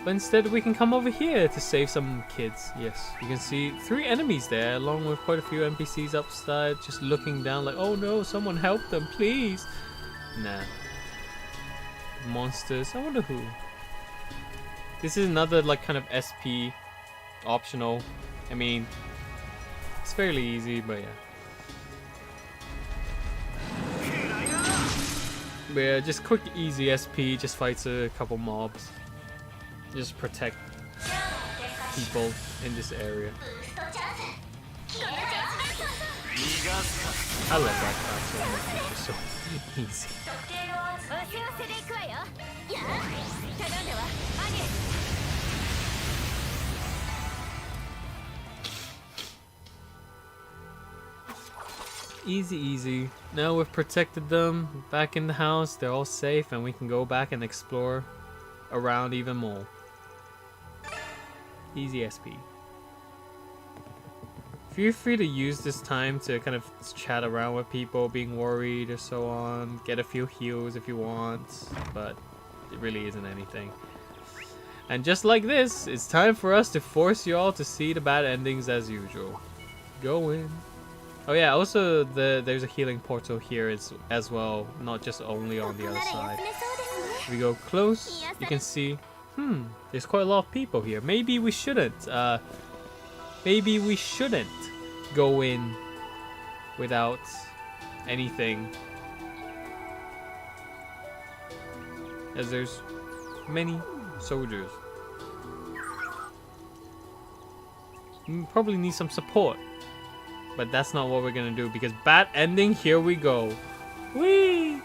But instead we can come over here to save some kids. Yes, you can see 3 enemies there along with quite a few NPCs upside just looking down like, oh no, someone help them please. Nah. Monsters, I wonder who. This is another like kind of SP optional. I mean, it's fairly easy, but yeah. But yeah, just quick easy SP, just fights a couple mobs. Just protect people in this area. I love that class so much, it's just so easy. Easy, easy. Now we've protected them, back in the house, they're all safe, and we can go back and explore around even more. Easy SP. Feel free to use this time to kind of chat around with people being worried or so on. Get a few heals if you want, but it really isn't anything. And just like this, it's time for us to force you all to see the bad endings as usual. Go in. Oh yeah, also there's a healing portal here as well, not just only on the other side. If we go close, you can see, there's quite a lot of people here. Maybe we shouldn't go in without anything, as there's many soldiers. We probably need some support. But that's not what we're gonna do, because bad ending, here we go. Whee!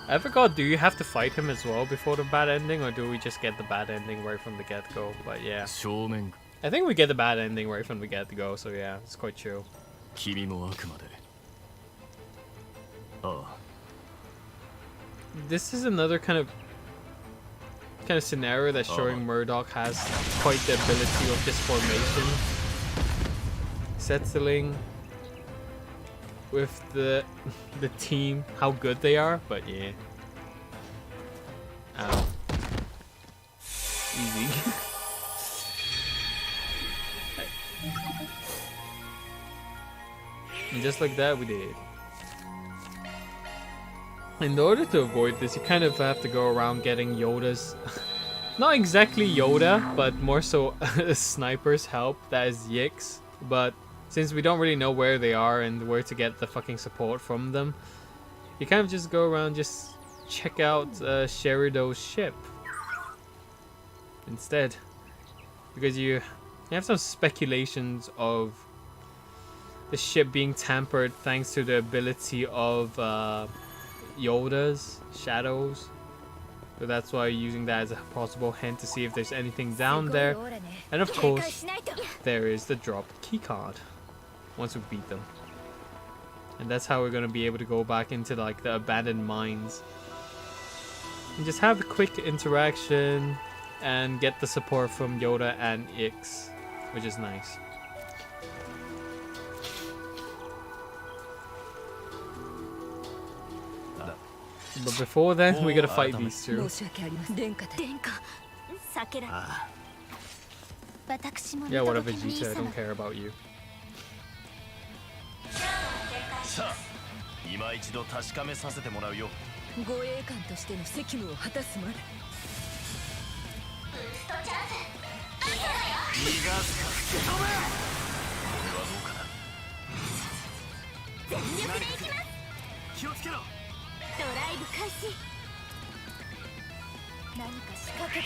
I forgot, do you have to fight him as well before the bad ending, or do we just get the bad ending right from the get-go? But yeah. I think we get the bad ending right from the get-go, so yeah, it's quite chill. This is another kind of scenario that's showing Murdoch has quite the ability of this formation, settling with the team, how good they are. But yeah, ow, easy. And just like that, we did. In order to avoid this, you kind of have to go around getting Yoda's, not exactly Yoda, but more so sniper's help, that is Yix. But since we don't really know where they are and where to get the fucking support from them, you kind of just go around, just check out Sherido's ship instead. Because you have some speculations of the ship being tampered thanks to the ability of Yoda's shadows, so that's why using that as a possible hint to see if there's anything down there. And of course there is the dropped keycard once we beat them, and that's how we're going to be able to go back into like the abandoned mines and just have a quick interaction and get the support from Yoda and Ix, which is nice. But before then, we gotta fight these two. Yeah, whatever, Vegeta, I don't care about you.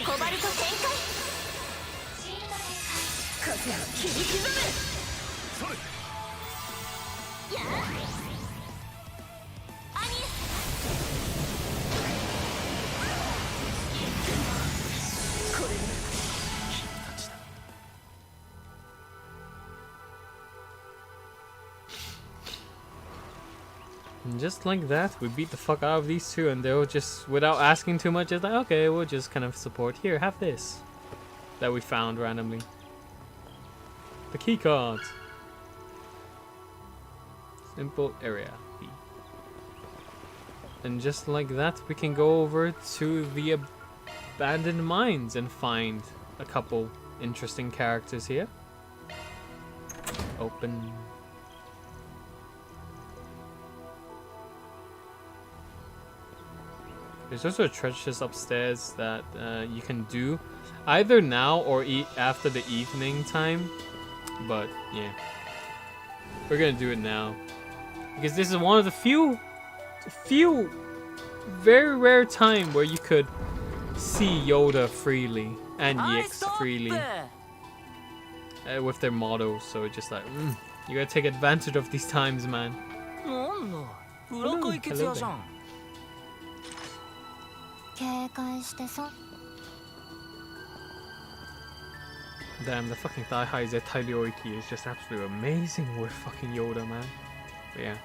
コバルト展開。風を切り刻それやあアニエス。 And just like that, we beat the fuck out of these two, and they were just, without asking too much, just like, okay, we'll just kind of support. Here, have this. That we found randomly. The key card. Simple area. B. And just like that, we can go over to the abandoned mines and find a couple interesting characters here. Open. There's also a treasure chest upstairs that you can do either now or after the evening time. But yeah, we're gonna do it now because this is one of the few very rare time where you could see Yoda freely and Yix freely with their models. So it's just like you gotta take advantage of these times, man. Hello there. 警戒してさ。 Damn, the fucking Ⅱ Ⅱ is just absolutely amazing with fucking Yoda, man. But yeah.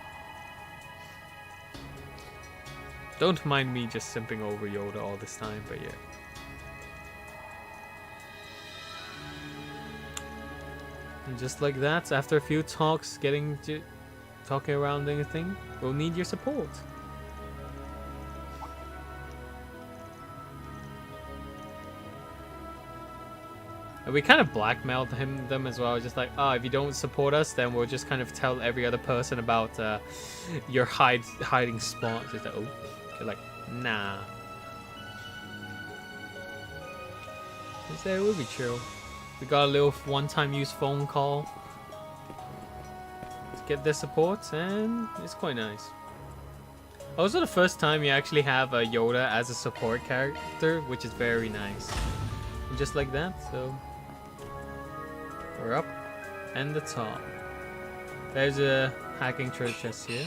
Don't mind me just simping over Yoda all this time, but yeah. And just like that, after a few talks, talking around anything, we'll need your support. And we kind of blackmailed them as well, just like, oh, if you don't support us, then we'll just kind of tell every other person about your hiding spot. Just like, oh, you're like, nah. Just say it would be chill. We got a little one-time use phone call to get their support, and it's quite nice. Also, the first time you actually have a Yoda as a support character, which is very nice. And just like that, so we're up and the top. There's a hacking treasure chest here.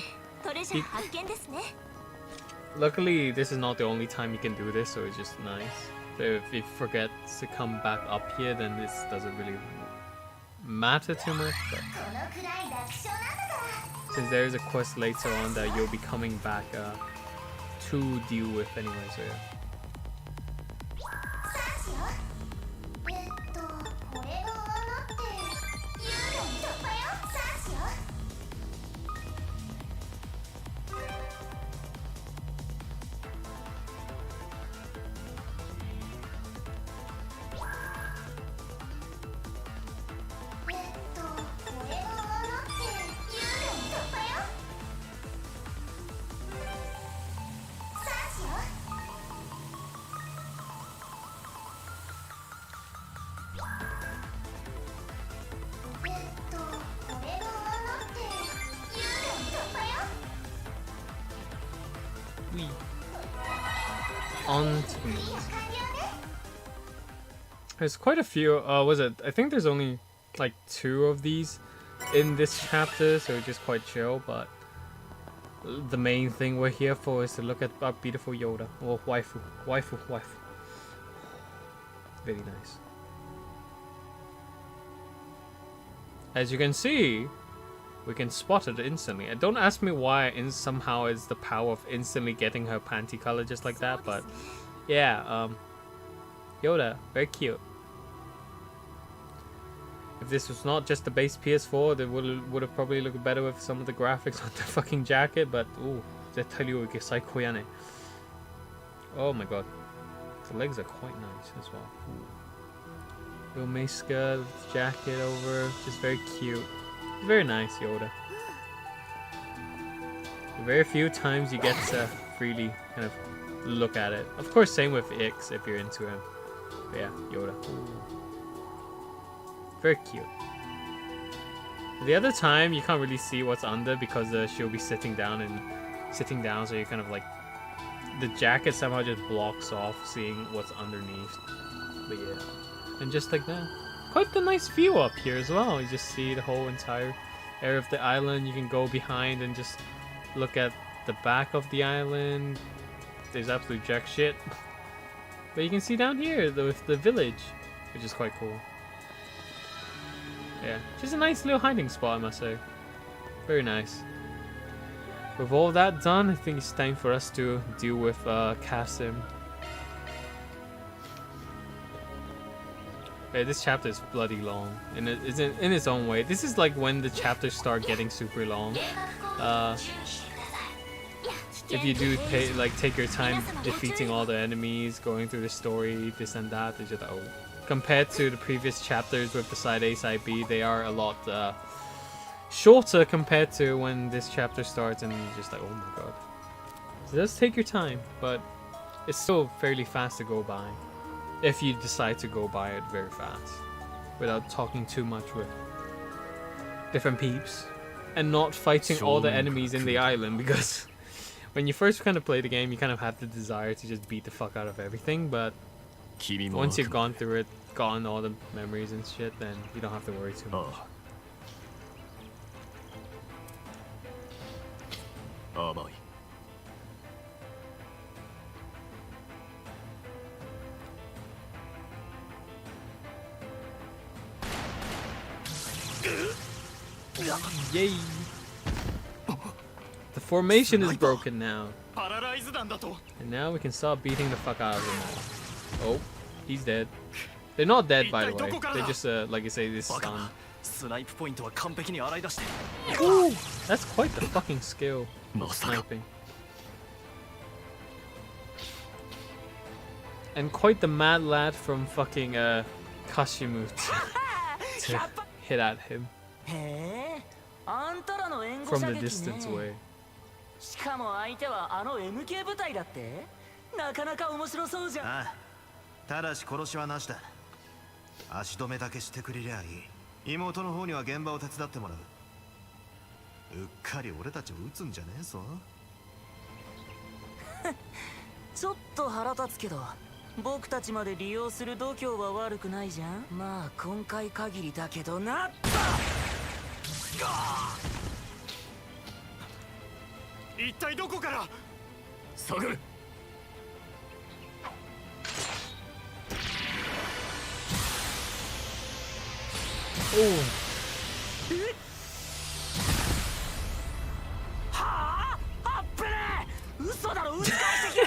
Luckily, this is not the only time you can do this, so it's just nice. So if you forget to come back up here, then this doesn't really matter too much. But since there is a quest later on that you'll be coming back to deal with anyway, so yeah. There's quite a few. I think there's only like 2 of these in this chapter, so it's just quite chill. But the main thing we're here for is to look at our beautiful Yoda. Well, waifu. Very nice. As you can see, we can spot it instantly. And don't ask me why somehow it's the power of instantly getting her panty color just like that, but yeah, Yoda, very cute. If this was not just the base PS4, it would have probably looked better with some of the graphics on the fucking jacket, but ooh,黎の軌跡やね. Oh my god. The legs are quite nice as well. Little mace skirt with the jacket over, just very cute. Very nice, Yoda. Very few times you get to freely kind of look at it. Of course, same with Ix if you're into him. But yeah, Yoda. Very cute. The other time you can't really see what's under because she'll be sitting down, so you kind of like the jacket somehow just blocks off seeing what's underneath. But yeah, and just like that, quite the nice view up here as well. You just see the whole entire area of the island. You can go behind and just look at the back of the island. There's absolute jack shit, but you can see down here with the village, which is quite cool. Yeah, just a nice little hiding spot, I must say. Very nice. With all that done, I think it's time for us to deal with Kasim. Yeah, this chapter is bloody long, and it is in its own way. This is like when the chapters start getting super long. If you do take your time defeating all the enemies, going through the story, this and that, it's just like, oh. Compared to the previous chapters with the side A, side B, they are a lot shorter compared to when this chapter starts, and you're just like, oh my god. So it does take your time, but it's still fairly fast to go by. If you decide to go by it very fast, without talking too much with different peeps, and not fighting all the enemies in the island, because when you first kind of play the game, you kind of have the desire to just beat the fuck out of everything, but once you've gone through it, gotten all the memories and shit, then you don't have to worry too much. Yay! The formation is broken now. And now we can start beating the fuck out of him all. Oh, he's dead. They're not dead, by the way. They're just, like I say, this stun. Ooh, that's quite the fucking skill of sniping. And quite the mad lad from fucking Kashimu to hit at him from the distance away. しかも相手はあの MK 部隊だって？なかなか面白そうじゃん。ああ、ただし殺しはなしだ。足止めだけしてくれりゃいい。妹の方には現場を手伝ってもらう。うっかり俺たちを撃つんじゃねえぞ。ちょっと腹立つけど、僕たちまで利用する度胸は悪くないじゃん。まあ今回限りだけどな。一体どこから探る。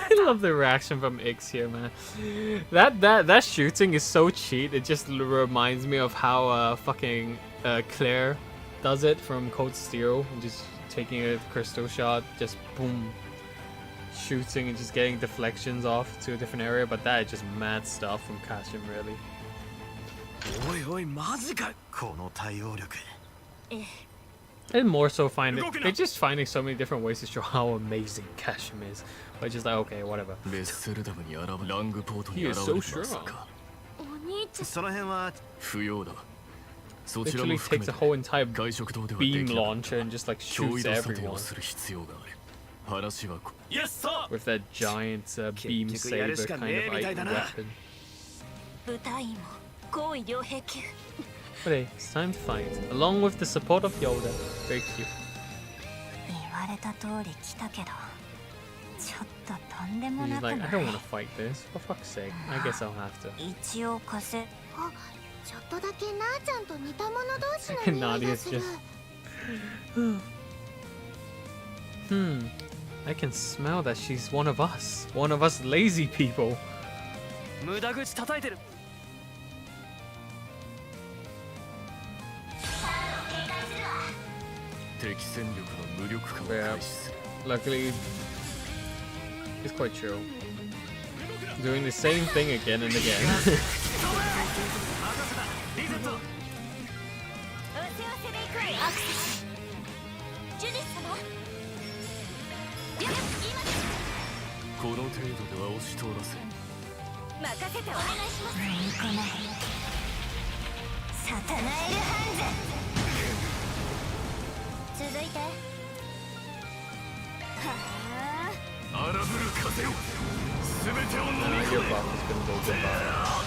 I love the reaction from X here, man. That shooting is so cheat. It just reminds me of how fucking Claire does it from Cold Steel, just taking a crystal shot, just boom, shooting and just getting deflections off to a different area. But that is just mad stuff from Kashim, really. And more so they're just finding so many different ways to show how amazing Kashim is. But just like, okay, whatever. He is so strong. Literally takes a whole entire beam launcher and just like shoots everyone. With that giant beam saber kind of like weapon. But hey, it's time to fight. Along with the support of Yoda. Very cute. He's like, I don't want to fight this. For fuck's sake. I guess I'll have to. And Nadia's just... I can smell that she's one of us. One of us lazy people. Yeah, luckily it's quite chill. Doing the same thing again and again. Your buff is gonna go goodbye.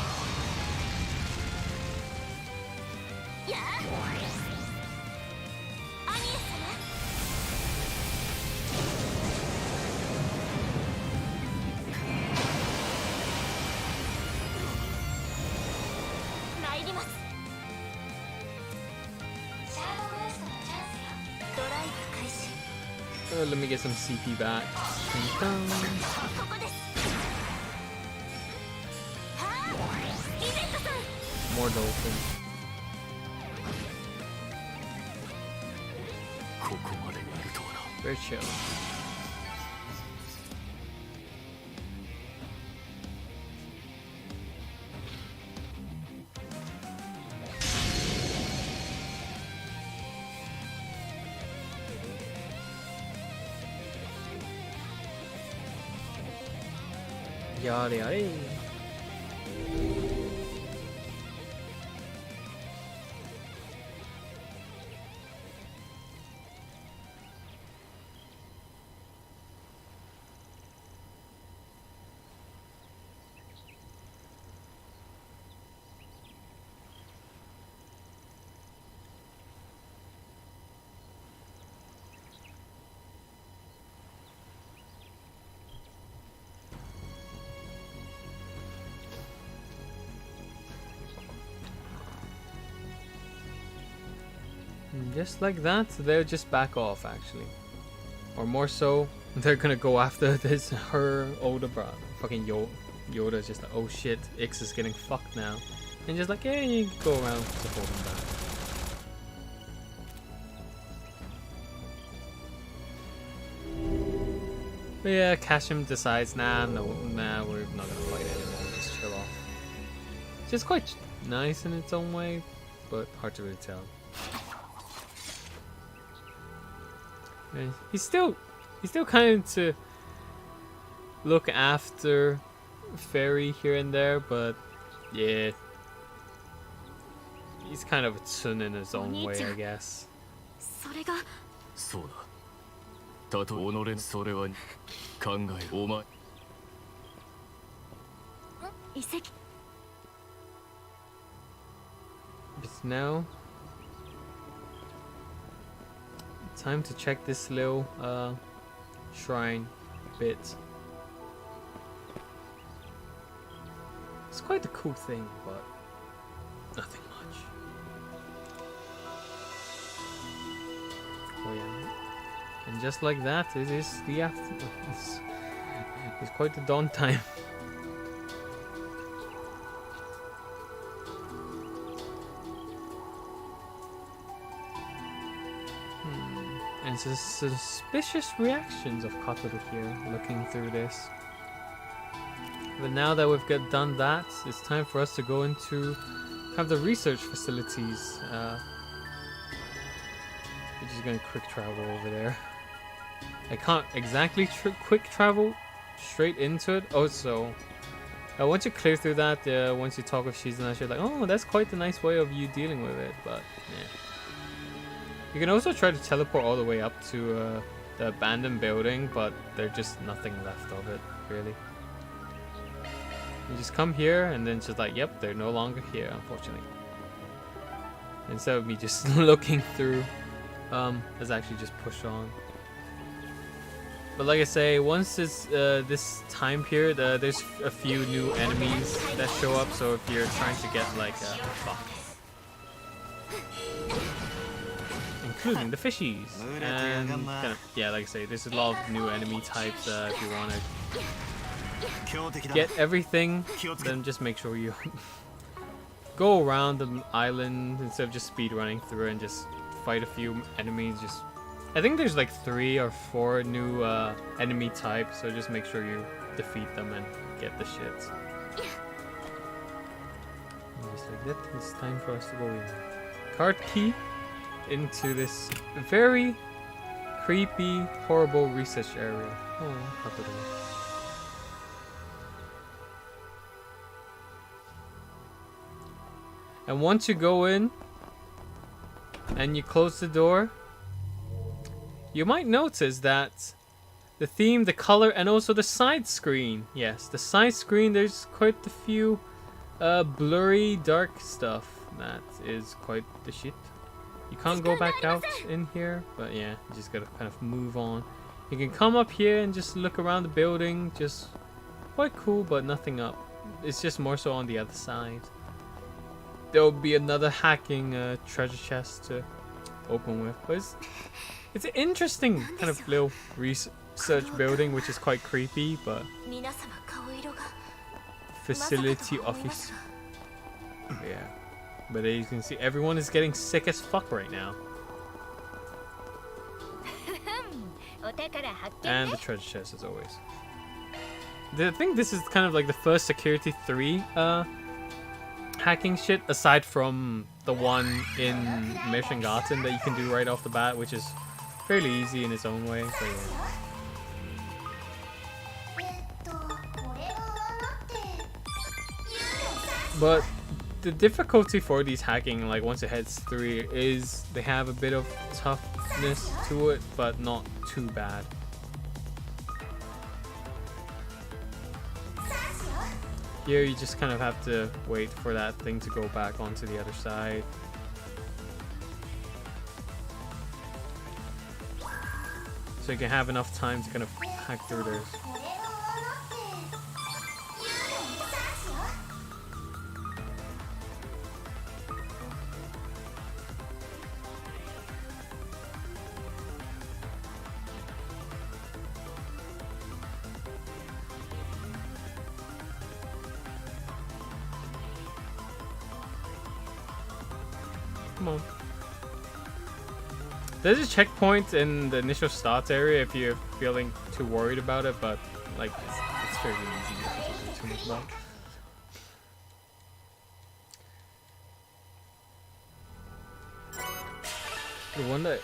Let me get some CP back. More dolphin. Very chill. Yada yada. Just like that, they'll just back off actually. Or more so, they're gonna go after her older brother. Fucking Yoda's just like, oh shit, Ix is getting fucked now. And just like, yeah, you go around supporting that. But yeah, Kashim decides, nah, we're not gonna fight anymore, just chill off. It's just quite nice in its own way, but hard to really tell. He's still kind of to look after Fairy here and there, but yeah, he's kind of a tsun in his own way, I guess. But now, time to check this little shrine bit. It's quite a cool thing, but nothing much. Oh yeah. And just like that, it is the afternoon. It's quite the dawn time. And suspicious reactions of Kotaro here, looking through this. But now that we've done that, it's time for us to go into the research facilities. We're just gonna quick travel over there. I can't exactly quick travel straight into it. Oh, so once you clear through that, once you talk with Shizuna, you're like, oh, that's quite a nice way of you dealing with it. But yeah. You can also try to teleport all the way up to the abandoned building, but there's just nothing left of it, really. You just come here and then just like, yep, they're no longer here, unfortunately. Instead of me just looking through, let's actually just push on. But like I say, once this time period, there's a few new enemies that show up, so if you're trying to get like including the fishies, and kind of, yeah, like I say, there's a lot of new enemy types. If you want to get everything, then just make sure you go around the island instead of just speed running through and just fight a few enemies. Just, I think there's like 3 or 4 new enemy types, so just make sure you defeat them and get the shit. And just like that, it's time for us to go in. Card key into this very creepy, horrible research area. Oh, and once you go in and you close the door, you might notice that The theme, the color, and also the side screen. Yes, the side screen, there's quite a few blurry, dark stuff. That is quite the shit. You can't go back out in here, but yeah, you just gotta kind of move on. You can come up here and just look around the building, just quite cool, but nothing up. It's just more so on the other side. There'll be another hacking treasure chest to open with, but it's an interesting kind of little research building, which is quite creepy, but facility office. Yeah, but as you can see, everyone is getting sick as fuck right now. And the treasure chest as always. I think this is kind of like the first Security 3 hacking shit, aside from the one in Mission Garden that you can do right off the bat, which is fairly easy in its own way. But, yeah. But the difficulty for these hacking, like once it hits 3, is they have a bit of toughness to it, but not too bad. Here you just kind of have to wait for that thing to go back onto the other side. So you can have enough time to kind of hack through this. Come on. There's a checkpoint in the initial start area if you're feeling too worried about it, but like it's fairly easy. You don't have to do too much about it. The one that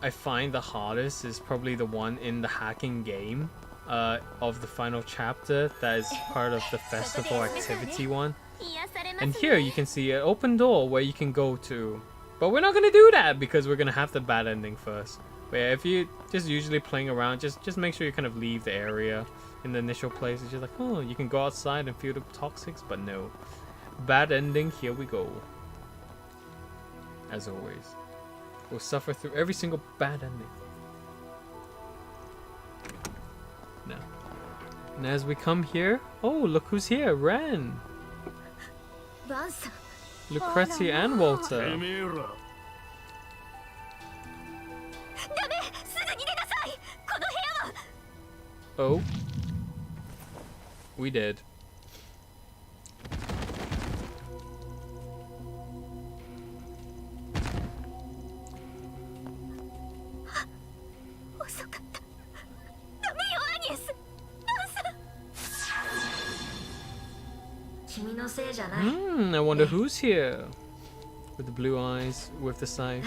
I find the hardest is probably the one in the hacking game of the final chapter that is part of the festival activity one. And here you can see an open door where you can go to. But we're not going to do that because we're going to have the bad ending first. But yeah, if you just usually playing around, just make sure you kind of leave the area in the initial place. It's just like, oh, you can go outside and feel the toxics, but no. Bad ending, here we go. As always. We'll suffer through every single bad ending. No. And as we come here, oh, look who's here, Ren. Lucrezia and Walter. Oh. We did. I wonder who's here. With the blue eyes, with the scythe.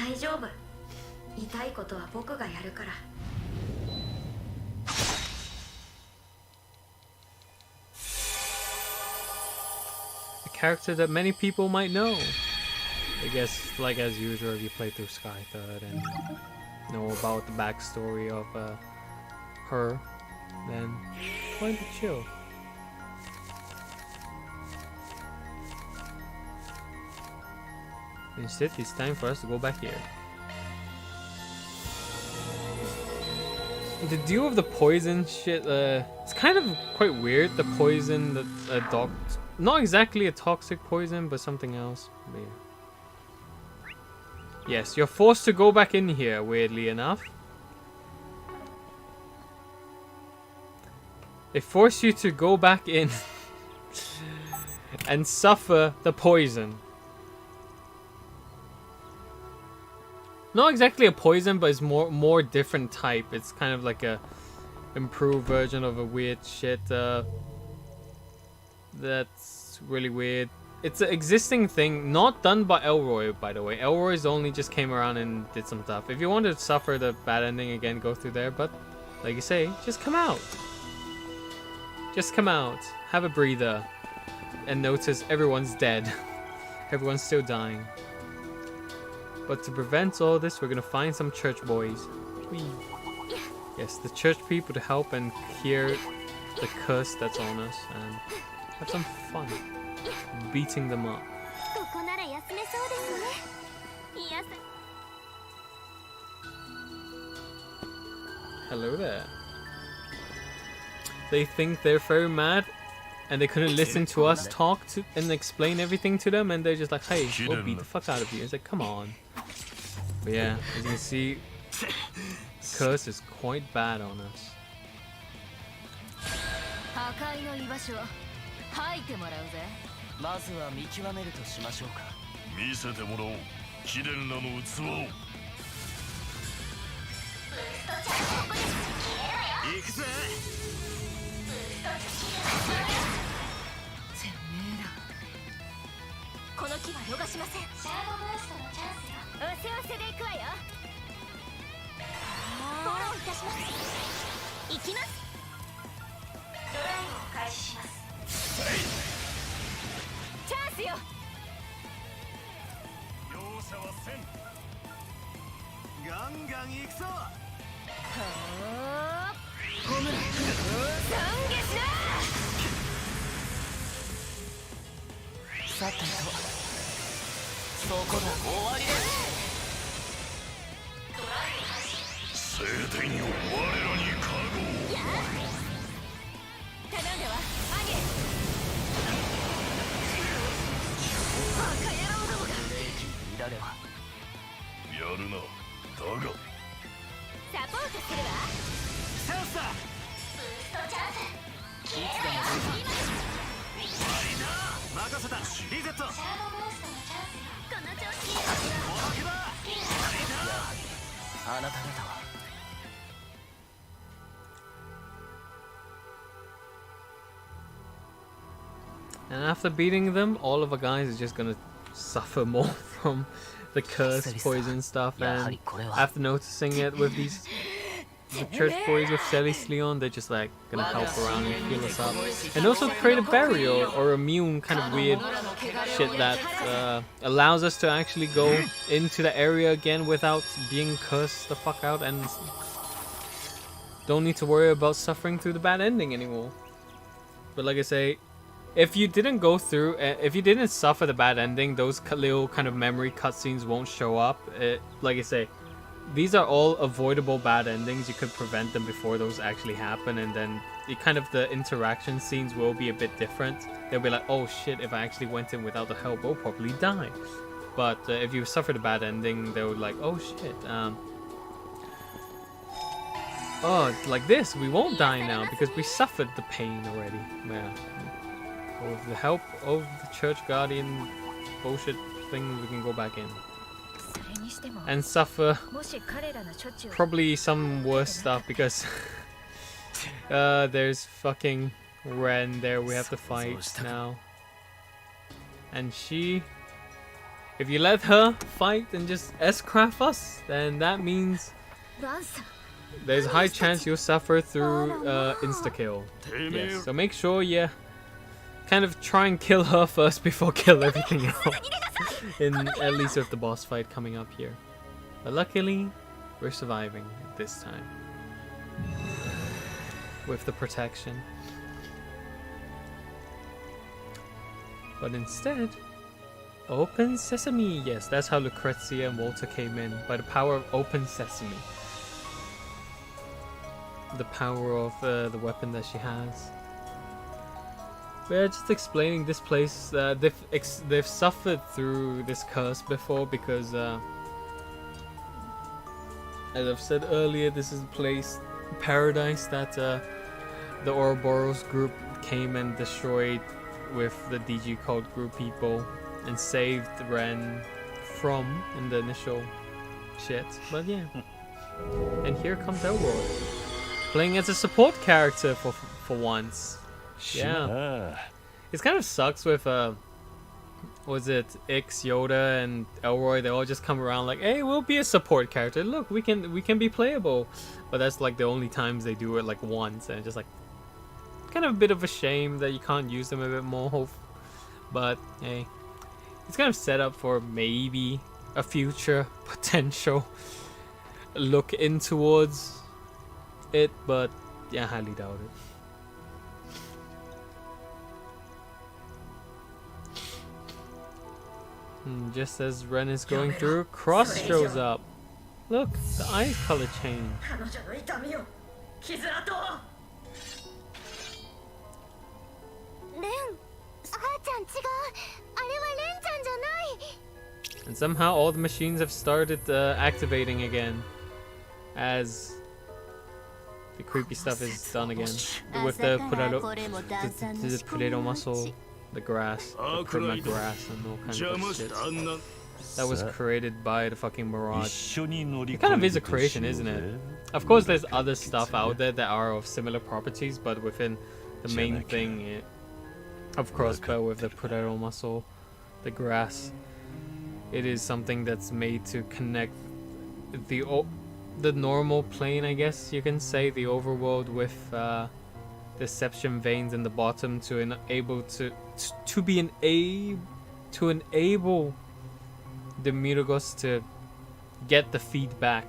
A character that many people might know. I guess, like as usual, if you play through Sky Third and know about the backstory of her, then quite a chill. Instead, it's time for us to go back here. The deal of the poison shit, it's kind of quite weird. The poison that not exactly a toxic poison, but something else. But yeah. Yes, you're forced to go back in here, weirdly enough. They force you to go back in and suffer the poison. Not exactly a poison, but it's more different type. It's kind of like a improved version of a weird shit. That's really weird. It's an existing thing, not done by Elroy, by the way. Elroy's only just came around and did some stuff. If you want to suffer the bad ending again, go through there. But like you say, just come out. Just come out. Have a breather. And notice everyone's dead. Everyone's still dying. But to prevent all this, we're gonna find some church boys. Whee. Yes, the church people to help and clear the curse that's on us and have some fun beating them up. ここなら休めそうですね。いやさ Hello there. They think they're very mad and they couldn't listen to us talk to and explain everything to them, and they're just like, hey, we'll beat the fuck out of you. It's like, come on. But yeah, as you can see, curse is quite bad on us. 破壊の居場所吐いてもらうぜ。まずは見極めるとしましょうか。見せてもらおう。貴殿らの器を。行くぜ。てめえら。この木は逃しません。シャードブーストのチャンスよ。おせおせで行くわよ。フォローいたします。行きます。ドライブを開始します。チャンスよ。容赦はせん。ガンガン行くぞ。ホームラン。懺悔しな。さてと、そこだ。終わりです。聖典よ、我らに加護。頼んだわ、アゲ。バカ野郎どもが。見られは。やるな。だが。サポートするわ。チャンスだ。ブーストチャンス。いつでも出る。任せた。リゼット。シャードブーストのチャンスよ。この調子。おまけだ。やはりあなた方は。And after beating them, all of our guys are just gonna suffer more from the curse, poison stuff, and after noticing it with the church boys with Celis Leon, they're just like gonna help around and heal us up. And also create a barrier or immune kind of weird shit that allows us to actually go into the area again without being cursed the fuck out and don't need to worry about suffering through the bad ending anymore. But like I say, if you didn't go through, if you didn't suffer the bad ending, those little kind of memory cutscenes won't show up. Like I say, these are all avoidable bad endings. You could prevent them before those actually happen, and then the interaction scenes will be a bit different. They'll be like, oh shit, if I actually went in without the help, I'll probably die. But if you suffered a bad ending, they would like, oh shit, oh, like this, we won't die now because we suffered the pain already. Yeah. With the help of the church guardian bullshit thing, we can go back in and suffer probably some worse stuff because there's fucking Ren there we have to fight now, and she, if you let her fight and just S-craft us, then that means there's a high chance you'll suffer through insta-kill. Yes, so make sure you kind of try and kill her first before kill everything else. At least with the boss fight coming up here. But luckily, we're surviving this time. With the protection. But instead, open sesame. Yes, that's how Lucrezia and Walter came in. By the power of open sesame. The power of the weapon that she has. We're just explaining this place. They've suffered through this curse before because, as I've said earlier, this is a place, paradise, that the Ouroboros group came and destroyed with the DG Code group people and saved Ren from in the initial shit. But yeah, and here comes Elroy, playing as a support character for once. Yeah, it kind of sucks with was it Ix, Yoda, and Elroy? They all just come around like, hey, we'll be a support character. Look, we can be playable. But that's like the only times they do it, like once, and it's just like kind of a bit of a shame that you can't use them a bit more. But hey, it's kind of set up for maybe a future potential look in towards it, but yeah, I highly doubt it. Just as Ren is going through, Cross shows up. Look, the eye color change. 彼女の痛みを傷跡をレン、あーちゃん違う、あれはレンちゃんじゃない。 And somehow all the machines have started activating again as the creepy stuff is done again with the potato muscle, the grass, the perma grass, and all kinds of shit. That was created by the fucking Mirage. It kind of is a creation, isn't it? Of course, there's other stuff out there that are of similar properties, but within the main thing, of course, but with the potato muscle, the grass, it is something that's made to connect the normal plane, I guess you can say, the overworld with deception veins in the bottom to enable the Miragos to get the feedback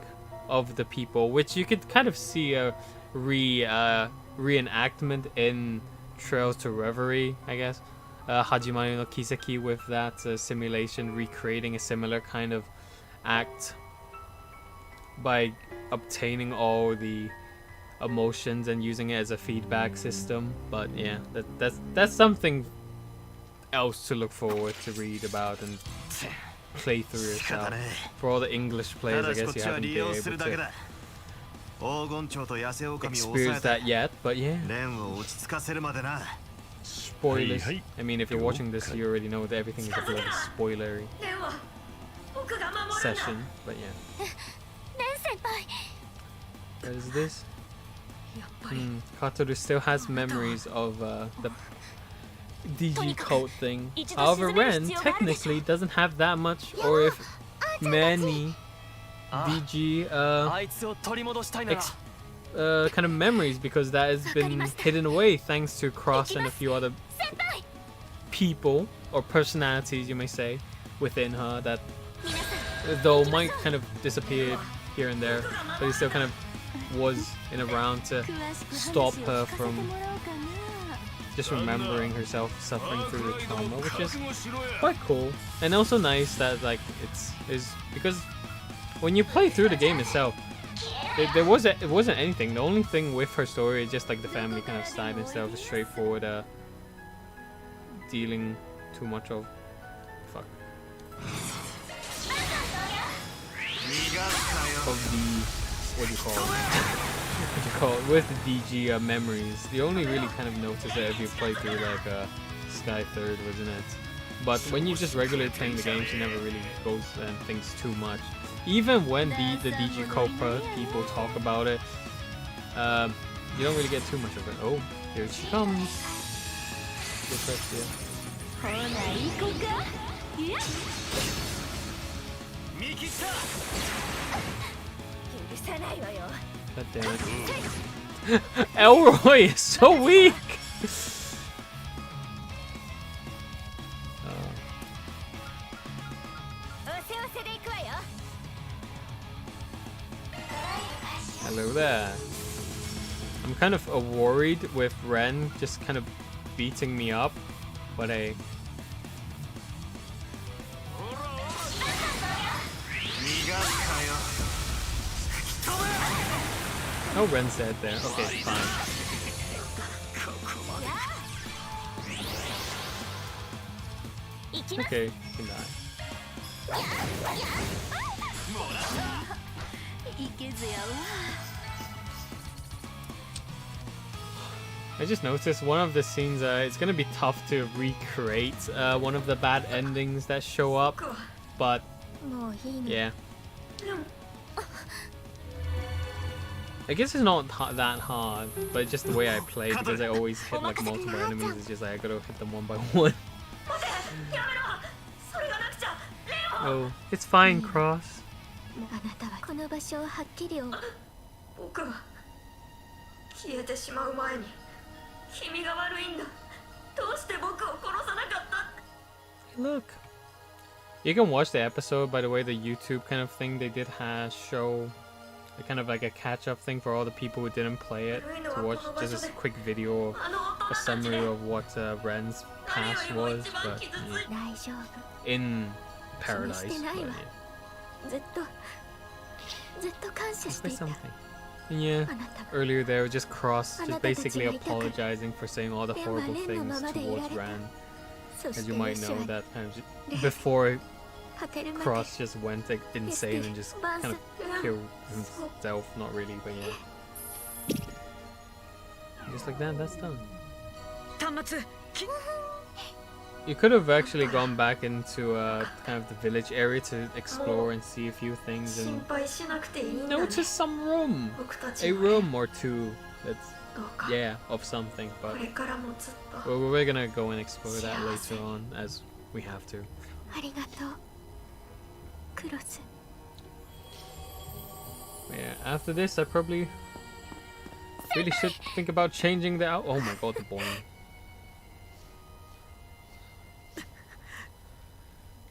of the people, which you could kind of see a reenactment in Trails to Reverie, I guess. Hajimari no Kiseki with that simulation, recreating a similar kind of act by obtaining all the emotions and using it as a feedback system. But yeah, that's something else to look forward to read about and play through yourself. For all the English players, I guess you haven't been able to experience that yet, but yeah. Spoilers. I mean, if you're watching this, you already know that everything is a bloody spoilery session, but yeah. What is this? Katoru still has memories of the DG cult thing. However, Ren technically doesn't have that much, or if many DG kind of memories, because that has been hidden away thanks to Cross and a few other people or personalities, you may say, within her that though might kind of disappear here and there, but he still kind of was in around to stop her from just remembering herself suffering through the trauma, which is quite cool and also nice that like is because when you play through the game itself, it wasn't anything. The only thing with her story is just like the family kind of side instead of the straightforward dealing too much of of the what do you call it with the DG memories. You only really kind of notice it if you play through like Sky 3rd, wasn't it? But when you're just regularly playing the games, you never really goes and thinks too much. Even when the DG Copa people talk about it, you don't really get too much of it. Oh, here she comes. God damn it. Elroy is so weak! Hello there. I'm kind of worried with Ren just kind of beating me up, but hey. Oh, Ren's dead there. Okay, fine. Okay, you can die. I just noticed one of the scenes, it's gonna be tough to recreate one of the bad endings that show up, but yeah. I guess it's not that hard, but just the way I play, because I always hit like multiple enemies, it's just like I gotta hit them one by one. Oh, it's fine, Cross. Look. You can watch the episode, by the way, the YouTube kind of thing they did show kind of like a catch-up thing for all the people who didn't play it, to watch just a quick video of a summary of what Ren's past was, but in paradise. But, Say something. And yeah, earlier they were just Cross, just basically apologizing for saying all the horrible things towards Ren. As you might know, that before Cross just went like, insane and just kind of killed himself, not really, but yeah. Just like that, that's done. You could have actually gone back into kind of the village area to explore and see a few things and notice some room. A room or two that's, yeah, of something, but we're gonna go and explore that later on as we have to. Yeah, after this I probably really should think about changing the oh my god, the boing.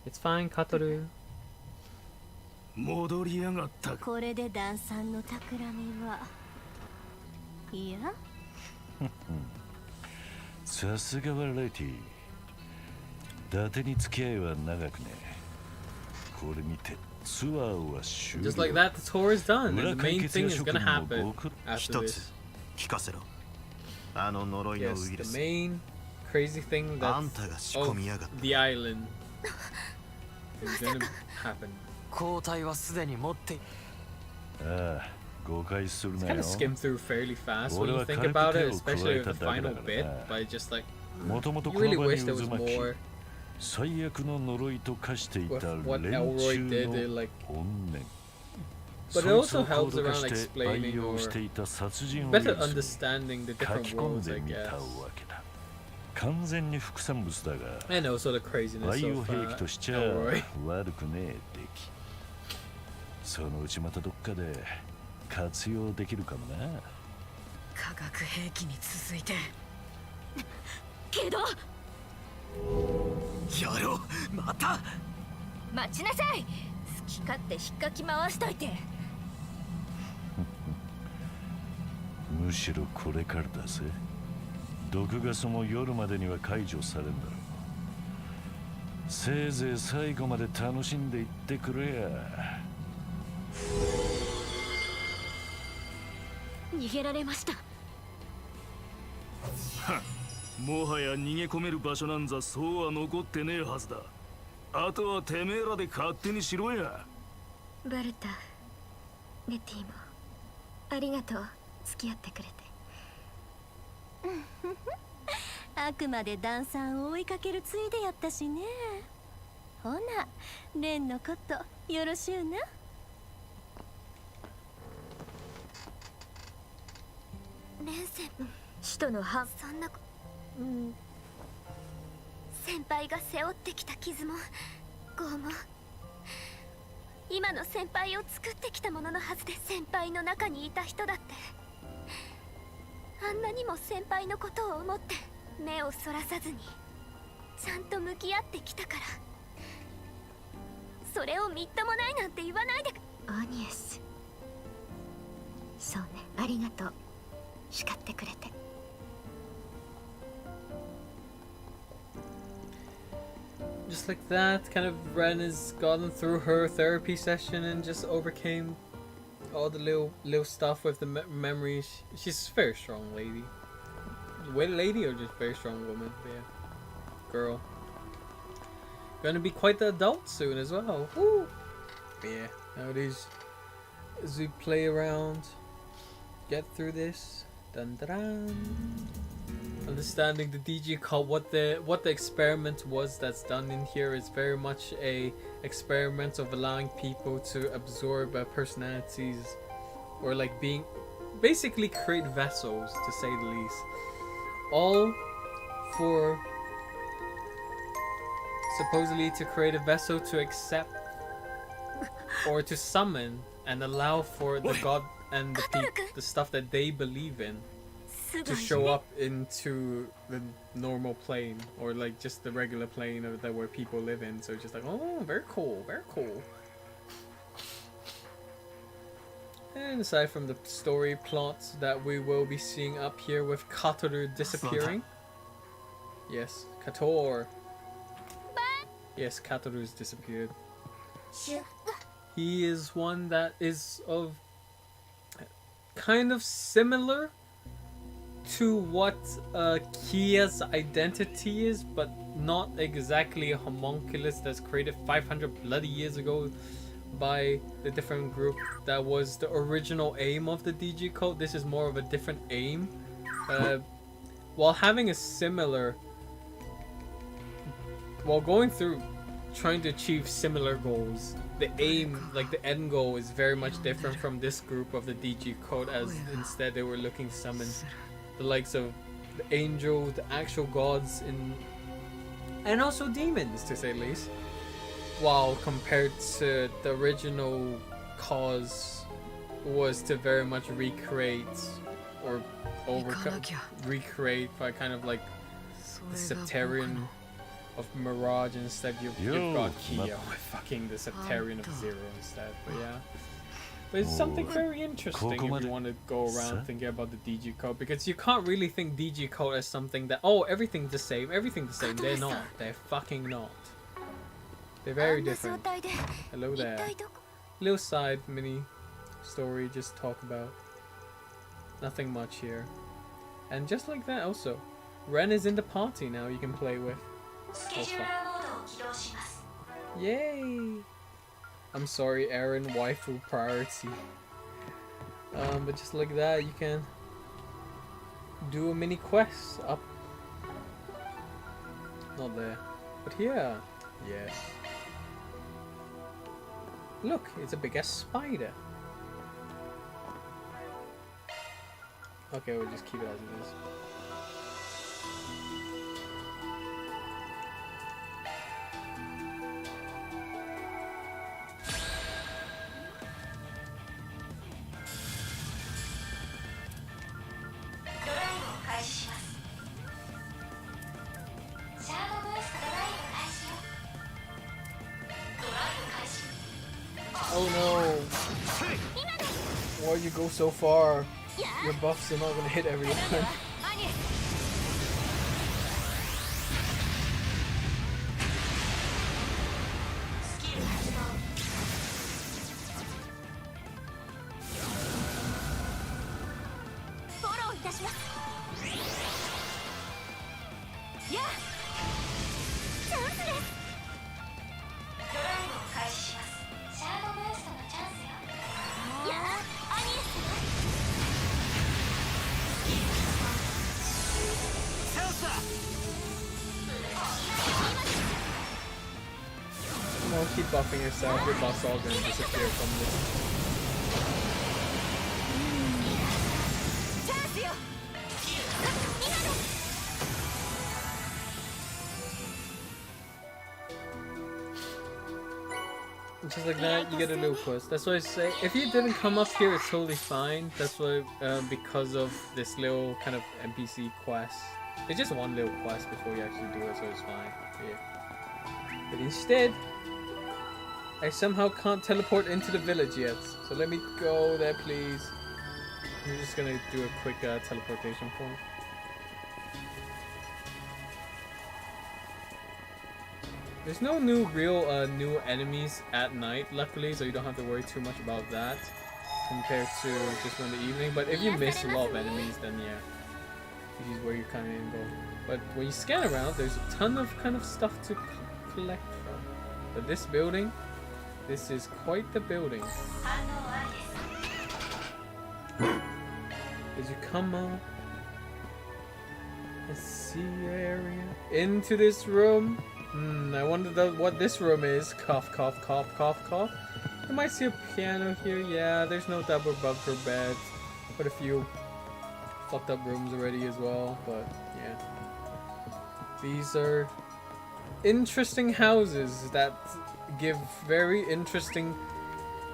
It's fine, Katoru. 戻りやがった。これでダンさんの企みはいやさすがはレティ。伊達に付き合いは長くね。これにてツアーは終了。 Just like that, the tour is done, and the main thing is gonna happen after 一つ this. 聞かせろ。あの呪いのウ Yes, イル the ス。 main crazy thing あ that's んたが仕込みやがった。 of the island is gonna happen. 抗体はすでに持っている。ああ、誤解する It's な kind よ。 of skimmed through fairly fast when you think about it, especially with the final bit, but just like, もともと you この really 場に wish there 渦 was 巻き more 最悪の呪いと化してい with た what 連 Elroy 中 did, の like, 怨念。 but it そい also つを helps 高度化 around して explaining 培養 or していた殺人ウイ better ルスを understanding the 書 different き込ん worlds, で I みた guess. わけだ。完全に副産物だが、 And also the craziness バイオ of 兵器としちゃ Elroy. 悪くねえ出来。そのうちまたどっかで活用できるかもな。化学兵器に続いてけどやろう、また。待ちなさい。好き勝手引っかき回しといて。むしろこれからだぜ。毒ガスも夜までには解除されんだろう。せいぜい最後まで楽しんでいってくれや。逃げられました。もはや逃げ込める場所なんざそうは残ってねえはずだ。あとはてめえらで勝手にしろや。バルタ、レティもありがとう、付き合ってくれて。あくまでダンさんを追いかけるついでやったしね。ほな、レンのことよろしゅうな。レン先使徒の反そんな先輩が背負ってきた傷も拷問、今の先輩を作ってきたもののはずで、先輩の中にいた人だってあんなにも先輩のことを思って目をそらさずにちゃんと向き合ってきたから、それをみっともないなんて言わないで。アニエス、そうね、ありがとう、叱ってくれて。Just like that, kind of Ren has gotten through her therapy session and just overcame all the little stuff with the memories. She's a very strong lady. Wait, lady or just very strong woman? Yeah, girl. Gonna be quite the adult soon as well. Woo! Yeah, nowadays as we play around, get through this. Dun dun dun. Understanding the DG call, what the experiment was that's done in here is very much a experiment of allowing people to absorb personalities, or like being basically create vessels, to say the least, all for supposedly to create a vessel to accept or to summon and allow for the god and the stuff that they believe in to show up into the normal plane, or like just the regular plane of that where people live in. So just like, oh, very cool, very cool. And aside from the story plots that we will be seeing up here with Katoru disappearing. Yes, Kator. Yes, Katoru's disappeared. He is one that is of kind of similar to what Kia's identity is, but not exactly a homunculus that's created 500 bloody years ago by the different group that was the original aim of the DG code. This is more of a different aim, while having a similar, while going through trying to achieve similar goals. The aim, like the end goal, is very much different from this group of the DG code, as instead they were looking to summon the likes of the angel, the actual gods, and also demons, to say the least. While compared to the original cause was to very much recreate or overcome, recreate by kind of like the Septarian of Mirage. Instead you've got Kia with fucking the Septarian of Zero instead. But yeah, but it's something very interesting if you want to go around thinking about the DG code, because you can't really think DG code as something that, oh, everything's the same, they're not, they're fucking not. They're very different. Hello there. Little side mini story, just talk about. Nothing much here. And just like that also, Ren is in the party now you can play with. Yay! I'm sorry, Aaron, waifu priority. But just like that, you can do a mini quest up. Not there, but here. Yes. Look, it's a big ass spider. Okay, we'll just keep it as it is. Oh no! Why'd you go so far? Your buffs are not gonna hit everyone. Keep buffing yourself, your buff's all gonna disappear from this. Just like that, you get a new quest. That's why I say, if you didn't come up here, it's totally fine. That's why, because of this little kind of NPC quest. It's just one little quest before you actually do it, so it's fine. Yeah. But instead, I somehow can't teleport into the village yet, so let me go there, please. I'm just gonna do a quick teleportation point. There's no new enemies at night, luckily, so you don't have to worry too much about that compared to just in the evening. But if you miss a lot of enemies, then yeah, this is where you kind of go. But when you scan around, there's a ton of kind of stuff to collect from. But this building, this is quite the building. As you come up and see your area into this room. I wonder what this room is. Cough, cough, cough, cough, cough. You might see a piano here. Yeah, there's no double bunker beds, but a few fucked up rooms already as well. But yeah, these are interesting houses that give very interesting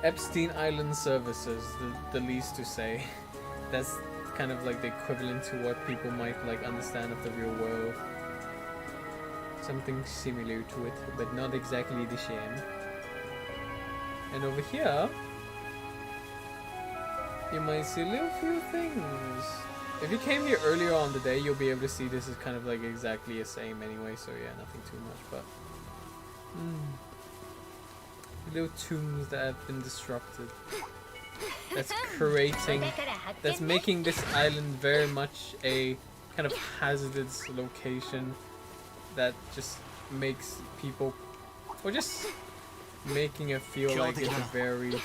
Epstein Island services, the least to say. That's kind of like the equivalent to what people might like understand of the real world. Something similar to it, but not exactly the same. And over here, you might see a little few things. If you came here earlier on the day, you'll be able to see this is kind of like exactly the same anyway, so yeah, nothing too much, but little tombs that have been disrupted. That's making this island very much a kind of hazardous location that just makes people, or just making it feel like it's a very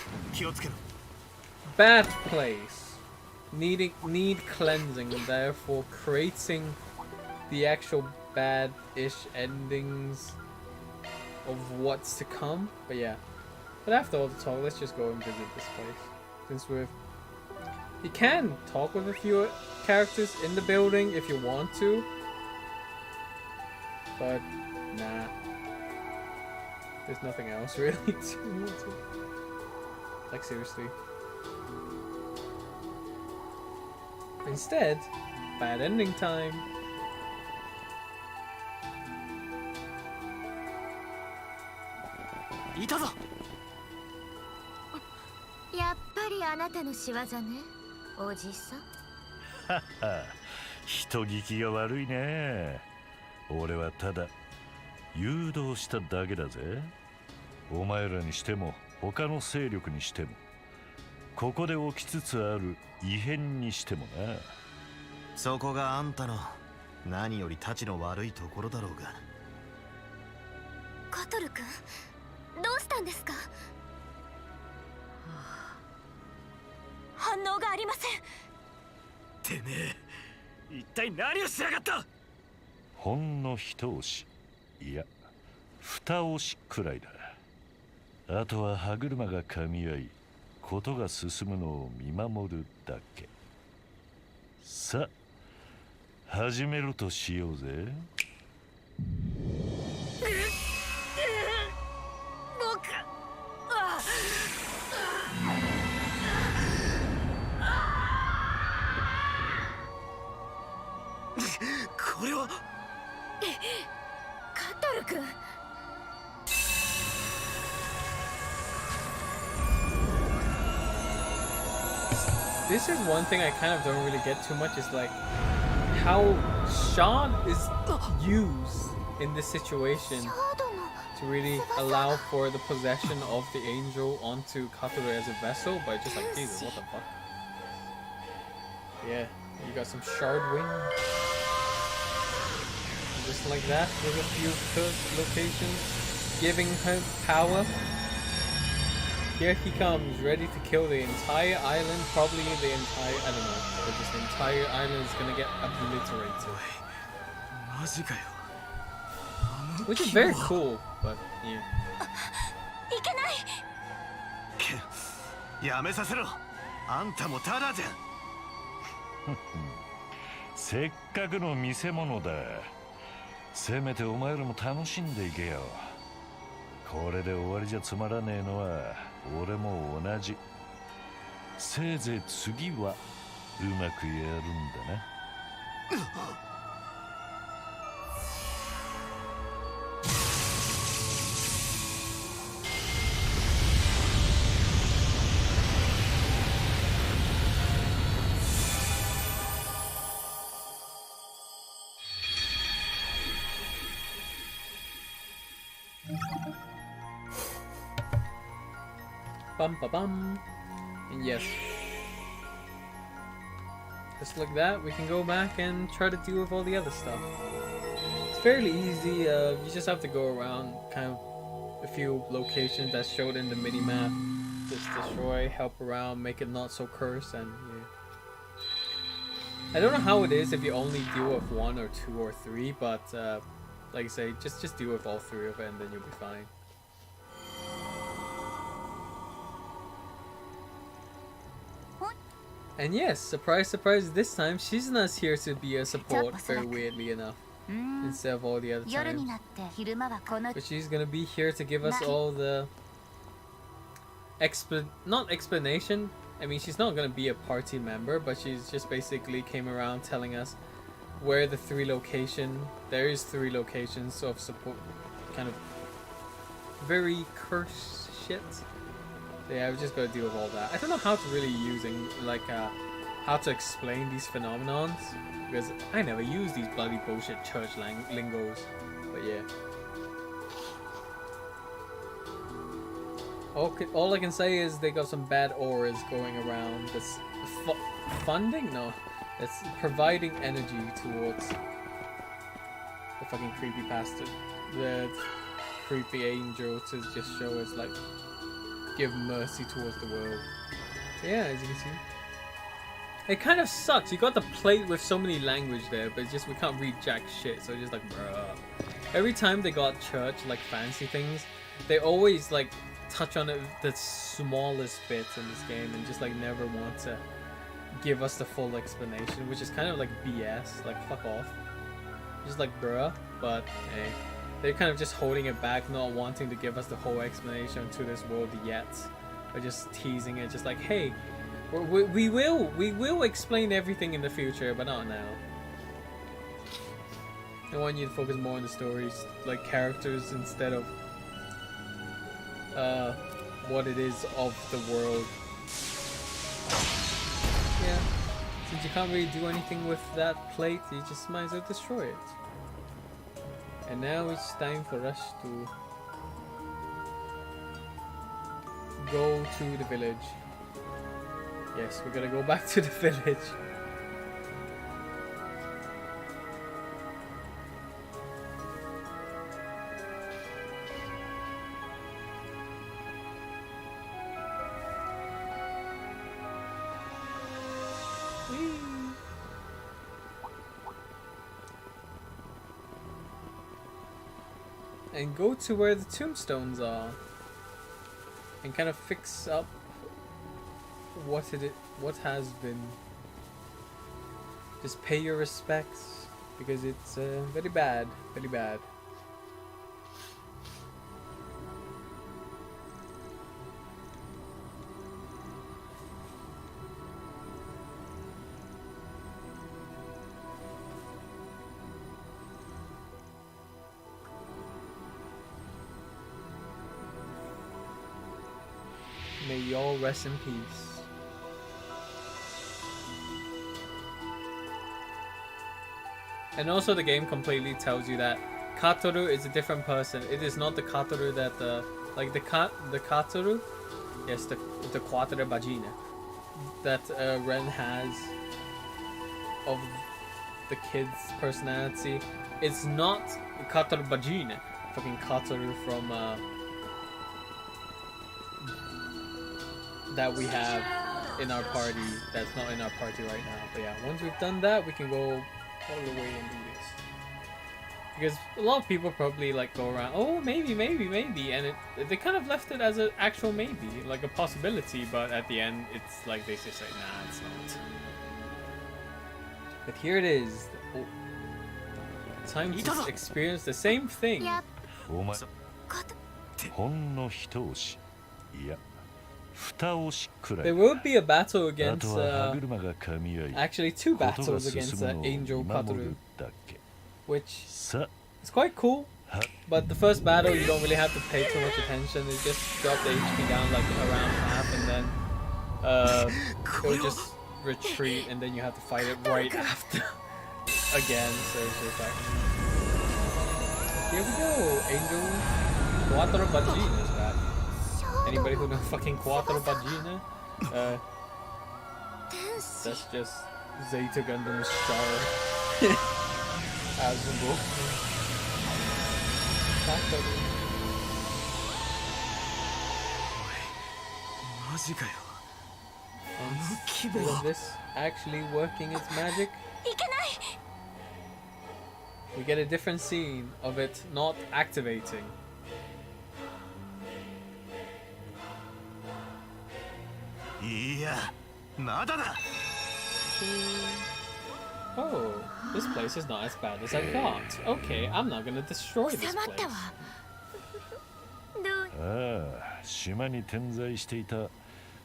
bad place, need cleansing, and therefore creating the actual bad-ish endings of what's to come. But yeah, but after all the talk, let's just go and visit this place. Since you can talk with a few characters in the building if you want to, but nah, there's nothing else really to like, seriously. Instead, bad ending time.やっぱりあなたの仕業ね、おじさん。はは、人聞きが悪いね。俺はただ誘導しただけだぜ。お前らにしても他の勢力にしても、ここで起きつつある異変にしてもな。そこがあんたの何よりたちの悪いところだろうが。カトル君、どうしたんですか？反応がありません。てめえ、一体何をしやがった？ほんの一押し、いや二押しくらいだ。あとは歯車が噛み合い、ことが進むのを見守るだけ。さあ始めるとしようぜ。僕、これはカトル君。This is one thing I kind of don't really get too much, is like how Sean is used in this situation to really allow for the possession of the angel onto Katoru as a vessel, but just like, Jesus, what the fuck? Yeah, you got some shard wing. Just like that, with a few cursed locations, giving her power. Here he comes, ready to kill the entire island, probably the entire, I don't know, but just the entire island is gonna get obliterated. Which is very cool, but yeah. いけない。やめさせろ。あんたもただじゃ。せっかくの見せ物だ。せめてお前らも楽しんでいけよ。これで終わりじゃつまらねえのは俺も同じ。せいぜい次はうまくやるんだな。Bum ba bum. And yes, just like that, we can go back and try to deal with all the other stuff. It's fairly easy. You just have to go around kind of a few locations that's showed in the mini map. Just destroy, help around, make it not so cursed, and yeah. I don't know how it is if you only deal with 1 or 2 or 3, but like I say, just deal with all 3 of it, and then you'll be fine. And yes, surprise, surprise, this time she's not here to be a support, very weirdly enough, instead of all the other times. But she's gonna be here to give us all the not explanation. I mean, she's not gonna be a party member, but she's just basically came around telling us where the 3 locations. There is 3 locations of support, kind of very cursed shit. Yeah, we just gotta deal with all that. I don't know how to really using how to explain these phenomenons because I never use these bloody bullshit church lingos. But yeah. All I can say is they got some bad auras going around. That's funding? No. That's providing energy towards the fucking creepy bastard. The creepy angel to just show us, like, give mercy towards the world. So yeah, as you can see. It kind of sucks. You got the plate with so many language there, but it's just we can't read jack shit. So it's just like, bruh. Every time they got church, like, fancy things, they always, like, touch on it the smallest bits in this game and just like never want to give us the full explanation, which is kind of like BS, like fuck off. Just like bruh, but hey, they're kind of just holding it back, not wanting to give us the whole explanation to this world yet. They're just teasing it, just like, hey, we will explain everything in the future, but not now. I want you to focus more on the stories, like characters instead of what it is of the world. Yeah, since you can't really do anything with that plate, you just might as well destroy it. And now it's time for us to go to the village. Yes, we're gonna go back to the village. And go to where the tombstones are and kind of fix up what has been. Just pay your respects because it's very bad, very bad. May you all rest in peace. And also the game completely tells you that Katoru is a different person. It is not the Katoru that like the Katoru, yes, the Quattro Bagine that Ren has of the kid's personality. It's not Katoru Bagine, fucking Katoru from that we have in our party that's not in our party right now. But yeah, once we've done that, we can go all the way and do this. Because a lot of people probably like go around, oh, maybe, and they kind of left it as an actual maybe, like a possibility, but at the end, it's like they just say, nah, it's not. But here it is. Oh, time to experience the same thing. There will be a battle against, actually two battles against Angel Katoru, which is quite cool. But the first battle, you don't really have to pay too much attention. It just drop the HP down like around half, and then it'll just retreat, and then you have to fight it right after again. So it's just like, here we go, Angel Quattro Bagine is back. Anybody who knows fucking Quattro Bagine? That's just Zeta Gundam's star. Azumbo. Is this actually working its magic? We get a different scene of it not activating. Oh, this place is not as bad as I thought. Okay, I'm not gonna destroy this place. 島に点在していた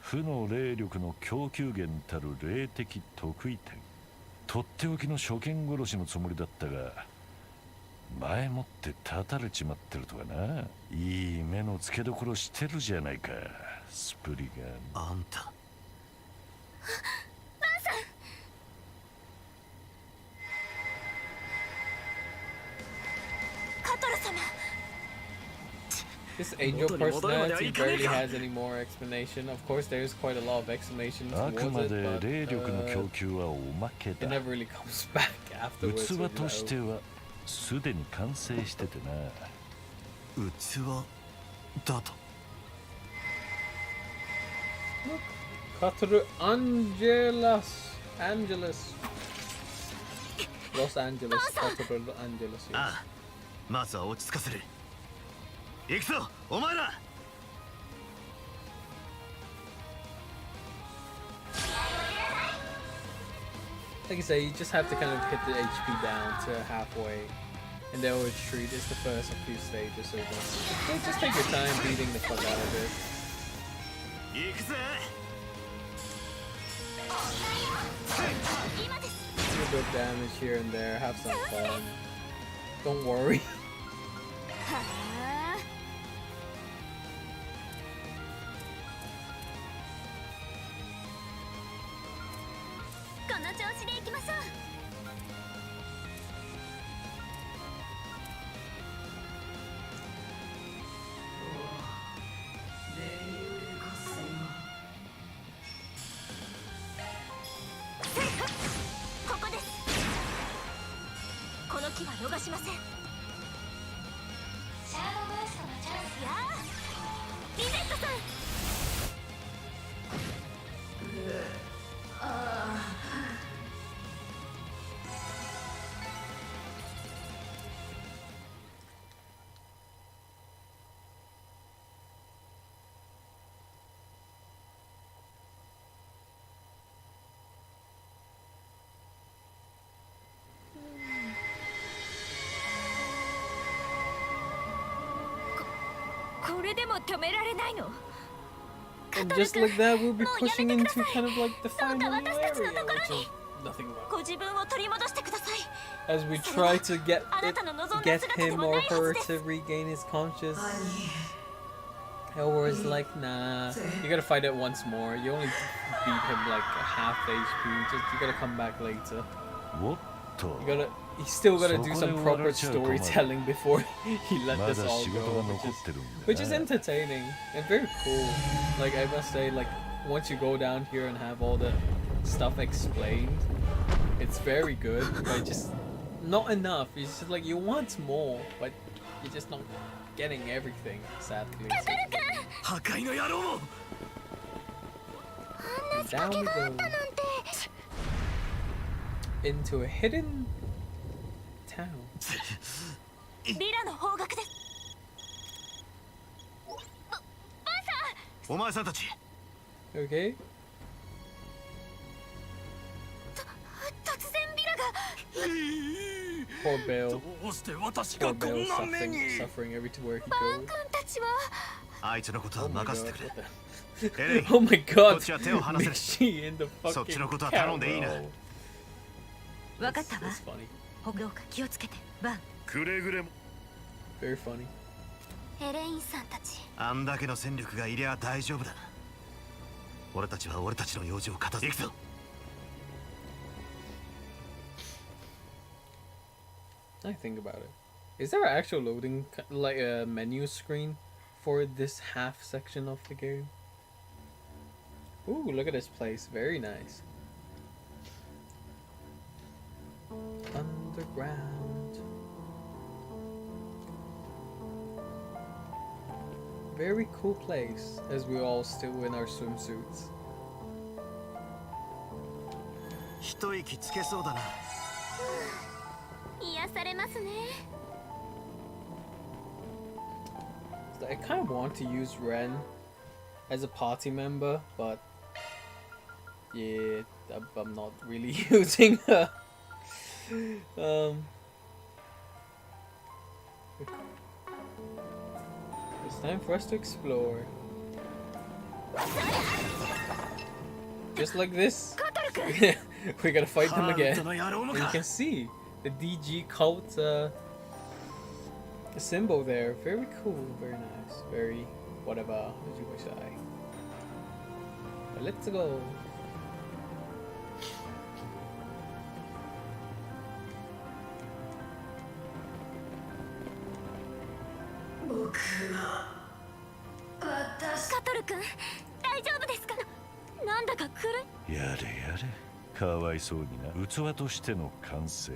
負の霊力の供給源たる霊的特異点。とっておきの初見殺しのつもりだったが、前もって立たれちまってるとかな。いい目の付けどころしてるじゃないか、スプリガン。あんた。バンさん。カトル様。This angel personality barely has any more explanation. Of course, there is quite a lot of explanation towards it, but it never really comes back afterwards. 器としてはすでに完成しててな。器だと。Katoru Angelas. Los Angeles. Katoru Angeles. ああ、まずは落ち着かせる。行くぞ、お前ら。Like I say, you just have to kind of hit the HP down to halfway, and they'll retreat. It's the first few stages, so just take your time beating the fuck out of it. 行くぜ。Do a bit of damage here and there. Have some fun. Don't worry. この調子でいきましょう。ここです。この木は逃しません。シャードブーストのチャンスやリゼットさん。これでも止められないの？ And just like that, we'll be pushing into kind of like the final area, which is nothing about. ご自分を取り戻してください。 As we try to get him or her to regain his conscious, Elroy is like, nah, you gotta fight it once more. You only beat him like half HP. You gotta come back later. What? You still gotta do some proper storytelling before he let this all go, which is entertaining and very cool. Like I must say, like once you go down here and have all the stuff explained, it's very good, but just not enough. It's just like you want more, but you're just not getting everything, sadly. Down we go into a hidden town. ビラの方角です。お前さんたち。Okay. 突然ビラが。Poor Bale. どうして私 Poor がこん Bale な目に。 suffering everywhere he バン goes. 君たちは。あいつのことは Oh my 任せ god, てくれ。 what the- エレン、 Oh my こ god, っちは手を離せる。 Mishy in the そっち fucking のことは頼んでいいな。 camera. 分かったわ。 That's funny. ほどうか気をつけて。バン。くれぐれも。 Very funny. エレインさんたち。あんだけの戦力がいりゃ大丈夫だ。俺たちは俺たちの用事を片付けるぞ。I think about it. Is there an actual loading, like a menu screen for this half section of the game? Ooh, look at this place. Very nice. Underground. Very cool place, as we're all still in our swimsuits. 一息つけそうだな。癒されますね。I kind of want to use Ren as a party member, but yeah, I'm not really using her. It's time for us to explore. Just like this, we gotta fight them again. And you can see the DG cult The symbol there, very cool, very nice, very whatever as you wish I. But let's go.やれやれ、かわいそうにな。器としての完成。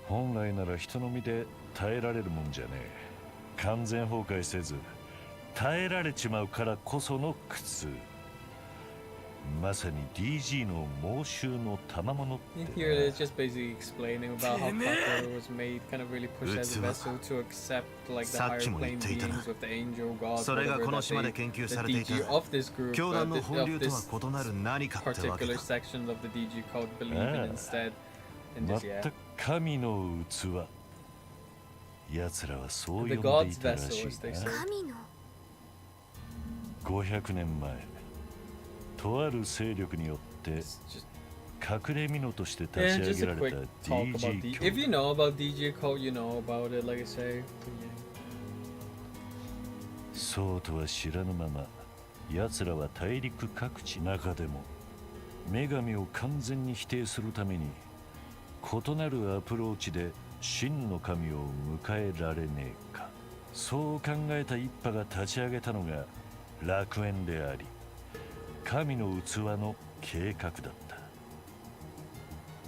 本来なら人の身で耐えられるもんじゃねえ。完全崩壊せず耐えられちまうからこその苦痛。まさに DG の猛襲の賜物って。 Here it is just basically explaining about how Kuro was made, kind of really pushed as a vessel to accept like the higher plane beings with the angel gods, whatever, that the DG of this group, of this particular section of the DG called believe in instead. And just, yeah. 全く神の器。奴らはそう呼んで The い god's たら vessel, しい as they な。 say. 500年前、とある勢力によって隠れ蓑として立 Yeah, ち上 just げ a られ quick た talk about DG If you know about DG cult, you know about it, like I say. そうとは知らぬまま、奴らは大陸各地中でも女神を完全に否定するために異なるアプローチで真の神を迎えられねえか。そう考えた一派が立ち上げたのが楽園であり、神の器の計画だった。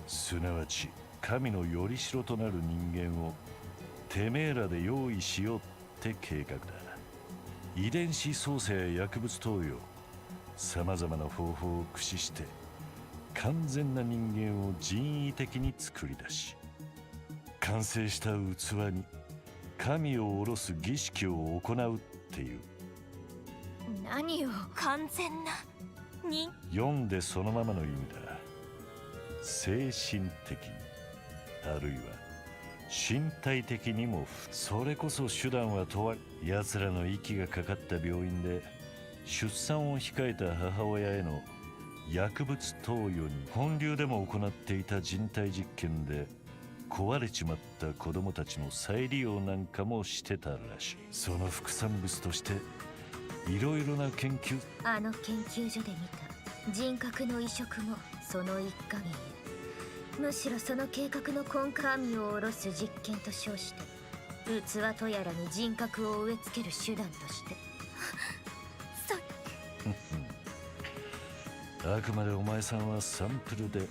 すなわち神のよりしろとなる人間をてめえらで用意しようって計画だ。遺伝子操作や薬物投与、さまざまな方法を駆使して完全な人間を人為的に作り出し、完成した器に神を下ろす儀式を行うっていう。何を完全な人。読んでそのままの意味だ。精神的に、あるいは身体的にも。それこそ手段は問われ、奴らの息がかかった病院で出産を控えた母親への薬物投与に、本流でも行っていた人体実験で壊れちまった子供たちの再利用なんかもしてたらしい。その副産物としていろいろな研究。あの研究所で見た人格の移植もその一環へ。むしろその計画の根幹、神を下ろす実験と称して器とやらに人格を植え付ける手段として。あくまでお前さんはサンプルで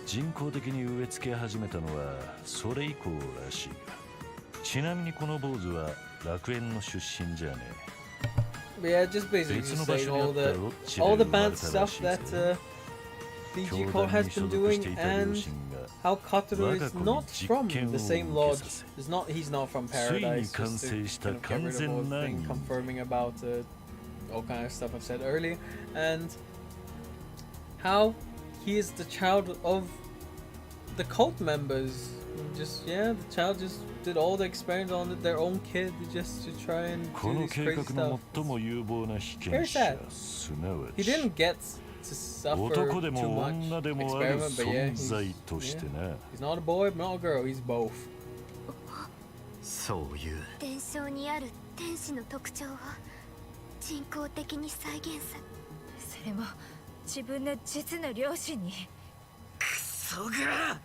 人工的に植え付け始めたのはそれ以降らしいが、ちなみにこの坊主は楽園の出身じゃねBut yeah, just basically just saying all the bad stuff that DG Code has been doing, and how Kotaro is not from the same lodge. He's not from Paradise. Just to kind of get rid of the whole thing, confirming about all kind of stuff I've said earlier, and how he is the child of the cult members. Just the child just did all the experiments on their own kid just to try and do this crazy stuff. Very sad. He didn't get to suffer too much experiment, but yeah, he's not a boy, not a girl, he's both. そういう伝承にある天使の特徴を人工的に再現す。それも自分の実の両親に。クソが。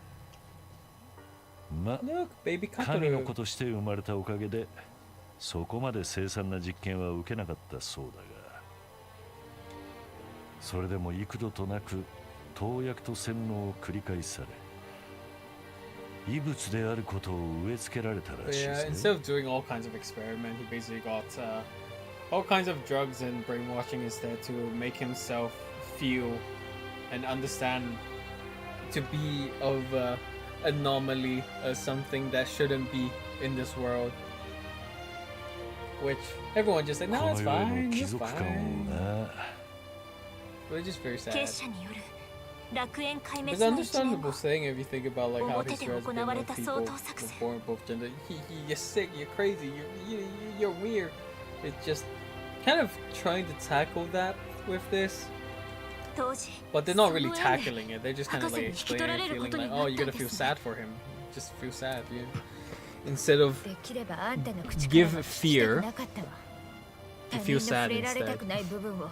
ま、神の子として生まれたおかげでそこまで凄惨な実験は受けなかったそうだが、それでも幾度となく投薬と洗脳を繰り返され、異物であることを植え付けられたらしいぜ。Instead of doing all kinds of experiment, he basically got all kinds of drugs and brainwashing instead to make himself feel and understand to be of anomaly, something that shouldn't be in this world, which everyone just said, no, it's fine, it's fine. But it's just very sad. It's understandable saying if you think about like how history has been with people born both gender. You're sick, you're crazy, you're weird. It's just kind of trying to tackle that with this. But they're not really tackling it, they're just kind of like explaining it, feeling like, oh, you're gonna feel sad for him. Just feel sad, yeah. instead of できればあんたの口 give からは聞きた fear, くなかったわ。 you 他 feel 人の sad 触れられた instead. くない部分を。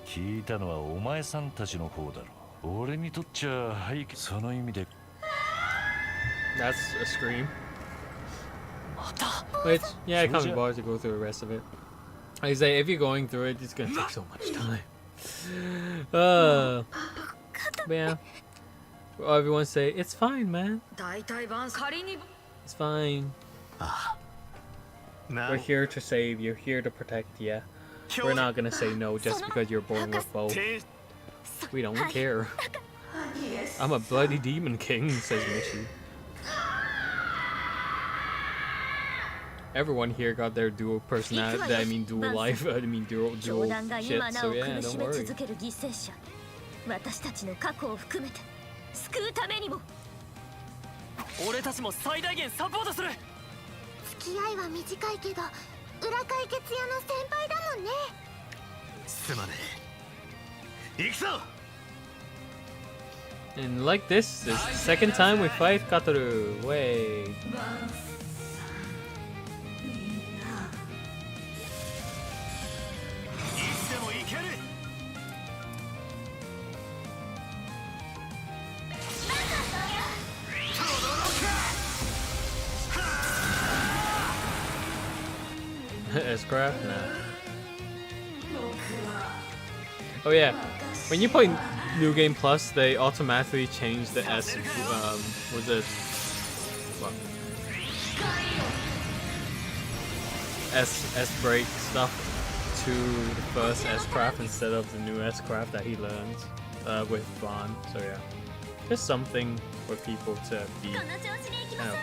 聞いたのはお前さんたちの方だろ。俺にとっちゃはいその意味で。 That's a scream. Which, yeah, I can't be bothered to go through the rest of it. I say, if you're going through it, it's gonna take so much time. But yeah. Well, everyone say, it's fine, man. 大体版仮に It's fine. We're here to save you, here to protect you. We're not gonna say no just because you're born with both. We don't care. I'm a bloody demon king, says Mishy. Everyone here got their dual personality, I mean dual life, I mean dual 教団が shit, 今な so お yeah, 苦し don't め worry. 続ける犠牲者。私たちの過去を含めて救うためにも。俺たちも最大限サポートする。付き合いは短いけど裏解決屋の先輩だもんね。すまねえ。行くぞ。 And like this is the second time we fight Katoru. Way. いつでも行ける。 S-Craft? Nah. Oh yeah, when you play New Game Plus, they automatically change the S, was it, what? S break stuff to the first S-Craft instead of the new S-Craft that he learns with Vaughn, so yeah. Just something for people to be kind of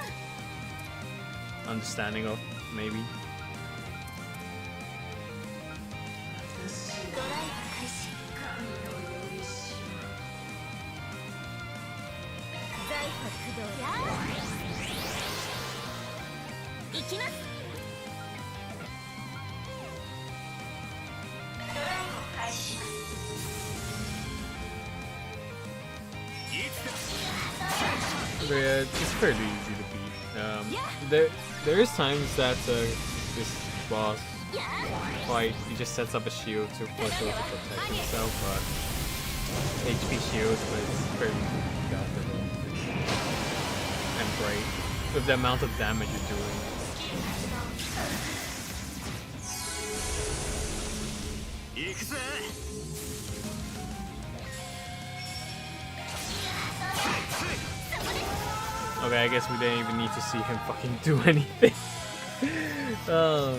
understanding of, maybe. ドライブ開始。財宝駆動。行きます。ドライブ開始します。 But yeah, it's fairly easy to beat. There is times that this boss fight, he just sets up a shield to push over to protect himself, but HP shield, but it's fairly easy to beat after though. And great with the amount of damage you're doing. Okay, I guess we didn't even need to see him fucking do anything. Oh.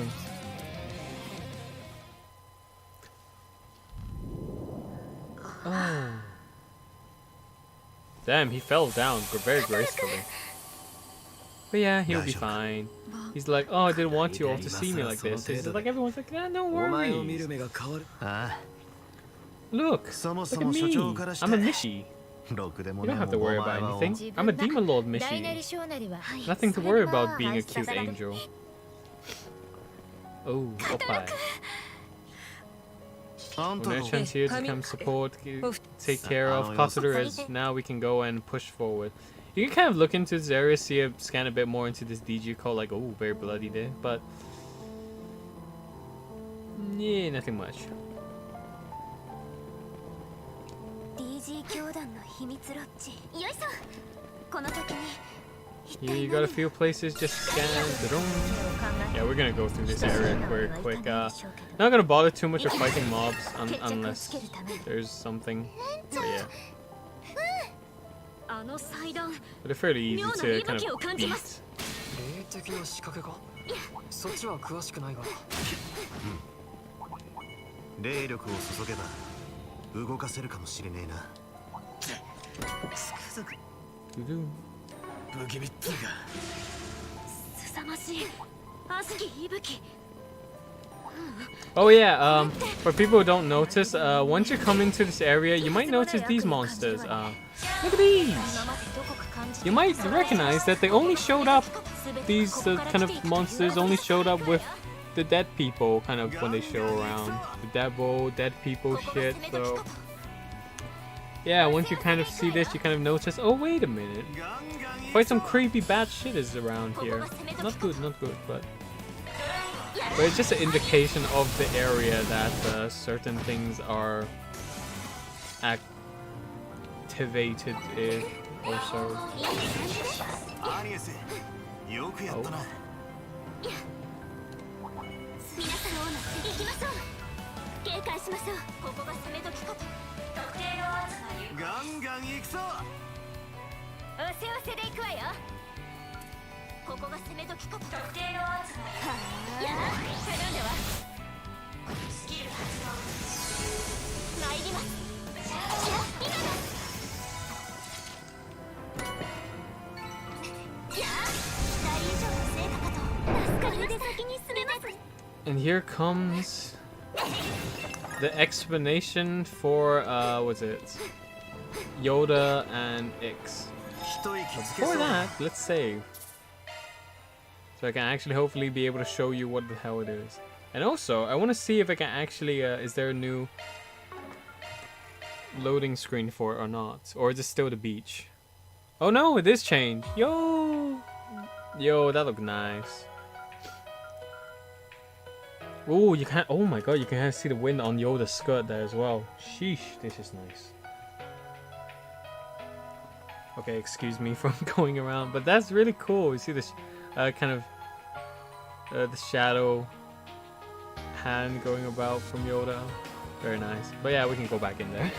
Oh. Damn, he fell down very gracefully. But yeah, he'll be fine. He's like, oh, I didn't want you all to see me like this. He's like, everyone's like, nah, no worries. Look, look at me. I'm a Mishy. You don't have to worry about anything. I'm a Demon Lord Mishy. Nothing to worry about being a cute angel. Oh, Oppai. One-chance here to come support, take care of Katoru, as now we can go and push forward. You can kind of look into this area, scan a bit more into this DG call, like, oh, very bloody there, but yeah, nothing much. DG 教団の秘密ロッジ。よいしょ。この時に Yeah, you got a few places, just scan. Yeah, we're gonna go through this area very quick. Not gonna bother too much with fighting mobs unless there's something. But yeah. But they're fairly easy to kind of beat. 霊的な仕掛けか。そっちは詳しくないが。霊力を注げば動かせるかもしれねえな。つくづく。不気味っつうか。凄まじい。悪しき息吹。 Oh yeah, for people who don't notice, once you come into this area, you might notice these monsters. Look at these! You might recognize that they only showed up, these kind of monsters only showed up with the dead people, kind of when they show around. The devil, dead people shit, so... yeah, once you kind of see this, you kind of notice, oh wait a minute, quite some creepy bad shit is around here. Not good, but it's just an indication of the area that certain things are activated in or so. Oh. 警戒しましょう。ここが攻め時かと。特定の圧が有。ガンガン行くぞ。おせおせで行くわよ。ここが攻め時かと。特定の圧が有。やあ、頼んだわ。スキル発動。参ります。今だ。やあ、大以上の成果かと。これで先に進めます。And here comes the explanation for what's it? Yoda and Ix. Before that, let's save. So I can actually hopefully be able to show you what the hell it is. And also, I want to see if I can actually, is there a new loading screen for it or not? Or is it still the beach? Oh no, it is changed. Yo! Yo, that looked nice. Oh, you can. Oh my god, you can kind of see the wind on Yoda's skirt there as well. Sheesh, this is nice. Okay, excuse me from going around, but that's really cool. You see this kind of the shadow hand going about from Yoda. Very nice. But yeah, we can go back in there.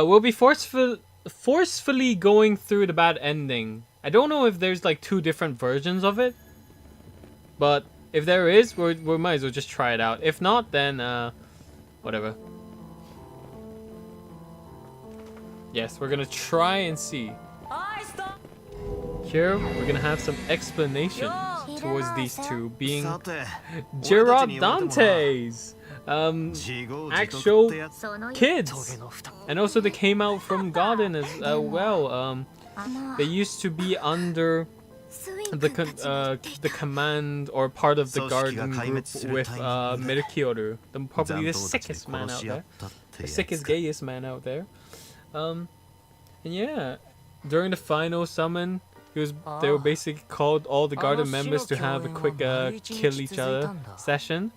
We'll be forcefully going through the bad ending. I don't know if there's like two different versions of it, but if there is, we might as well just try it out. If not, then whatever. Yes, we're gonna try and see. Here, we're gonna have some explanation towards these two being Gerard Dante's actual kids, and also they came out from Garden as well. They used to be under the command or part of the Garden group with Melchior, probably the sickest man out there, the sickest, gayest man out there. And yeah, during the final summon, they were basically called all the Garden members to have a quick kill each other session.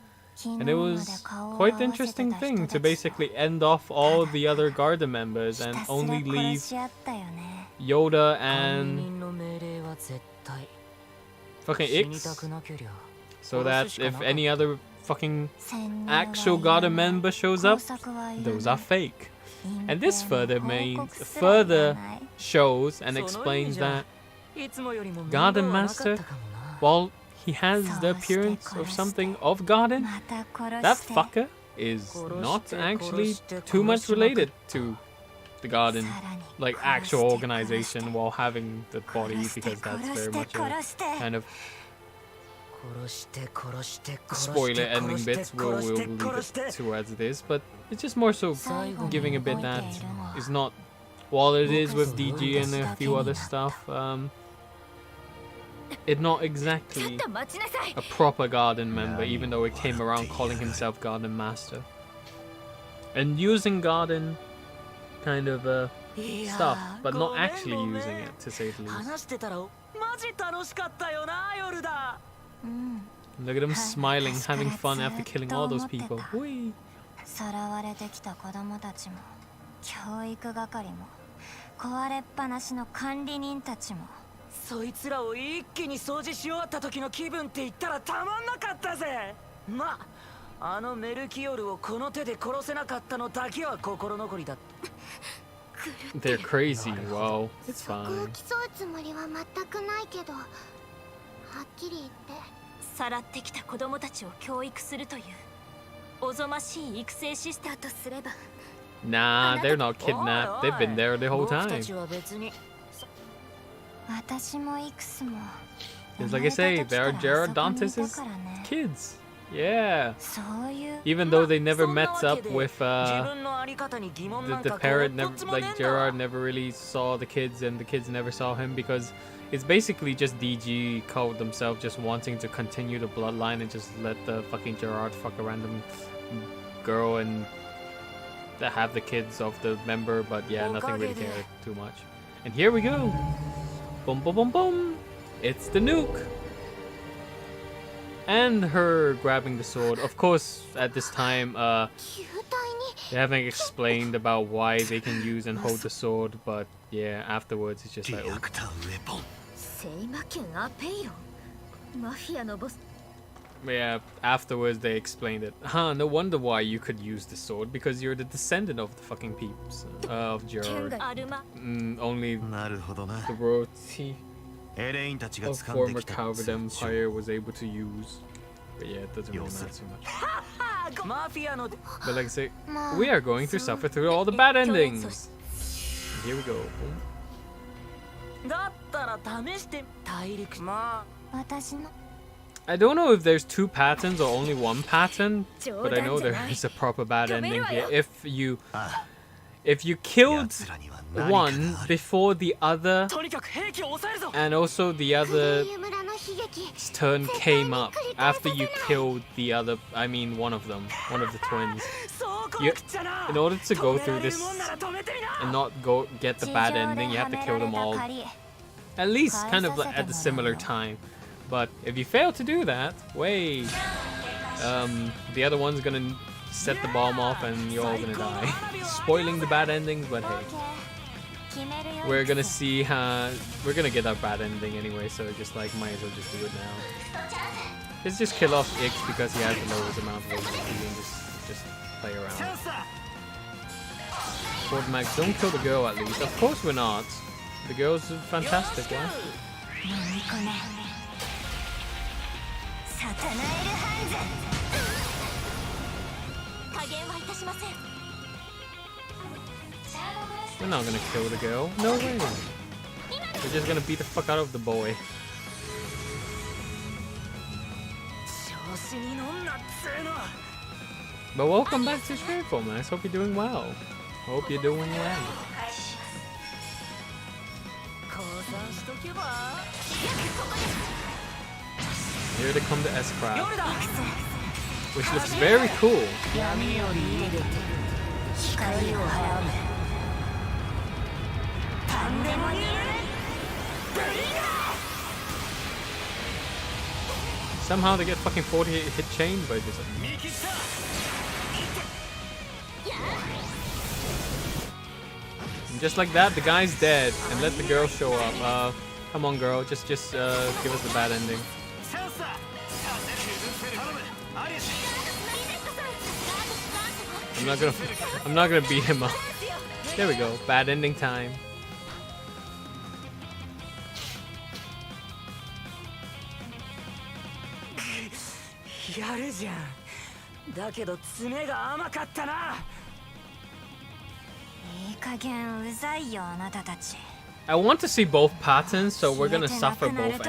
And it was quite an interesting thing to basically end off all the other Garden members and only leave Yoda and fucking Ix, so that if any other fucking actual Garden member shows up, those are fake. And this further shows and explains that Garden Master, while he has the appearance of something of Garden, that fucker is not actually too much related to the Garden, like actual organization, while having the body, because that's very much a kind of spoiler ending bits. We'll leave it to as it is, but it's just more so giving a bit that is not, while it is with DG and a few other stuff, it's not exactly a proper Garden member, even though it came around calling himself Garden Master and using Garden kind of stuff, but not actually using it, to say the least. Look at him smiling, having fun after killing all those people. Whee! さらわれてきた子供たちも教育係も壊れっぱなしの管理人たちもそいつらを一気に掃除し終わった時の気分って言ったらたまんなかったぜ。まあ、あのメルキオルをこの手で殺せなかったのだけは心残りだ。They're crazy. Wow, it's そこを fine. 競うつもりは全くないけど、はっきり言ってさらってきた子供たちを教育するというおぞましい育成システムとすれば。Nah, they're not kidnapped. They've been there the whole time. 私もいくつも It's like I say, they are Gerard Dantes' kids. Yeah. Even though they never met up with the parent, never, like Gerard never really saw the kids and the kids never saw him, because it's basically just DG called themselves just wanting to continue the bloodline and just let the fucking Gerard fuck a random girl and to have the kids of the member, but yeah, nothing really cared too much. And here we go. Boom, boom, boom, boom. It's the nuke. And her grabbing the sword. Of course, at this time, they haven't explained about why they can use and hold the sword, but yeah, afterwards it's just like, oh. Yeah, afterwards they explained it. Huh, no wonder why you could use the sword, because you're the descendant of the fucking peeps of Gerard. Only the royalty of former Calvard Empire was able to use. But yeah, it doesn't really matter so much. But like I say, we are going to suffer through all the bad endings. Here we go. I don't know if there's two patterns or only one pattern, but I know there is a proper bad ending here. If you killed one before the other, and also the other's turn came up after you killed the other, I mean one of them, one of the twins. In order to go through this and not get the bad ending, you have to kill them all at least kind of at the similar time. But if you fail to do that, wait, the other one's gonna set the bomb off and you're all gonna die. Spoiling the bad endings, but hey, we're gonna see we're gonna get our bad ending anyway, so just like might as well just do it now. Let's just kill off Ix because he has the lowest amount of HP and just play around. Ford Max, don't kill the girl at least. Of course we're not. The girl's fantastic, yeah? We're not gonna kill the girl. No way. We're just gonna beat the fuck out of the boy. But welcome back to Straightforward, man. I hope you're doing well. Hope you're doing well. Here they come to S-Craft, which looks very cool. Somehow they get fucking 40 hit chains by just just like that, the guy's dead, and let the girl show up. Come on, girl, just give us the bad ending. I'm not gonna beat him up. There we go, bad ending time. I want to see both patterns, so we're gonna suffer both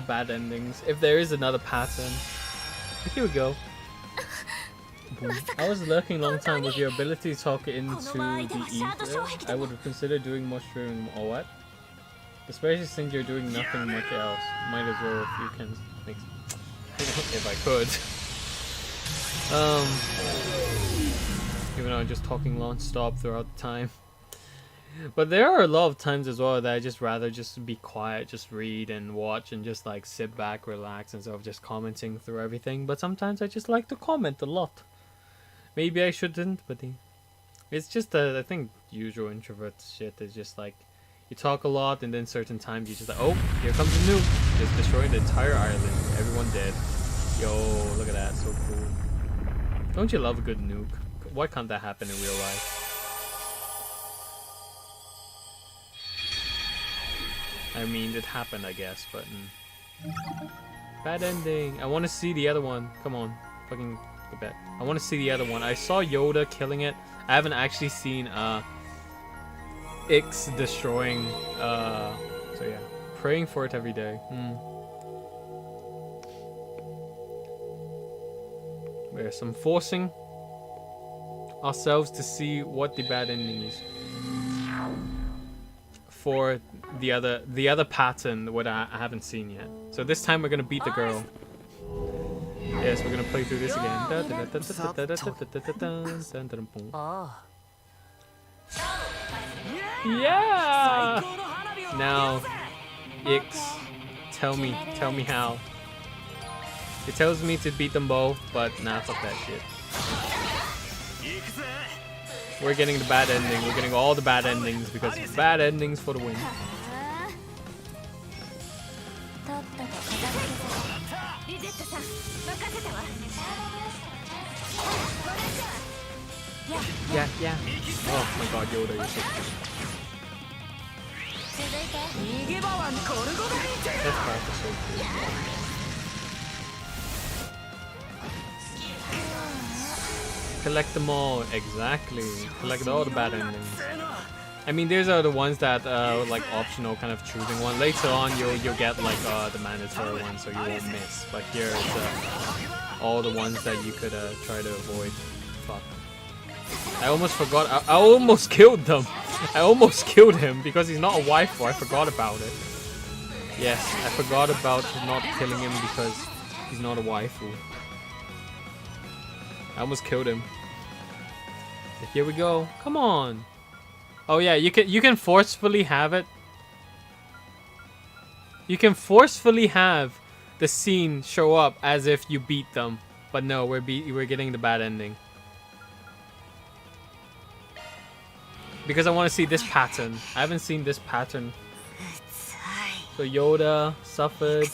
bad endings. If there is another pattern. Here we go. I was lurking a long time with your ability to talk into the ether. I would have considered doing more streaming or what? Especially since you're doing nothing much else. Might as well if you can. If I could. Even though I'm just talking non-stop throughout the time. But there are a lot of times as well that I just rather just be quiet, just read and watch and just like sit back, relax instead of just commenting through everything. But sometimes I just like to comment a lot. Maybe I shouldn't, but it's just I think usual introvert shit is just like you talk a lot and then certain times you just like, oh, here comes a nuke, just destroying the entire island, everyone dead. Yo, look at that, so cool. Don't you love a good nuke? Why can't that happen in real life? I mean, it happened, I guess, but bad ending. I want to see the other one. Come on, fucking go back. I want to see the other one. I saw Yoda killing it. I haven't actually seen Ix destroying. So yeah, praying for it every day. There's some forcing ourselves to see what the bad ending is for the other pattern, what I haven't seen yet. So this time we're gonna beat the girl. Yes, we're gonna play through this again. Yeah! Now, Ix, tell me how. It tells me to beat them both, but nah, fuck that shit. We're getting the bad ending. We're getting all the bad endings because bad endings for the win. Yeah. Oh my god, Yoda, you're so cute. This part is so cool. Collect them all, exactly. Collect all the bad endings. I mean, these are the ones that like optional kind of choosing one. Later on, you'll get like the mandatory one, so you won't miss. But here it's all the ones that you could try to avoid. Fuck. I almost forgot. I almost killed them. I almost killed him because he's not a waifu. I forgot about it. Yes, I forgot about not killing him because he's not a waifu. I almost killed him. But here we go. Come on. Oh yeah, you can forcefully have it. You can forcefully have the scene show up as if you beat them, but no, we're getting the bad ending. Because I want to see this pattern. I haven't seen this pattern. So Yoda suffered,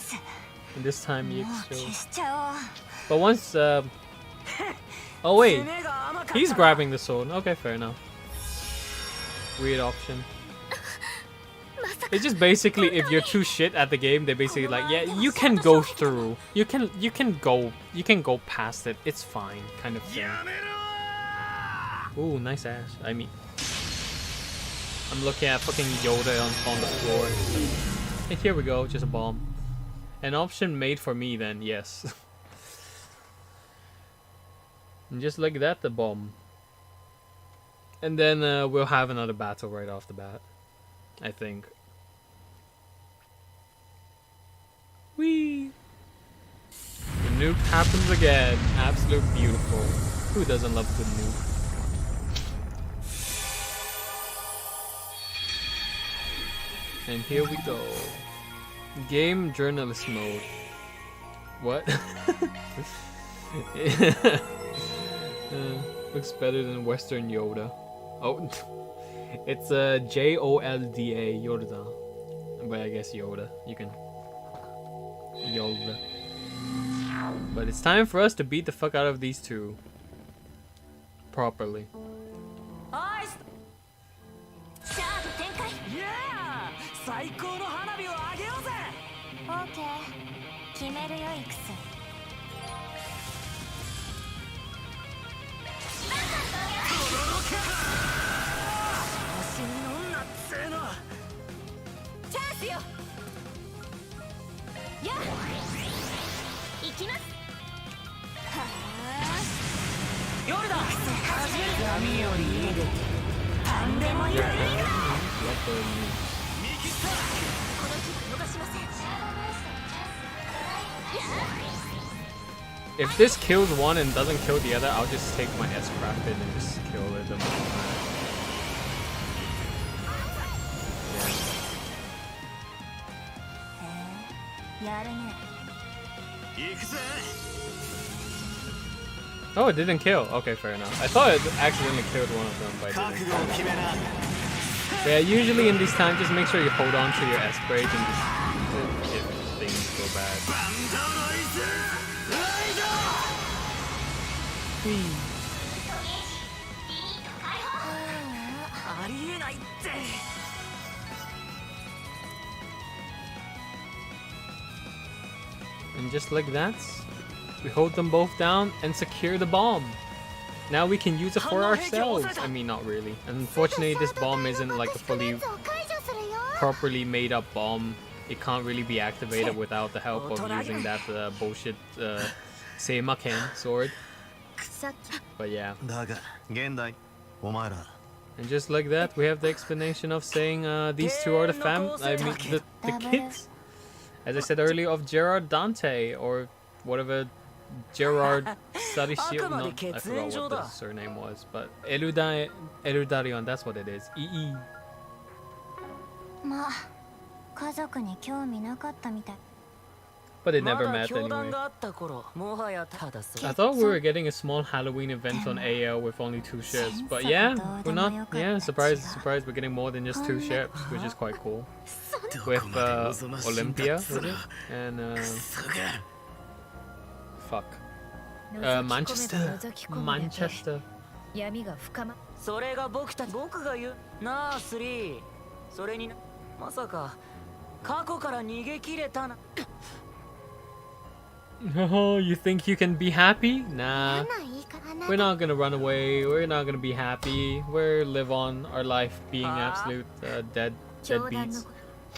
and this time Ix showed. But once oh wait, he's grabbing the sword. Okay, fair enough. Weird option. It's just basically if you're too shit at the game, they basically like, yeah, you can go through. You can go past it. It's fine, kind of thing. Ooh, nice ass. I mean, I'm looking at fucking Yoda on the floor. And here we go, just a bomb. An option made for me then, yes. And just like that, the bomb. And then we'll have another battle right off the bat, I think. Whee! The nuke happens again. Absolute beautiful. Who doesn't love good nuke? And here we go. Game journalist mode. What? Looks better than Western Yoda. Oh, it's Jolda, Yoda. But I guess Yoda. You can Yoda. But it's time for us to beat the fuck out of these two properly. If this kills one and doesn't kill the other, I'll just take my S-Craft in and just kill it. Oh, it didn't kill. Okay, fair enough. I thought it accidentally killed one of them, but it didn't. Yeah, usually in these times, just make sure you hold on to your S-Break and just if things go bad. And just like that, we hold them both down and secure the bomb. Now we can use it for ourselves. I mean, not really. Unfortunately, this bomb isn't like a fully properly made up bomb. It can't really be activated without the help of using that bullshit Seimaken sword. But yeah. And just like that, we have the explanation of saying these two are the kids, as I said earlier, of Gerard Dante, or whatever Gerard Sarishio, I forgot what the surname was, but Eludarion, that's what it is. まあ家族に興味なかったみたい。 But they never まだ met 教団 anyway. があった頃、もはやただそう。 I thought we were getting a small Halloween event on AL with only 2 ships, but yeah, we're not. Yeah, surprise, surprise, we're getting more than just 2 ships, which is quite cool. With Olympia, was it? And fuck, Manchester, Manchester. 闇が深ま。それが僕が言うなあスリー。それにまさか過去から逃げ切れたな。 Oh, you think you can be happy? Nah. We're not gonna run away. We're not gonna be happy. We're live on our life being absolute deadbeats.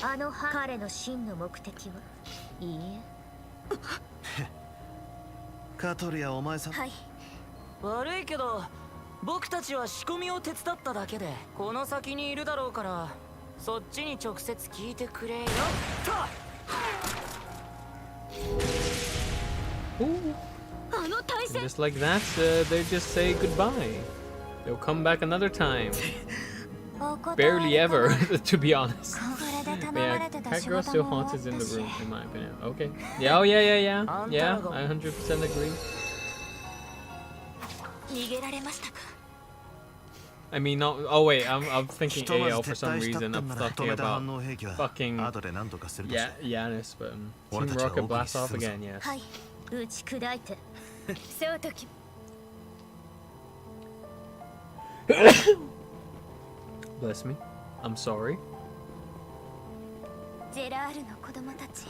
あの彼の真の目的はいいえ。カトリアお前さん。はい。悪いけど僕たちは仕込みを手伝っただけで、この先にいるだろうからそっちに直接聞いてくれよ。Ooh. Just like that, they just say goodbye. They'll come back another time. Barely ever, to be honest. But yeah, Cat Girl still haunts us in the room, in my opinion. Okay. Yeah, oh yeah. Yeah, I 100% agree. I mean, no. Oh wait, I'm thinking AL for some reason. I'm talking about fucking Yanis, but Team Rocket blast off again. Yes. 打ち砕いて。そうとき。Bless me. I'm sorry. ジェラールの子供たち。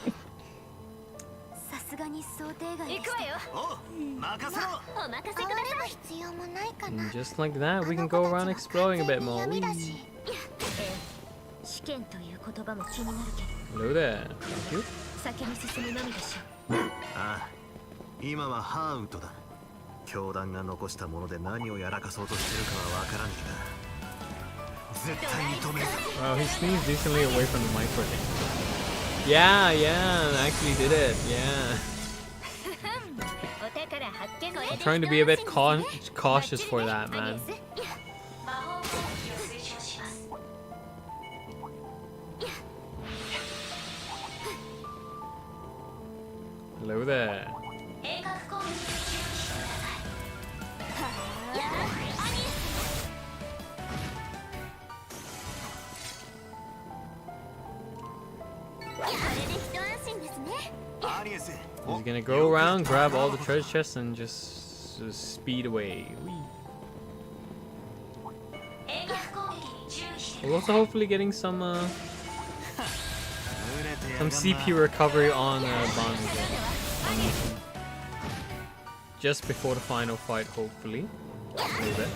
さすがに想定外でした。行くわよ。お、任せろ。お任せください。必要もないかな。And just like that, we can go around exploring a bit more. 試験という言葉も気になるけど。 Hello there. Thank you. 先に進むのみでしょう。ああ、今はハーウッドだ。教団が残したもので何をやらかそうとしてるかはわからんけど、絶対に止める。 Wow, he sneezed decently away from the mic for him. Yeah, actually did it. Yeah. I'm trying to be a bit cautious for that, man. Hello there. He's gonna go around, grab all the treasure chests, and just speed away. Whee. We're also hopefully getting some CP recovery on Bond as well. On YouTube. Just before the final fight, hopefully. A little bit.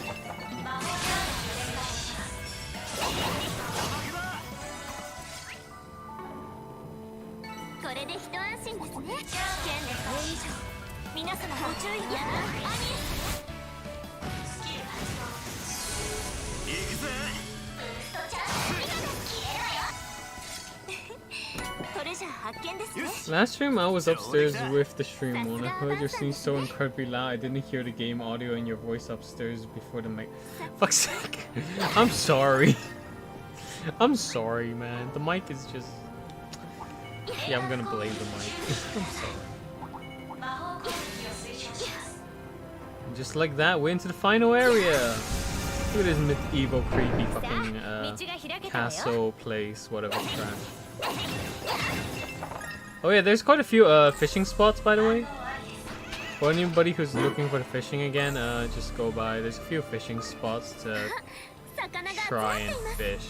Last stream I was upstairs with the stream one. I heard your scene so incredibly loud I didn't hear the game audio and your voice upstairs before the mic. Fuck's sake. I'm sorry. I'm sorry, man. The mic is just... Yeah, I'm gonna blame the mic. I'm sorry. And just like that, we're into the final area. Look at this medieval, creepy fucking castle place, whatever crap. Oh yeah, there's quite a few fishing spots, by the way. For anybody who's looking for the fishing again, just go by. There's a few fishing spots to try and fish.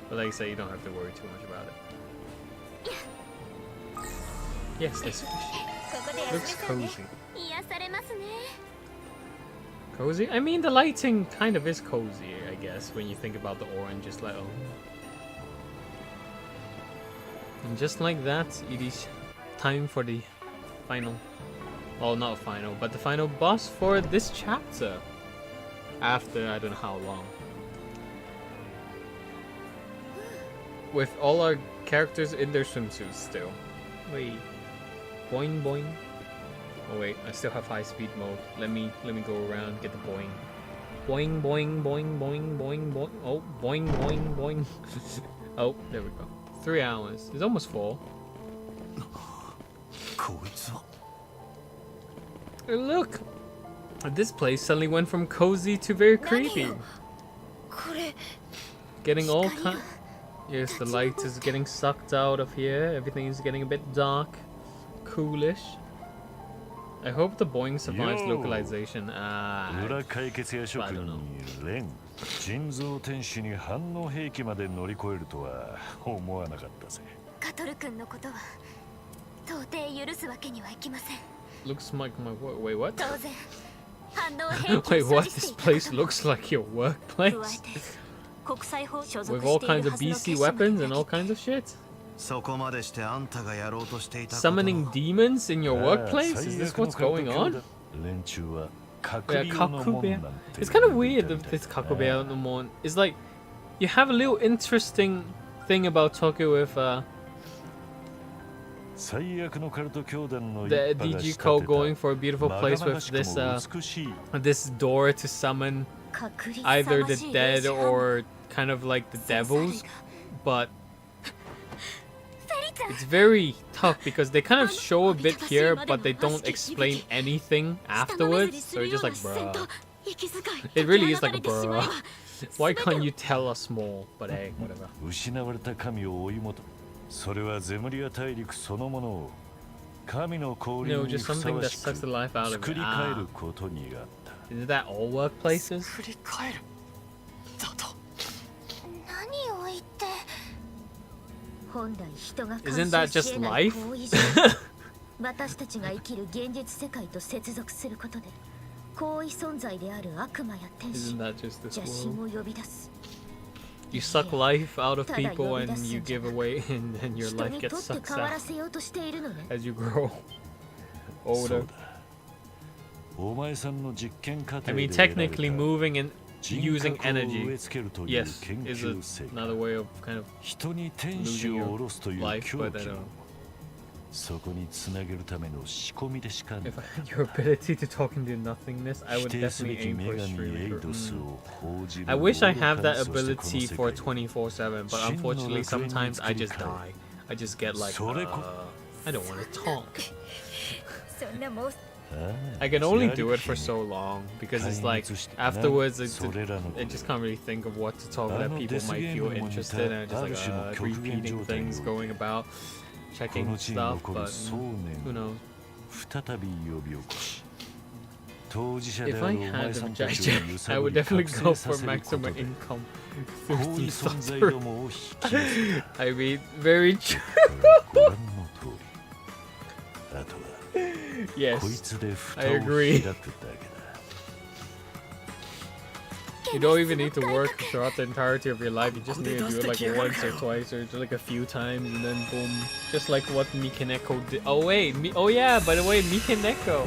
But like I say, you don't have to worry too much about it. Yes, there's fish. Looks cozy. Cozy? I mean, the lighting kind of is cozy, I guess, when you think about the orange, just like, oh. And just like that, it is time for the final, well, not final, but the final boss for this chapter. After I don't know how long. With all our characters in their swimsuits still. Wait. Boing boing. Oh wait, I still have high speed mode. Let me go around, get the boing. Boing boing boing boing boing boing. Oh, boing boing boing. Oh, there we go. 3 hours. It's almost 4. こいつは Hey, look! This place suddenly went from cozy to very creepy. これ Getting all kind. Yes, the light is getting sucked out of here. Everything is getting a bit dark, coolish. I hope the Boeing survives Yo. localization. 裏解決屋職 I don't 人 know. レン人造天使に反応兵器まで乗り越えるとは思わなかったぜ。カトル君のことは到底許すわけにはいきません。 Looks like my work. Wait, what? 当然反応兵器を Wait, 所 what? 持して This いた place ことも looks like your 加 workplace. えて国際法所属 With all してい kinds る of はずの BC 結社まで weapons 裏 and 切 all った kinds of shit. そこまでしてあんたがやろうとしていたこと Summoning demons in your ああ workplace? Is this 最悪の what's going カル on? ト連中は Yeah, 隠の門 Kakubeya. なんて It's kind of 呼んでい weird た that みたい this だな。 Kakubeya no more. It's like you have a little interesting thing about Tokyo with 最悪のカルト教団の the 一派が DG 仕立て code た going for a beautiful ま place がま with がしく this も美しい this door to summon 確率 either さ the ましい dead 霊視犯 or kind of like the センサー類 devils, が but フェリちゃん it's very tough because they kind of show a bit here, but they don't explain anything afterwards. So you're just like, bruh. It really is like, bruh. Why can't you tell us more? But hey, whatever. 失われた神を追い求めそれはゼムリア大陸そのものを神の降臨 No, に just ふさ something わ that し sucks く the life out of 作 it. り変え Ah. ることにあった Isn't that all workplaces? 振り返るだと何を言って本来人が Isn't that 干渉 just し得ない life? 行為上私たちが生きる現実世界と接続することで行為存在である悪魔や天使 Isn't that just this 邪神 world? を呼び出す You suck life out of people and you give away, and then your 人 life にと gets って sucked 変わら out せようとしているのね as you grow そう older. だお前さんの実験過 I 程 mean, で得られ technically た moving and 人 using 格を植え energy, 付けるという yes, 研 is 究成果 another way of kind of 人に天使 losing を your 下ろすという life, 狂 but I 気 don't も know. そこにつなげるための仕込みでしかない If I had your ability to talk into nothingness, I 否 would 定すべ definitely き aim 女 for 神 streaming. エイドスを報じる I wish I 愚 have か that そしてこの ability 世 for 界 24/7, but 真の unfortunately 楽園に sometimes I 作り just 変え die. I just get like, それこ I don't want to talk. そんなもう I can only do it for so long because it's like afterwards it それらの I just can't really think of what to talk that people might feel interested in. Just like repeating things, going about, こ checking の地に stuff, 残る but 想 who 念 knows? を再び呼び起こし当事者で If あ I るお had 前 the さんたちを projection, 揺さ I ぶ would り definitely 覚 go 醒さ for せること maximum で income 遠 through い these 存在 suffering. どもを引き寄せた I mean, very true. ご覧の通りあとは Yes, こいつで蓋を I 開 agree. くだけだ You don't even need to work throughout the entirety of your life. You just need to do it like once or twice or just like a few times and then boom. Just like what Mikaneko did. Oh wait, oh yeah, by the way, Mikaneko.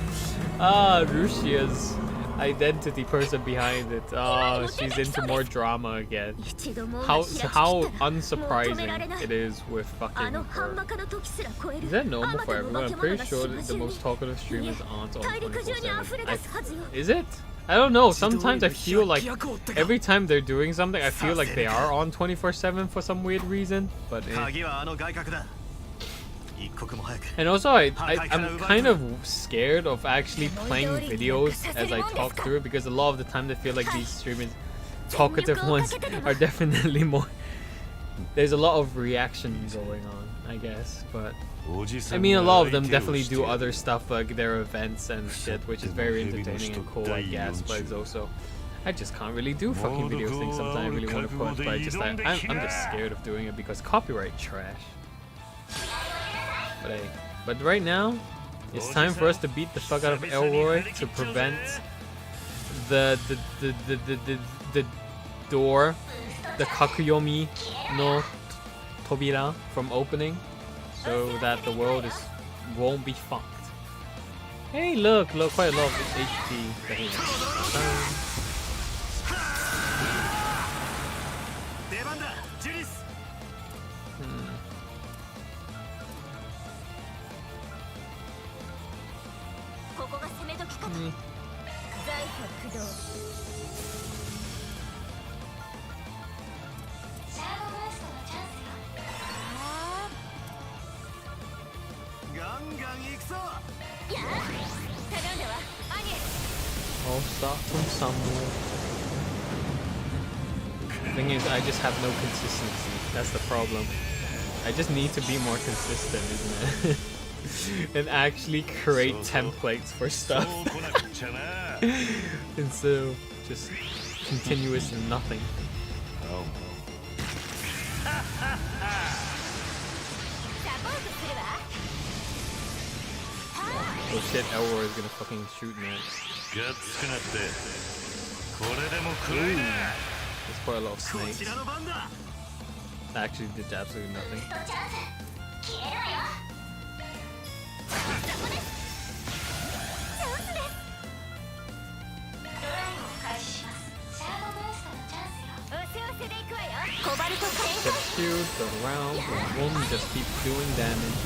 Russia's identity person behind it. Oh, she's into more drama again. 一度も How 開き切った how らもう止められ unsurprising ない it is with あ fucking の半 her. バカの時すら超える Is that normal あ for また everyone? の I'm 化け pretty 物が sure that the 島中 most に talkative streamers aren't on 大陸中に溢れ 24/7. 出すはずよ Is it? I don't know. Sometimes I feel like every time they're doing something, I feel like they are on 24/7 for some weird reason. But 鍵はあの外角だ一刻も早く and also I'm kind of scared of actually playing videos as I talk through it because a lot of the time I feel like these streamers, talkative ones, are definitely more. There's a lot of reaction going on, I guess, but. I mean, a lot of them definitely do other stuff like their events and shit, which is very entertaining and cool, I guess. But it's also, I just can't really do fucking video things. Sometimes I really want to put, but I'm just scared of doing it because copyright trash. But hey, but right now, it's time for us to beat the fuck out of Elroy to prevent the door, the Kakuyomi no Tobira from opening. So that the world won't be fucked. Hey, look, quite a lot of HP. I'll start from somewhere. Thing is, I just have no consistency. That's the problem. I just need to be more consistent, isn't it? And actually create templates for stuff. Instead of just continuous nothing. Oh shit, Elroy is gonna fucking shoot me. There's quite a lot of snakes. That actually did absolutely nothing. Get a shield, go around, boom, just keep doing damage.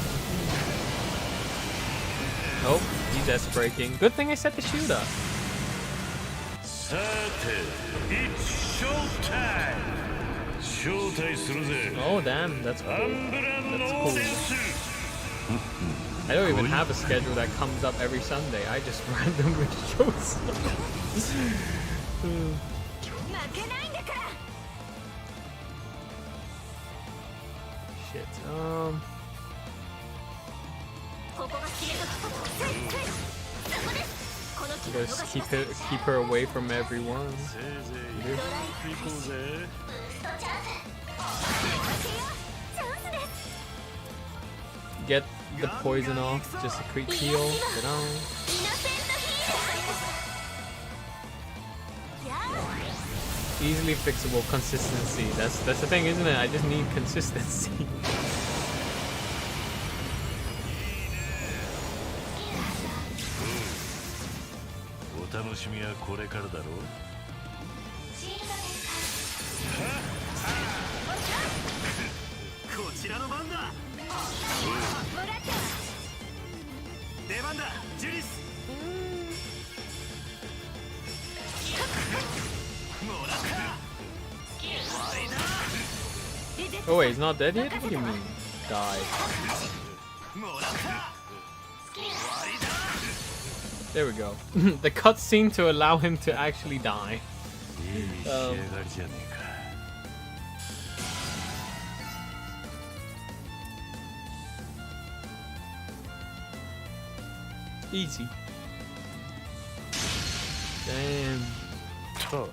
Oh, he's S-breaking. Good thing I set the shield up. It's showtime. Oh damn, that's cool. That's cool. I don't even have a schedule that comes up every Sunday. I just randomly chose. Shit. Just keep her away from everyone. Get the poison off, just a quick heal. Get on. Easily fixable consistency. That's the thing, isn't it? I just need consistency. Oh wait, he's not dead yet? What do you mean? Died. There we go. The cutscene to allow him to actually die. Easy. Damn. Oh.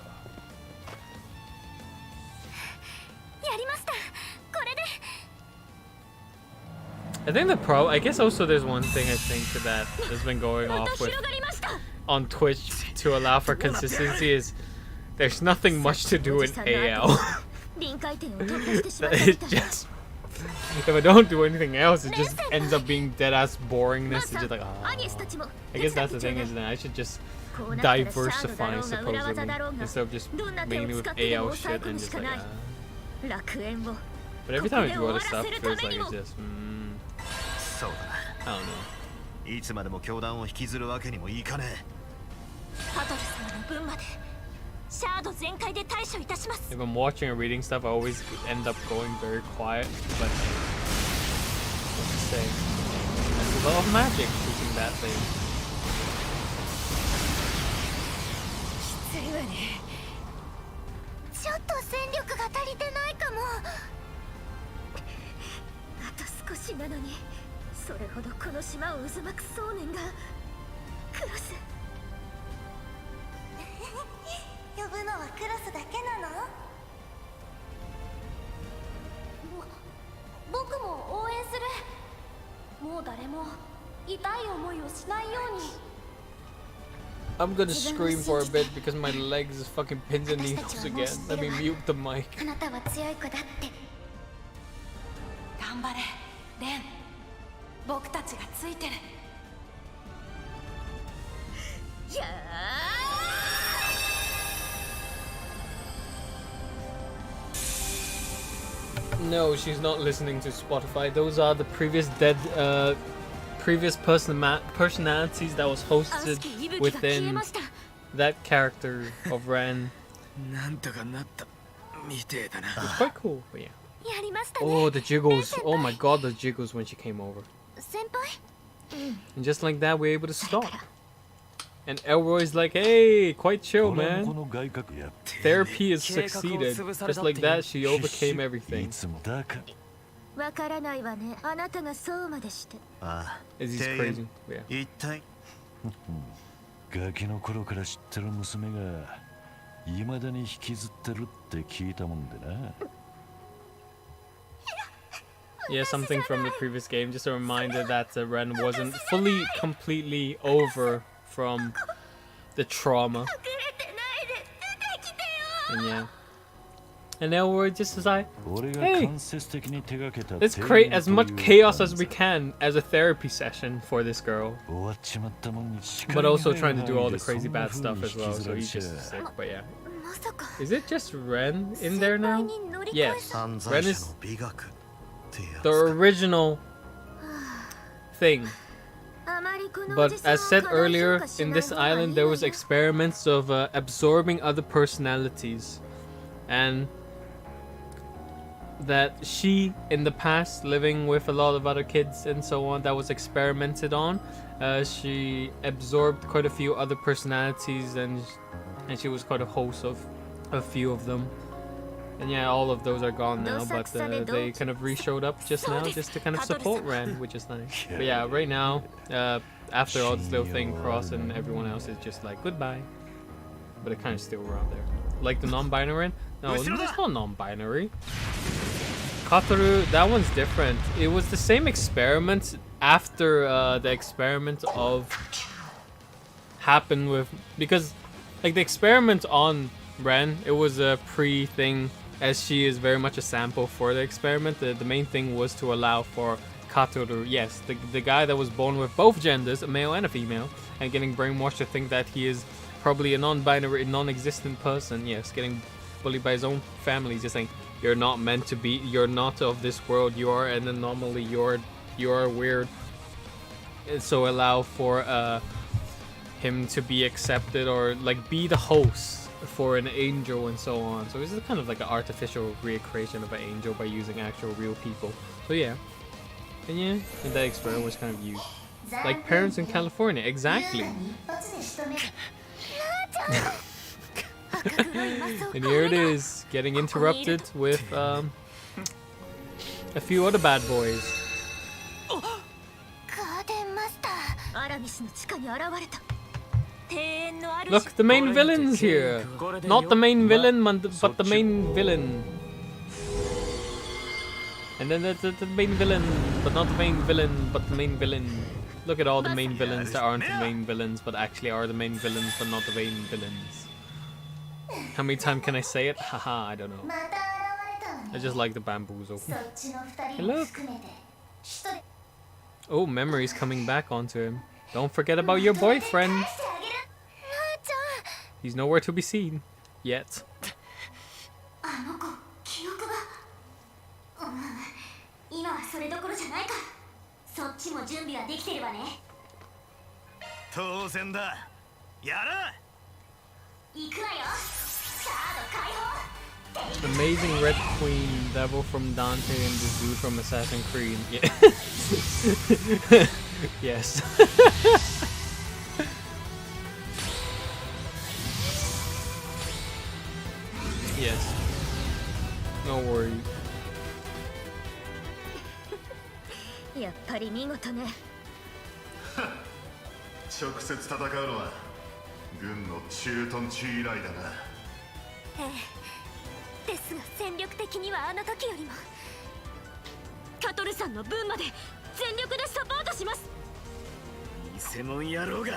I think the I guess also there's one thing I think that has been going off with on Twitch to allow for consistency is there's nothing much to do in AL. It just, if I don't do anything else, it just ends up being dead ass boringness. It's just like, oh. I guess that's the thing, isn't it? I should just diversify supposedly instead of just mainly with AL shit and just like, But every time I do other stuff, it feels like it's just, I don't know. If I'm watching or reading stuff, I always end up going very quiet, but what's to say? There's a lot of magic shooting that thing. I'm gonna scream for a bit because my legs is fucking pins and needles again. Let me mute the mic. No, she's not listening to Spotify. Those are the previous personalities that was hosted within that character of Ren. It's quite cool, but yeah. Oh, the jiggles. Oh my god, the jiggles when she came over. And just like that, we're able to stop. And Elroy's like, hey, quite chill, man. Therapy has succeeded. Just like that, she overcame everything. わからないわね。あなたがそうまでして。Is he crazy? Yeah. 一体ガキの頃から知ってる娘が未だに引きずってるって聞いたもんでな。Yeah, something from the previous game. Just a reminder that Ren wasn't fully, completely over from the trauma. And yeah. And Elroy just is like, hey, let's create as much chaos as we can as a therapy session for this girl. But also trying to do all the crazy bad stuff as well, so he's just sick, but yeah. Is it just Ren in there now? Yes, Ren is the original thing. But as said earlier, in this island there was experiments of absorbing other personalities. And that she, in the past, living with a lot of other kids and so on, that was experimented on. She absorbed quite a few other personalities, and she was quite a host of a few of them. And yeah, all of those are gone now, but they kind of re-showed up just now, just to kind of support Ren, which is nice. But yeah, right now, after all this little thing, Cross and everyone else is just like, goodbye. But it kind of still around there. Like the non-binary? No, it's not non-binary. Katoru, that one's different. It was the same experiment after the experiment of happened with, because like the experiment on Ren, it was a pre-thing, as she is very much a sample for the experiment. The main thing was to allow for Katoru, yes, the guy that was born with both genders, a male and a female, and getting brainwashed to think that he is probably a non-binary, non-existent person, yes, getting bullied by his own family, just saying, you're not meant to be, you're not of this world, you are an anomaly, you're weird. And so allow for him to be accepted, or like be the host for an angel and so on. So this is kind of like an artificial recreation of an angel by using actual real people. So yeah. And yeah, and that experiment was kind of used. Like parents in California, exactly. And here it is, getting interrupted with a few other bad boys. Look, the main villain's here. Not the main villain, but the main villain. And then the main villain, but not the main villain, but the main villain. Look at all the main villains that aren't the main villains, but actually are the main villains, but not the main villains. How many times can I say it? Haha, I don't know. I just like the bamboozle. Hey, look! Oh, memories coming back onto him. Don't forget about your boyfriend! He's nowhere to be seen. Yet. 当然だ。やら。 Amazing Red Queen, Devil from Dante, and this dude from Assassin's Creed. Yeah. Yes. Yes. No worries. やっぱり見事ね。直接戦うのは軍の駐屯地以来だな。ええ。ですが戦力的にはあの時よりも。カトルさんの分まで全力でサポートします。偽物野郎が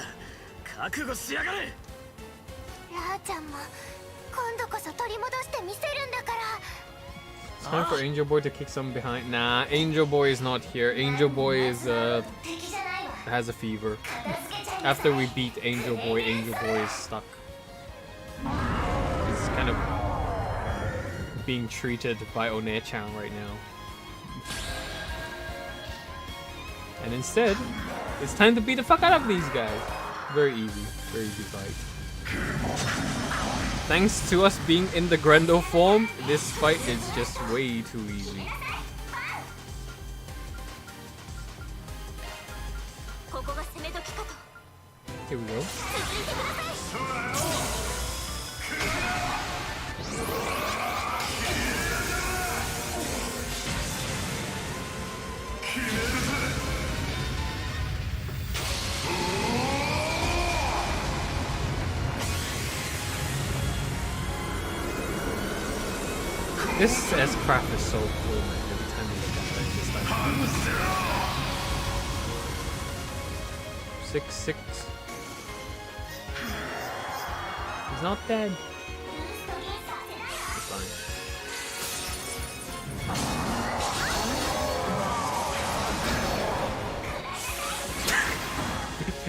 覚悟しやがれ。ラーちゃんも今度こそ取り戻してみせるんだから。 It's time for Angel Boy to kick some behind. Nah, Angel Boy is not here. Angel Boy is has a fever. After we beat Angel Boy is stuck. He's kind of being treated by One-chan right now. And instead, it's time to beat the fuck out of these guys. Very easy fight. Thanks to us being in the Grendel form, this fight is just way too easy. Here we go. This S-craft is so cool, man. Every time you look at it, it's just like 6-6. He's not dead. He's fine.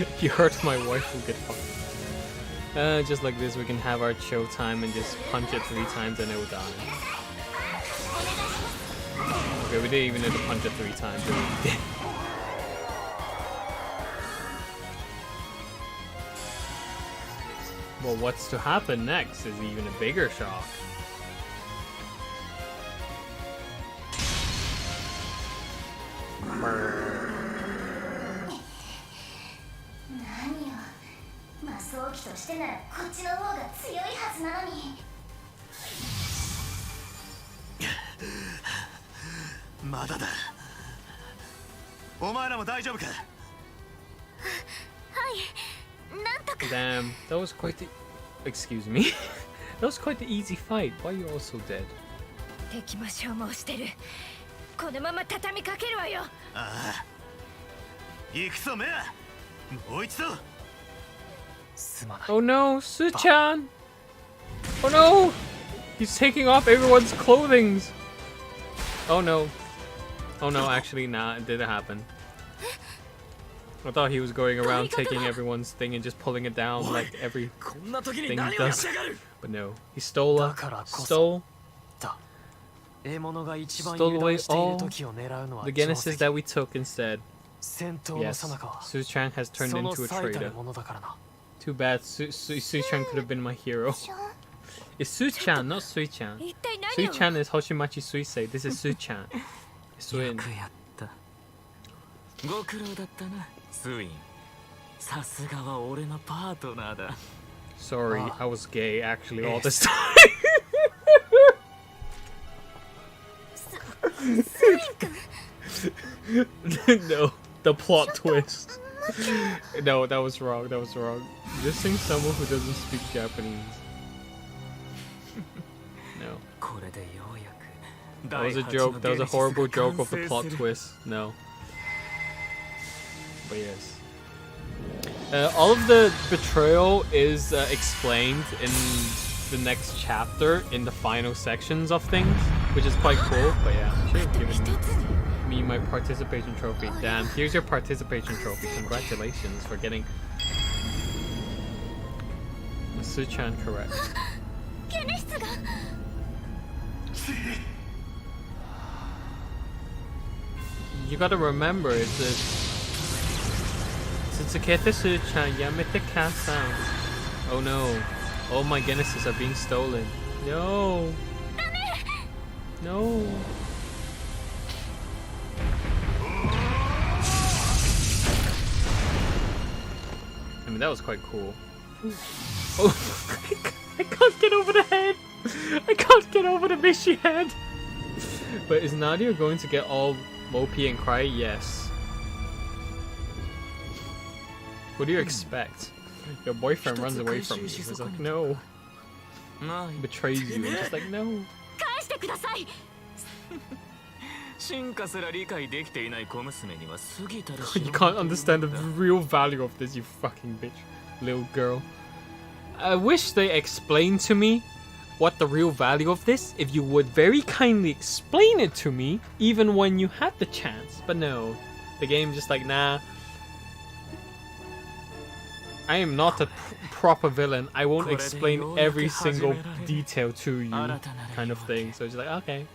If you hurt my wife, we'll get fucked. Just like this, we can have our show time and just punch it 3 times and it will die. Okay, we didn't even need to punch it 3 times. But we did. Well, what's to happen next is even a bigger shock. Damn, that was quite the... Excuse me. That was quite the easy fight. Why are you also dead? Oh no, Su-chan! Oh no! He's taking off everyone's clothing! Oh no. Oh no, actually, nah, it didn't happen. I thought he was going around taking everyone's thing and just pulling it down like everything he does. But no, he stole away all the Genesis that we took instead. Yes, Su-chan has turned into a traitor. Too bad, Su-chan could have been my hero. It's Su-chan, not Sui-chan. Sui-chan is Hoshimachi Suisei. This is Su-chan. Suin. Sorry, I was gay actually all this time. No, the plot twist. No, that was wrong. That was wrong. Dissing someone who doesn't speak Japanese. No. That was a joke. That was a horrible joke of the plot twist. No. But yes. All of the betrayal is explained in the next chapter in the final sections of things, which is quite cool. But yeah, should have given me my participation trophy. Damn, here's your participation trophy. Congratulations for getting Su-chan correct. You gotta remember, it's a Tsukete Su-chan, Yamete Kassan. Oh no. All my Genesis are being stolen. No. No. I mean, that was quite cool. Oh, I can't get over the head. I can't get over the Mishy head. But is Nadia going to get all mopey and cry? Yes. What do you expect? Your boyfriend runs away from you. He's like, no. Betrays you. And just like, no. You can't understand the real value of this, you fucking bitch. Little girl. I wish they explained to me what the real value of this, if you would very kindly explain it to me, even when you had the chance. But no. The game just like, nah. I am not a proper villain. I won't explain every single detail to you, kind of thing. So it's like, okay.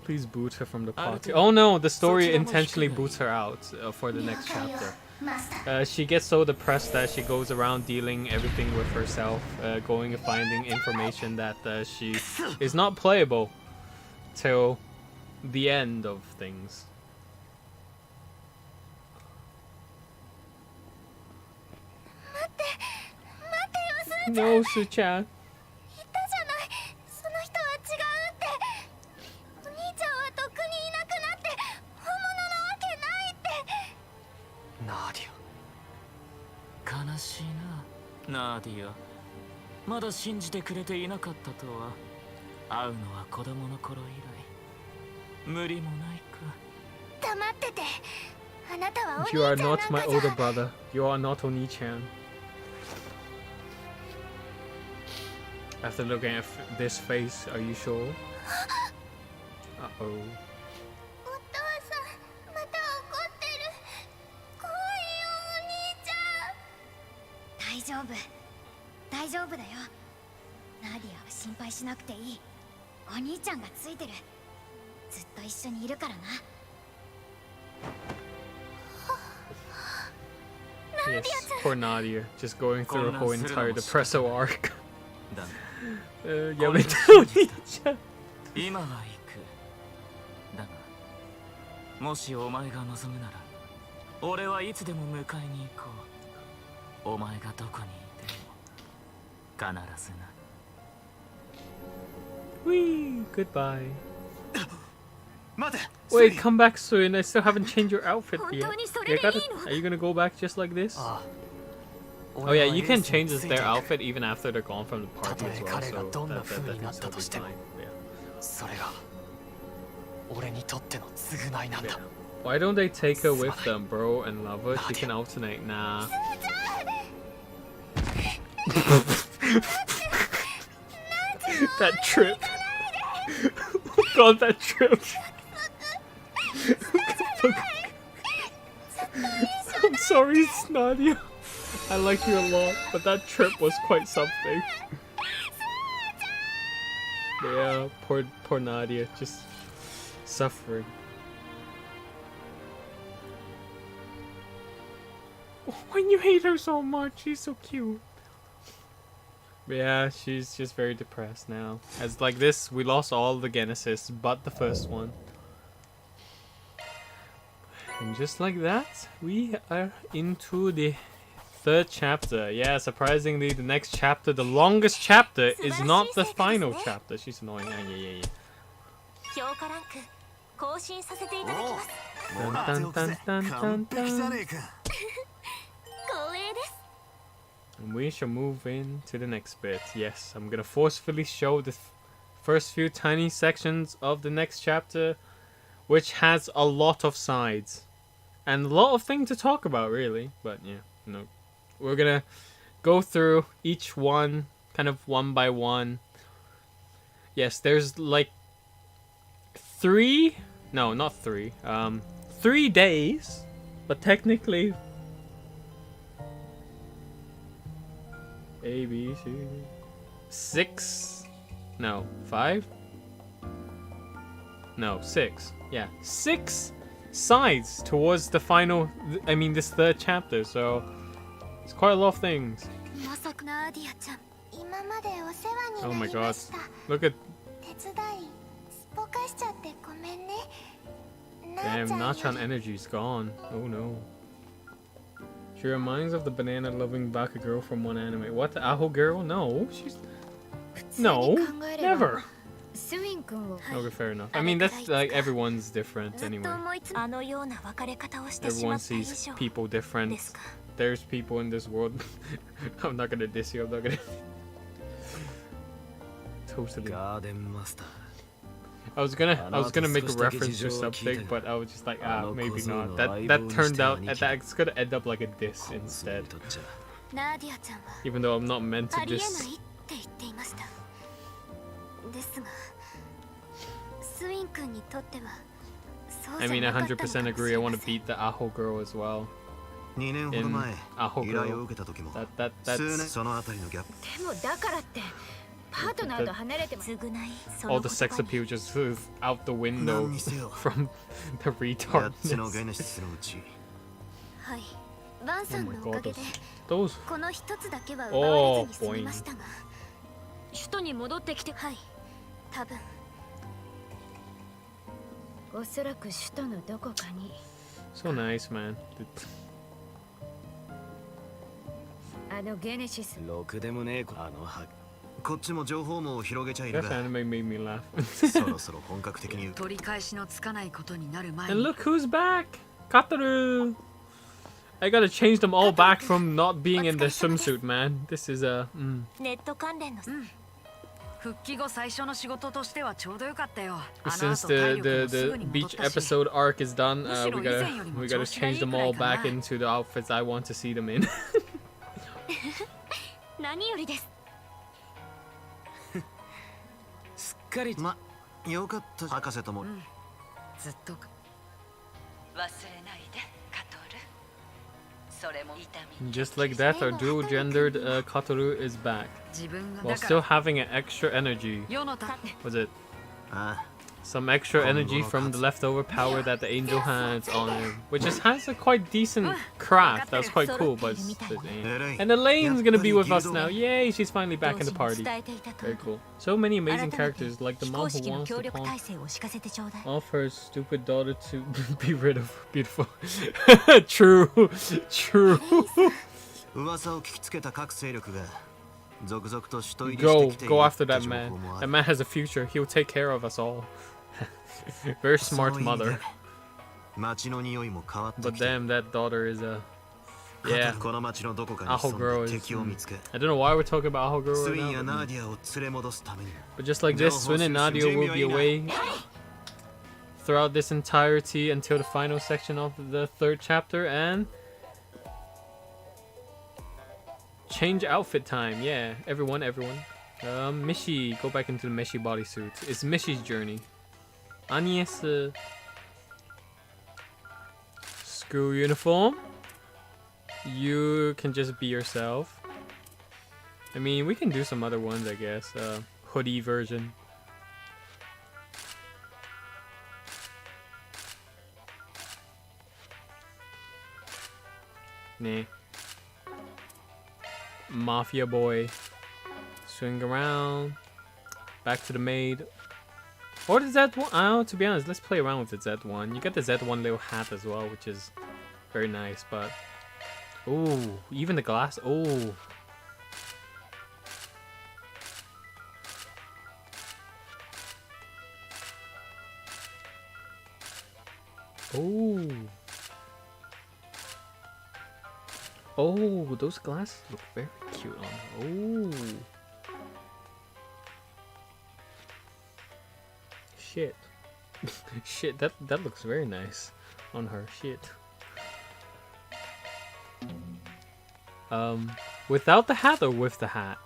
Please boot her from the party. Oh no, the story intentionally boots her out for the next chapter. She gets so depressed that she goes around dealing everything with herself, going and finding information that she is not playable till the end of things. No, Su-chan. 言ったじゃない。その人は違うって。お兄ちゃんはとっくにいなくなって本物なわけないって。ナーディ悲しいな、ナーディア。まだ信じてくれていなかったとは。会うのは子供の頃以来。無理もないか。黙ってて。あなたはお兄ち You ゃ are んなん not か my じゃ。 older brother. You are not Oni-chan. After looking at this face, are you sure? Uh-oh. お父さん、また怒ってる。怖いよ、お兄ちゃん。大丈夫。大丈夫だよ。ナディアは心配しなくていい。お兄ちゃんがついてる。ずっと一緒にいるからな。 Yes, poor Nadia, just going through a whole entire depresso arc. やめてお兄ちゃん。今は行く。だが、もしお前が望むなら、俺はいつでも迎えに行こう。お前がどこにいても、必ずな。Whee! Goodbye. 待て。 Wait, come back soon. I still haven't changed your outfit yet. Are you gonna go back just like this? Oh yeah, you can change their outfit even after they're gone from the party as well. So that's totally fine. Yeah. それが俺にとっての償いなんだ。 Why don't they take her with them, bro, and love her? She can alternate. Nah. That trip. Oh god, that trip. I'm sorry, Nadia. I like you a lot, but that trip was quite something. Yeah, poor Nadia, just suffering. When you hate her so much, she's so cute. Yeah, she's just very depressed now. As like this, we lost all the Genesis but the first one. And just like that, we are into the third chapter. Yeah, surprisingly, the next chapter, the longest chapter, is not the final chapter. She's annoying. Yeah. Dun, dun, dun, dun, dun. And we shall move into the next bit. Yes, I'm gonna forcefully show the first few tiny sections of the next chapter, which has a lot of sides and a lot of things to talk about, really. But yeah, no, we're gonna go through each one kind of one by one. Yes, there's like 3 days, but technically A, B, C, 6, no, 5, no, 6, yeah, 6 sides towards the final, I mean this third chapter, so it's quite a lot of things. Oh my god, look at, damn, Nachan energy's gone, oh no. She reminds of the banana-loving Baka girl from one anime. What, the Aho girl? No, she's... No, never. Okay, fair enough. I mean, that's like, everyone's different anyway. Everyone sees people different. There's people in this world. I'm not gonna diss you, I'm not gonna... Totally. I was gonna make a reference to something, but I was just like, maybe not. That turned out that's gonna end up like a diss instead. Even though I'm not meant to diss. I mean, I 100% agree. I want to beat the Aho girl as well. In Aho girl. That's... All the sex appeal just out the window from the retardness. Oh my god, those... Oh boy. So nice, man. あのゲネシス。ろくでもねえあのは。こっちも情報網を広げちゃいる That が anime made me laugh. そろそろ本格的に取り返しのつかないことになる前 And に。 look who's back! Kataru! I gotta change them all back from not being in the swimsuit, man. This is a. ネット関連の復帰後最初の仕事としてはちょうどよかったよ。 Since the beach episode arc is done, we gotta change them all back into the outfits I want to see them in. 何よりです。すっかりま、よかった博士とも、ずっと忘れないでカトル。それも痛み。 Just like that, our dual-gendered Kataru is back, 自分が while だか still ら having an extra energy. 世のた Was it あ some extra energy from the leftover power that the angel has on him, which just has a quite decent craft. That's quite cool, but and Elaine's gonna be with us now. Yay, she's finally back in the party. Very cool. So many amazing characters, like the mom who wants to pawn off her stupid daughter to be rid of her. Beautiful. True. True. 噂を聞きつけた各勢力が続々と首都入りし Go てきている go after って that 情報 man. もあ That る man has a future. He'll take care of us all. Very smart そういう意味で mother. 街の匂いも変わって But きている damn, that daughter is a. Yeah. この街のどこかに Aho 潜ん girl で is. 敵を見つけ I don't know why we're talking about Aho girl ス right ウィンや now. ナーディアを連れ戻すために But just like this, Swin and Nadia will be away throughout this entirety until the final section of the 3rd chapter and change outfit time. Yeah, everyone. Mishy, go back into the Mishy bodysuit. It's Mishy's journey. Agnes, school uniform. You can just be yourself. I mean, we can do some other ones, I guess. Hoodie version. Nah. Mafia boy. Swing around. Back to the maid. Or the Z1. Oh, to be honest, let's play around with the Z1. You get the Z1 little hat as well, which is very nice, but... Ooh, even the glass. Oh. Oh. Oh, those glasses look very cute on her. Oh. Shit. Shit, that looks very nice on her. Shit. Without the hat or with the hat?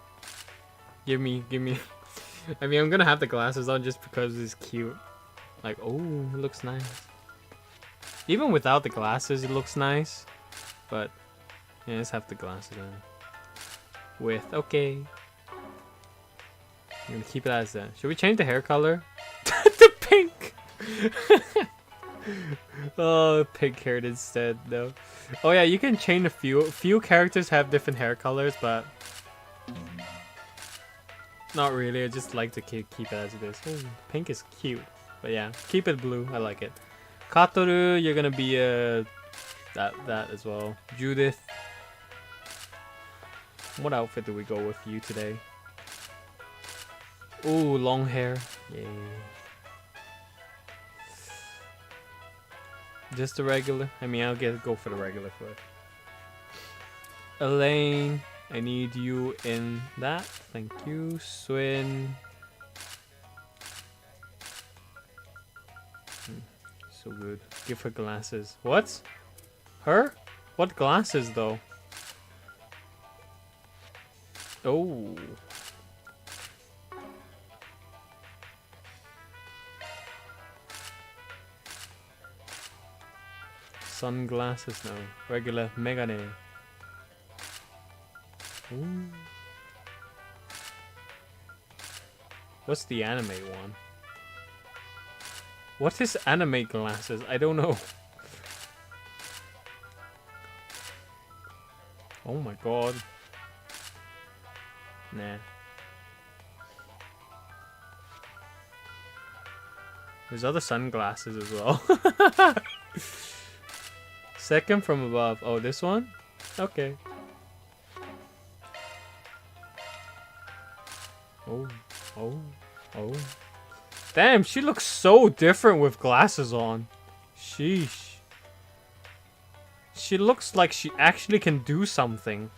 Give me. I mean, I'm gonna have the glasses on just because it's cute. Like, oh, it looks nice. Even without the glasses, it looks nice. But, yeah, let's have the glasses on. With, okay. I'm gonna keep it as that. Should we change the hair color? To pink! Oh, pink haired instead, though. Oh yeah, you can change a few characters have different hair colors, but not really. I just like to keep it as it is. Ooh, pink is cute, but yeah, keep it blue. I like it. Katoru, you're gonna be that as well. Judith, what outfit do we go with you today? Ooh, long hair. Yay. Just the regular? I mean, I'll go for the regular first. Elaine, I need you in that. Thank you. Swin. So good. Give her glasses. What? Her? What glasses though? Oh. Sunglasses now. Regular megane. Ooh. What's the anime one? What is anime glasses? I don't know. Oh my god. Nah. There's other sunglasses as well. Second from above. Oh, this one? Okay. Oh, oh, oh. Damn, she looks so different with glasses on. Sheesh. She looks like she actually can do something.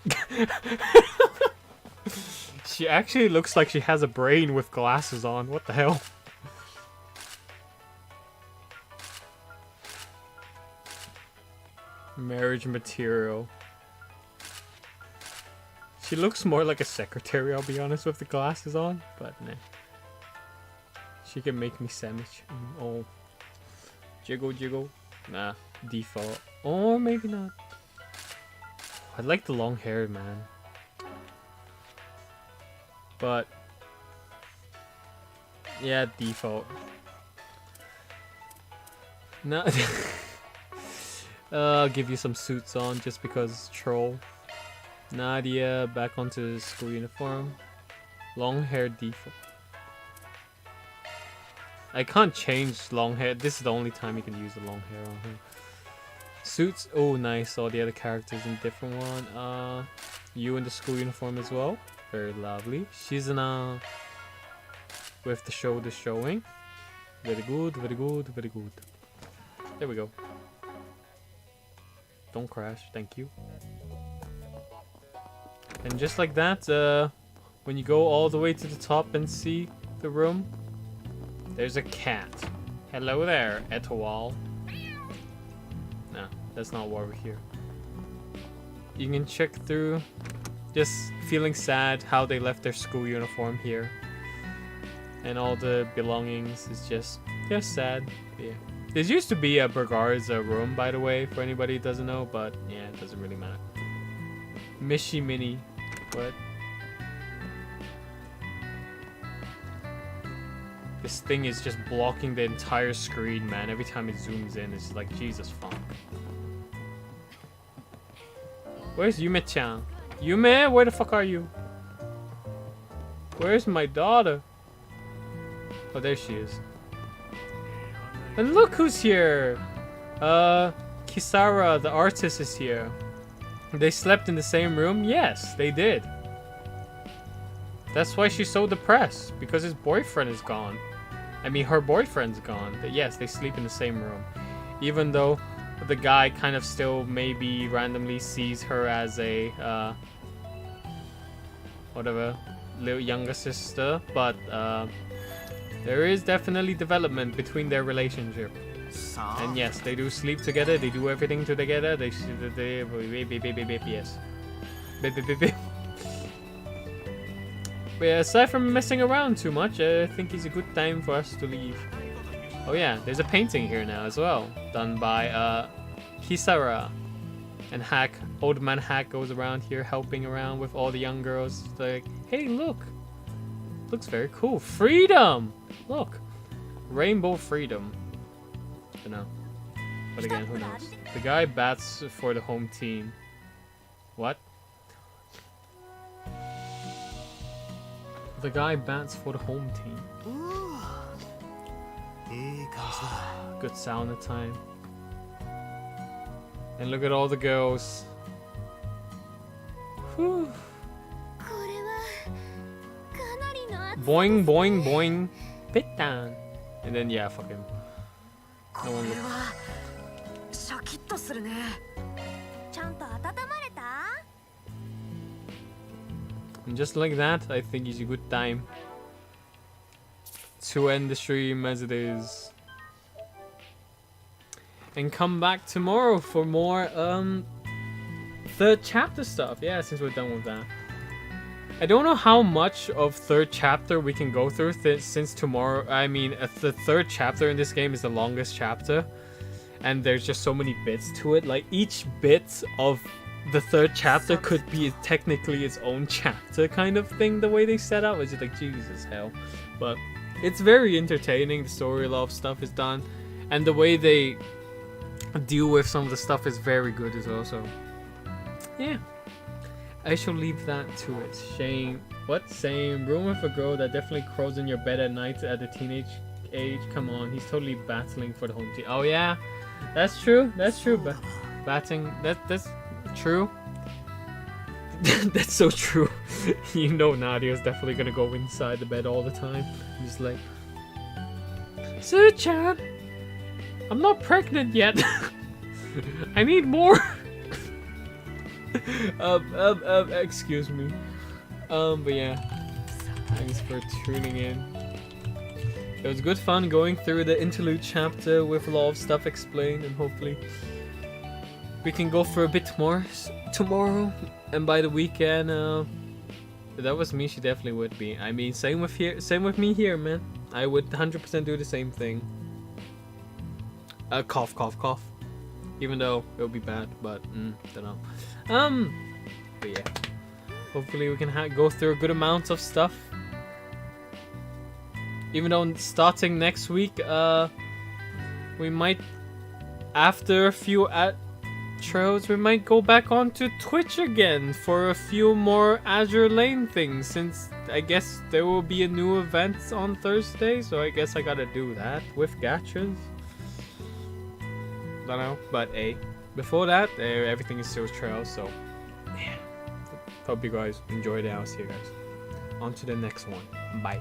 She actually looks like she has a brain with glasses on. What the hell? Marriage material. She looks more like a secretary, I'll be honest, with the glasses on, but nah. She can make me sandwich. Oh. Jiggle, jiggle. Nah, default. Or maybe not. I like the long hair, man. But yeah, default. No. I'll give you some suits on just because troll. Nadia back onto school uniform. Long hair default. I can't change long hair. This is the only time you can use the long hair on him. Suits. Oh, nice. All the other characters in different one. You in the school uniform as well. Very lovely. She's in with the shoulder showing. Very good, very good, very good. There we go. Don't crash, thank you. And just like that, when you go all the way to the top and see the room, there's a cat. Hello there, Etoile. No, that's not why we're here. You can check through. Just feeling sad how they left their school uniform here. And all the belongings is just sad. Yeah. There used to be a Bergar's room, by the way, for anybody who doesn't know, but yeah, it doesn't really matter. Mishy Mini. What? This thing is just blocking the entire screen, man. Every time it zooms in, it's like, Jesus fuck. Where's Yume-chan? Yume, where the fuck are you? Where's my daughter? Oh, there she is. And look who's here! Kisara, the artist, is here. They slept in the same room? Yes, they did. That's why she's so depressed, because his boyfriend is gone. I mean, her boyfriend's gone. But yes, they sleep in the same room. Even though the guy kind of still maybe randomly sees her as a, whatever, little younger sister, but, there is definitely development between their relationship. And yes, they do sleep together, they do everything together, yes. But yeah, aside from messing around too much, I think it's a good time for us to leave. Oh yeah, there's a painting here now as well, done by Kisara. And Hack, old man Hack goes around here helping around with all the young girls. It's like, hey look, looks very cool. Freedom! Look, rainbow freedom. I don't know. But again, who knows? The guy bats for the home team. What? The guy bats for the home team. Good sound at time. And look at all the girls. Whew. Boing, boing, boing. Bit down. And then, yeah, fuck him. No one looks. And just like that, I think it's a good time to end the stream as it is. And come back tomorrow for more third chapter stuff. Yeah, since we're done with that. I don't know how much of third chapter we can go through since tomorrow. I mean, the third chapter in this game is the longest chapter. And there's just so many bits to it. Like, each bit of the third chapter could be technically its own chapter kind of thing, the way they set up. It's just like, Jesus, hell. But it's very entertaining. The story love stuff is done. And the way they deal with some of the stuff is very good as well. So, yeah. I shall leave that to it. Shame. What? Same. Room with a girl that definitely crawls in your bed at night at the teenage age. Come on. He's totally battling for the home team. Oh, yeah. That's true. That's true. Batting. That's true. That's so true. You know Nadia's definitely gonna go inside the bed all the time. Just like, Sue-chan, I'm not pregnant yet. I need more. Excuse me. But yeah, thanks for tuning in. It was good fun going through the interlude chapter with a lot of stuff explained, and hopefully we can go for a bit more tomorrow. And by the weekend, if that was me, she definitely would be. I mean, same with me here, man. I would 100% do the same thing. Cough, cough, cough. Even though it would be bad, but don't know. But yeah, hopefully we can go through a good amount of stuff. Even though starting next week, we might, after a few outros, we might go back onto Twitch again for a few more Azure Lane things, since I guess there will be a new event on Thursday, so I guess I gotta do that with gachas. Don't know, but hey, before that, everything is still trail, so yeah. Hope you guys enjoyed it. I'll see you guys on to the next one. Bye.